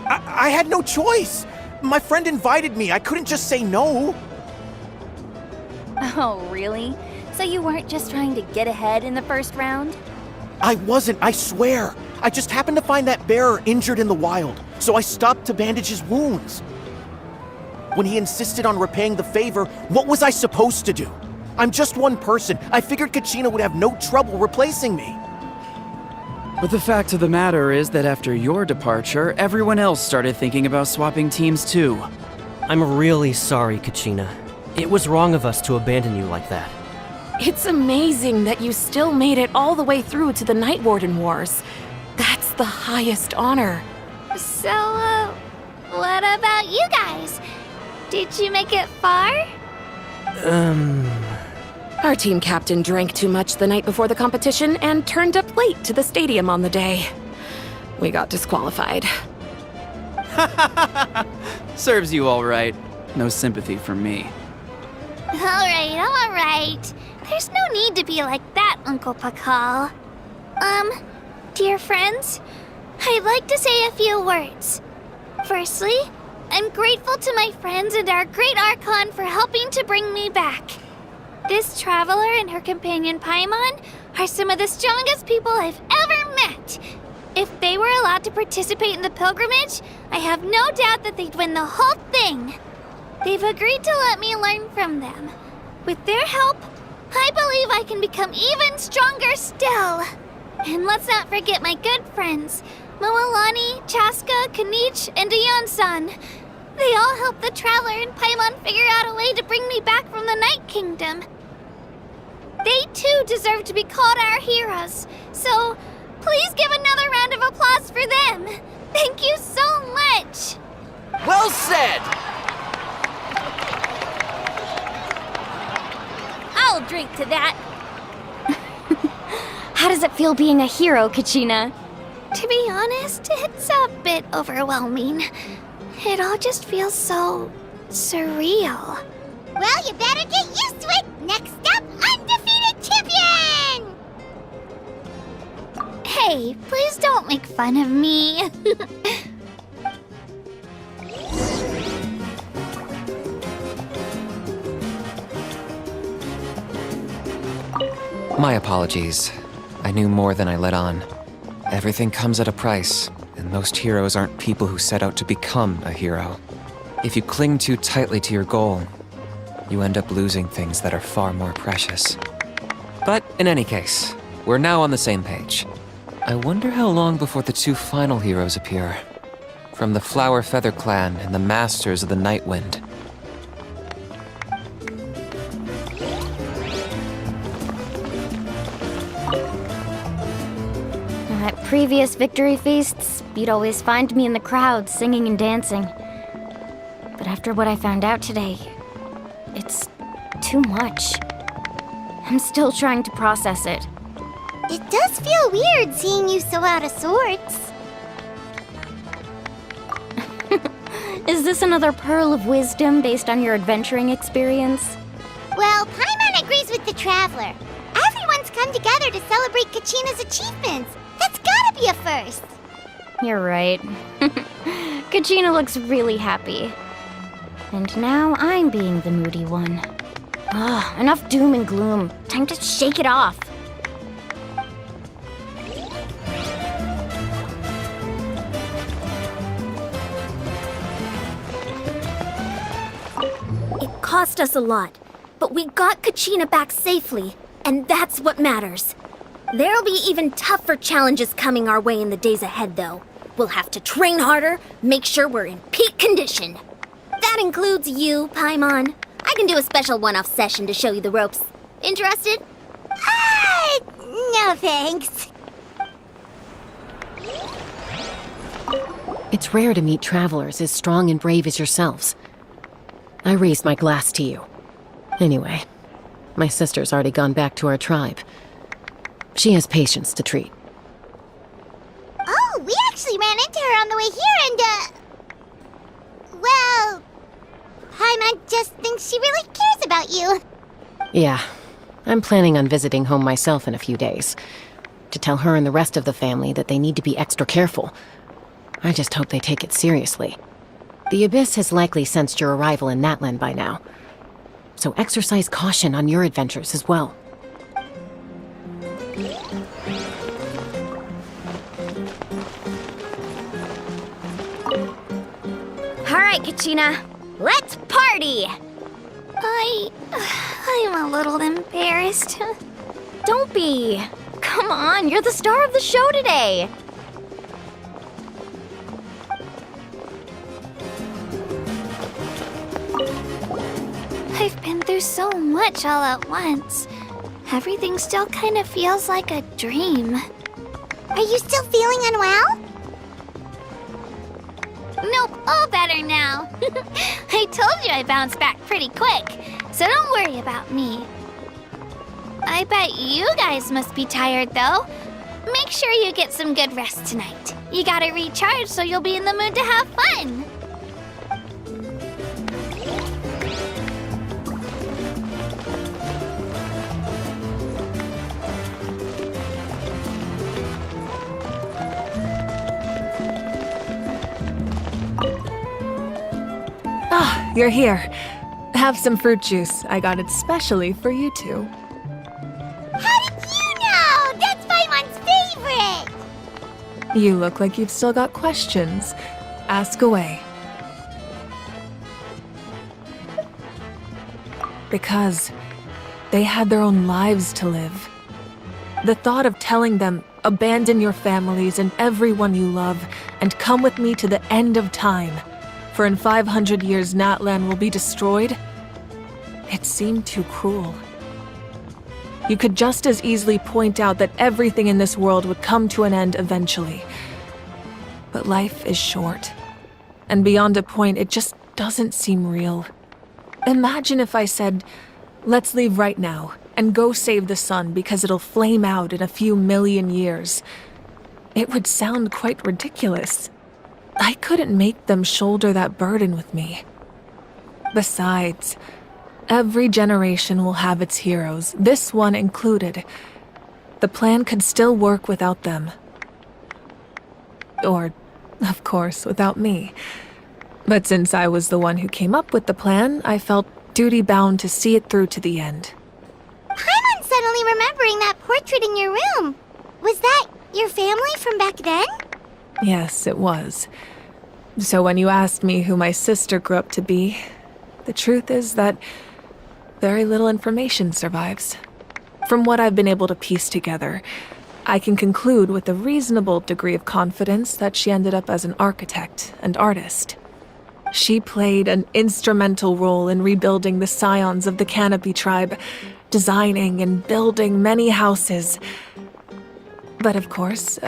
Speaker 10: I had no choice. My friend invited me. I couldn't just say no.
Speaker 2: Oh, really? So you weren't just trying to get ahead in the first round?
Speaker 10: I wasn't, I swear. I just happened to find that bearer injured in the wild, so I stopped to bandage his wounds. When he insisted on repaying the favor, what was I supposed to do? I'm just one person. I figured Kachina would have no trouble replacing me.
Speaker 23: But the fact of the matter is that after your departure, everyone else started thinking about swapping teams too.
Speaker 14: I'm really sorry, Kachina. It was wrong of us to abandon you like that.
Speaker 6: It's amazing that you still made it all the way through to the Night Warden Wars. That's the highest honor.
Speaker 1: So, what about you guys? Did you make it far?
Speaker 6: Our team captain drank too much the night before the competition and turned up late to the stadium on the day. We got disqualified.
Speaker 23: Serves you all right. No sympathy from me.
Speaker 1: All right. There's no need to be like that, Uncle Pakal. Dear friends, I'd like to say a few words. Firstly, I'm grateful to my friends and our great Archon for helping to bring me back. This traveler and her companion Paimon are some of the strongest people I've ever met. If they were allowed to participate in the pilgrimage, I have no doubt that they'd win the whole thing. They've agreed to let me learn from them. With their help, I believe I can become even stronger still. And let's not forget my good friends, Moalani, Chaska, Kanich, and Aeon-san. They all helped the Traveler and Paimon figure out a way to bring me back from the Night Kingdom. They too deserve to be called our heroes, so please give another round of applause for them. Thank you so much.
Speaker 10: Well said!
Speaker 1: I'll drink to that.
Speaker 2: How does it feel being a hero, Kachina?
Speaker 1: To be honest, it's a bit overwhelming. It all just feels so surreal. Well, you better get used to it. Next up, undefeated champion! Hey, please don't make fun of me.
Speaker 4: My apologies. I knew more than I let on. Everything comes at a price, and most heroes aren't people who set out to become a hero. If you cling too tightly to your goal, you end up losing things that are far more precious. But in any case, we're now on the same page. I wonder how long before the two final heroes appear. From the Flower Feather Clan and the Masters of the Night Wind.
Speaker 2: At previous victory feasts, you'd always find me in the crowd singing and dancing. But after what I found out today, it's too much. I'm still trying to process it.
Speaker 1: It does feel weird seeing you so out of sorts.
Speaker 2: Is this another pearl of wisdom based on your adventuring experience?
Speaker 1: Well, Paimon agrees with the Traveler. Everyone's come together to celebrate Kachina's achievements. That's gotta be a first.
Speaker 2: You're right. Kachina looks really happy. And now I'm being the moody one. Enough doom and gloom. Time to shake it off.
Speaker 17: It cost us a lot, but we got Kachina back safely, and that's what matters. There'll be even tougher challenges coming our way in the days ahead, though. We'll have to train harder, make sure we're in peak condition. That includes you, Paimon. I can do a special one-off session to show you the ropes. Interested?
Speaker 1: No thanks.
Speaker 9: It's rare to meet travelers as strong and brave as yourselves. I raised my glass to you. Anyway, my sister's already gone back to our tribe. She has patients to treat.
Speaker 1: Oh, we actually ran into her on the way here and, well, Paimon just thinks she really cares about you.
Speaker 9: Yeah, I'm planning on visiting home myself in a few days. To tell her and the rest of the family that they need to be extra careful. I just hope they take it seriously. The Abyss has likely sensed your arrival in Natlan by now. So exercise caution on your adventures as well.
Speaker 2: Alright, Kachina. Let's party!
Speaker 1: I'm a little embarrassed.
Speaker 2: Don't be. Come on, you're the star of the show today.
Speaker 1: I've been through so much all at once. Everything still kind of feels like a dream. Are you still feeling unwell? Nope, all better now. I told you I bounced back pretty quick, so don't worry about me. I bet you guys must be tired, though. Make sure you get some good rest tonight. You gotta recharge so you'll be in the mood to have fun.
Speaker 6: Ah, you're here. Have some fruit juice. I got it specially for you two.
Speaker 1: How did you know? That's Paimon's favorite!
Speaker 6: You look like you've still got questions. Ask away. Because they had their own lives to live. The thought of telling them, abandon your families and everyone you love, and come with me to the end of time, for in 500 years Natlan will be destroyed, it seemed too cruel. You could just as easily point out that everything in this world would come to an end eventually. But life is short, and beyond a point, it just doesn't seem real. Imagine if I said, let's leave right now, and go save the sun because it'll flame out in a few million years. It would sound quite ridiculous. I couldn't make them shoulder that burden with me. Besides, every generation will have its heroes, this one included. The plan could still work without them. Or, of course, without me. But since I was the one who came up with the plan, I felt duty-bound to see it through to the end.
Speaker 1: Paimon's suddenly remembering that portrait in your room. Was that your family from back then?
Speaker 6: Yes, it was. So when you asked me who my sister grew up to be, the truth is that very little information survives. From what I've been able to piece together, I can conclude with a reasonable degree of confidence that she ended up as an architect and artist. She played an instrumental role in rebuilding the scions of the Canopy tribe, designing and building many houses. But of course,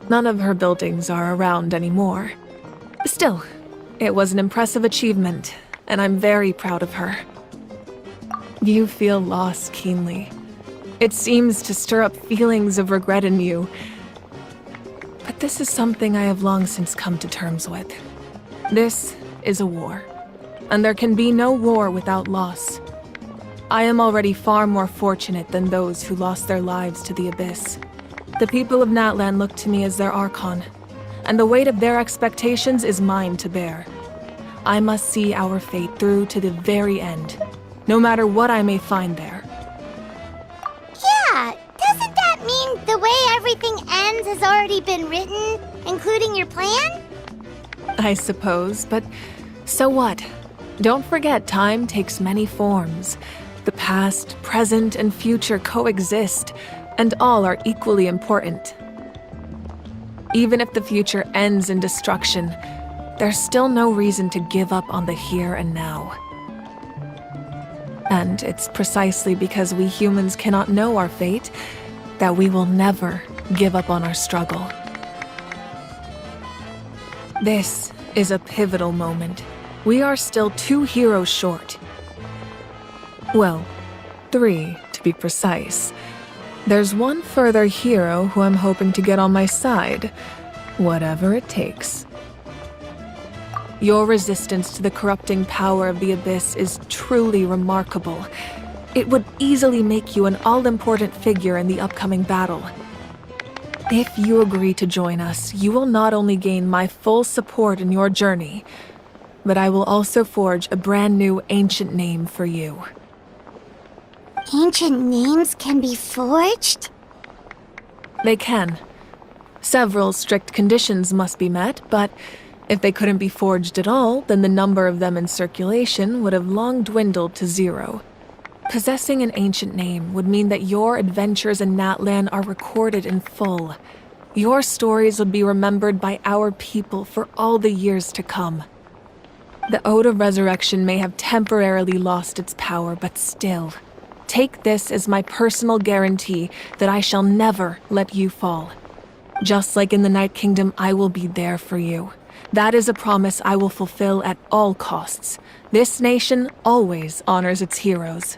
Speaker 6: none of her buildings are around anymore. Still, it was an impressive achievement, and I'm very proud of her. You feel loss keenly. It seems to stir up feelings of regret in you. But this is something I have long since come to terms with. This is a war, and there can be no war without loss. I am already far more fortunate than those who lost their lives to the Abyss. The people of Natlan look to me as their Archon, and the weight of their expectations is mine to bear. I must see our fate through to the very end, no matter what I may find there.
Speaker 1: Yeah, doesn't that mean the way everything ends has already been written, including your plan?
Speaker 6: I suppose, but so what? Don't forget, time takes many forms. The past, present, and future coexist, and all are equally important. Even if the future ends in destruction, there's still no reason to give up on the here and now. And it's precisely because we humans cannot know our fate that we will never give up on our struggle. This is a pivotal moment. We are still 2 heroes short. Well, 3 to be precise. There's one further hero who I'm hoping to get on my side, whatever it takes. Your resistance to the corrupting power of the Abyss is truly remarkable. It would easily make you an all-important figure in the upcoming battle. If you agree to join us, you will not only gain my full support in your journey, but I will also forge a brand new ancient name for you.
Speaker 1: Ancient names can be forged?
Speaker 6: They can. Several strict conditions must be met, but if they couldn't be forged at all, then the number of them in circulation would have long dwindled to 0. Possessing an ancient name would mean that your adventures in Natlan are recorded in full. Your stories would be remembered by our people for all the years to come. The Ode of Resurrection may have temporarily lost its power, but still, take this as my personal guarantee that I shall never let you fall. Just like in the Night Kingdom, I will be there for you. That is a promise I will fulfill at all costs. This nation always honors its heroes.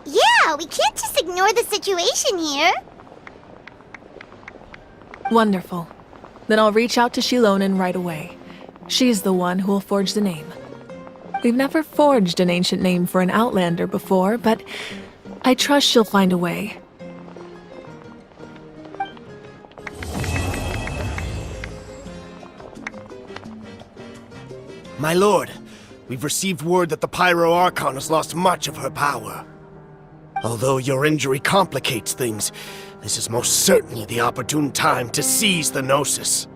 Speaker 1: Yeah, we can't just ignore the situation here.
Speaker 6: Wonderful. Then I'll reach out to Shilonen right away. She's the one who will forge the name. We've never forged an ancient name for an Outlander before, but I trust she'll find a way.
Speaker 3: My lord, we've received word that the Pyro Archon has lost much of her power. Although your injury complicates things, this is most certainly the opportune time to seize the Gnosis.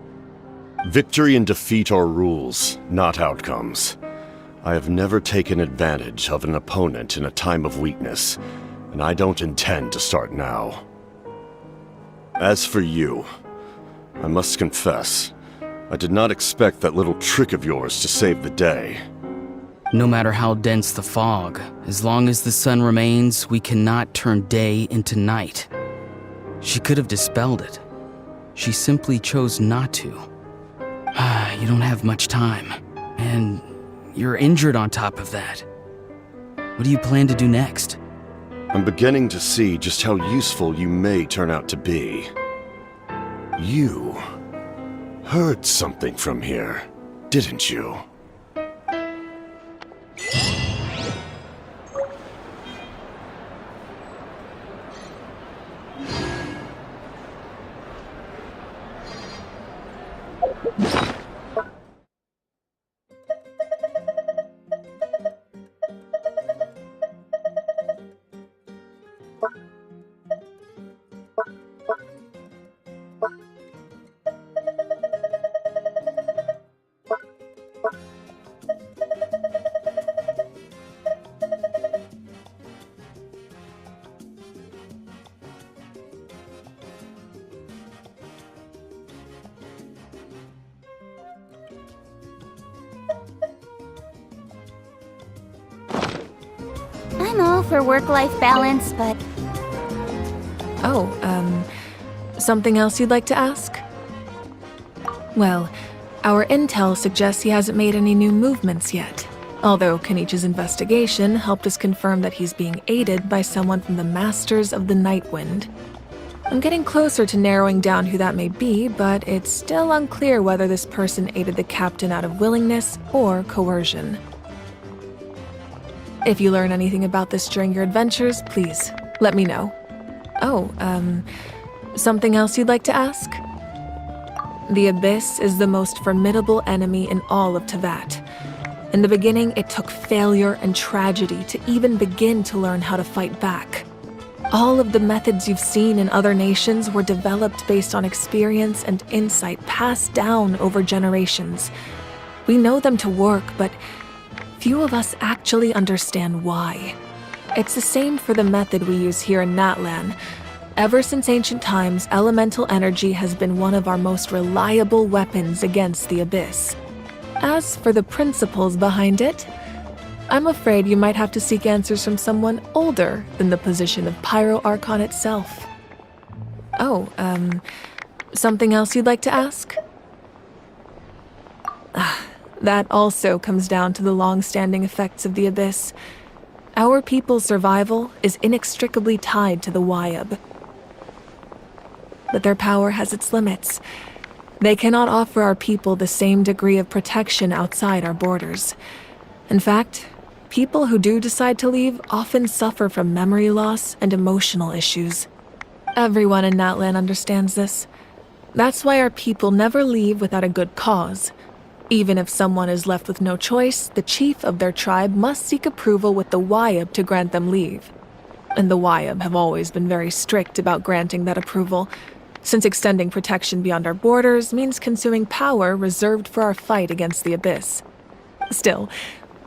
Speaker 7: Victory and defeat are rules, not outcomes. I have never taken advantage of an opponent in a time of weakness, and I don't intend to start now. As for you, I must confess, I did not expect that little trick of yours to save the day.
Speaker 23: No matter how dense the fog, as long as the sun remains, we cannot turn day into night. She could have dispelled it. She simply chose not to. You don't have much time, and you're injured on top of that. What do you plan to do next?
Speaker 7: I'm beginning to see just how useful you may turn out to be. You heard something from here, didn't you?
Speaker 1: I'm all for work-life balance, but...
Speaker 6: Something else you'd like to ask? Well, our intel suggests he hasn't made any new movements yet. Although Kenichi's investigation helped us confirm that he's being aided by someone from the Masters of the Nightwind. I'm getting closer to narrowing down who that may be, but it's still unclear whether this person aided the captain out of willingness or coercion. If you learn anything about this during your adventures, please let me know. Something else you'd like to ask? The Abyss is the most formidable enemy in all of Teyvat. In the beginning, it took failure and tragedy to even begin to learn how to fight back. All of the methods you've seen in other nations were developed based on experience and insight passed down over generations. We know them to work, but few of us actually understand why. It's the same for the method we use here in Natlan. Ever since ancient times, elemental energy has been one of our most reliable weapons against the Abyss. As for the principles behind it, I'm afraid you might have to seek answers from someone older than the position of Pyro Archon itself. Something else you'd like to ask? That also comes down to the long-standing effects of the Abyss. Our people's survival is inextricably tied to the Wyab. But their power has its limits. They cannot offer our people the same degree of protection outside our borders. In fact, people who do decide to leave often suffer from memory loss and emotional issues. Everyone in Natlan understands this. That's why our people never leave without a good cause. Even if someone is left with no choice, the chief of their tribe must seek approval with the Wyab to grant them leave. And the Wyab have always been very strict about granting that approval, since extending protection beyond our borders means consuming power reserved for our fight against the Abyss. Still,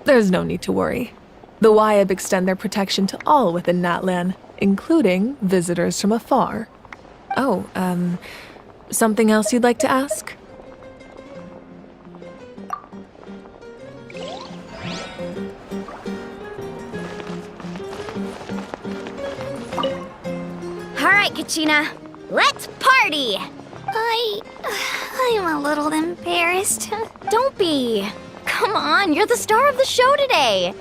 Speaker 6: there's no need to worry. The Wyab extend their protection to all within Natlan, including visitors from afar. Oh, something else you'd like to ask?
Speaker 2: All right, Kachina, let's party!
Speaker 1: I'm a little embarrassed.
Speaker 2: Don't be. Come on, you're the star of the show today.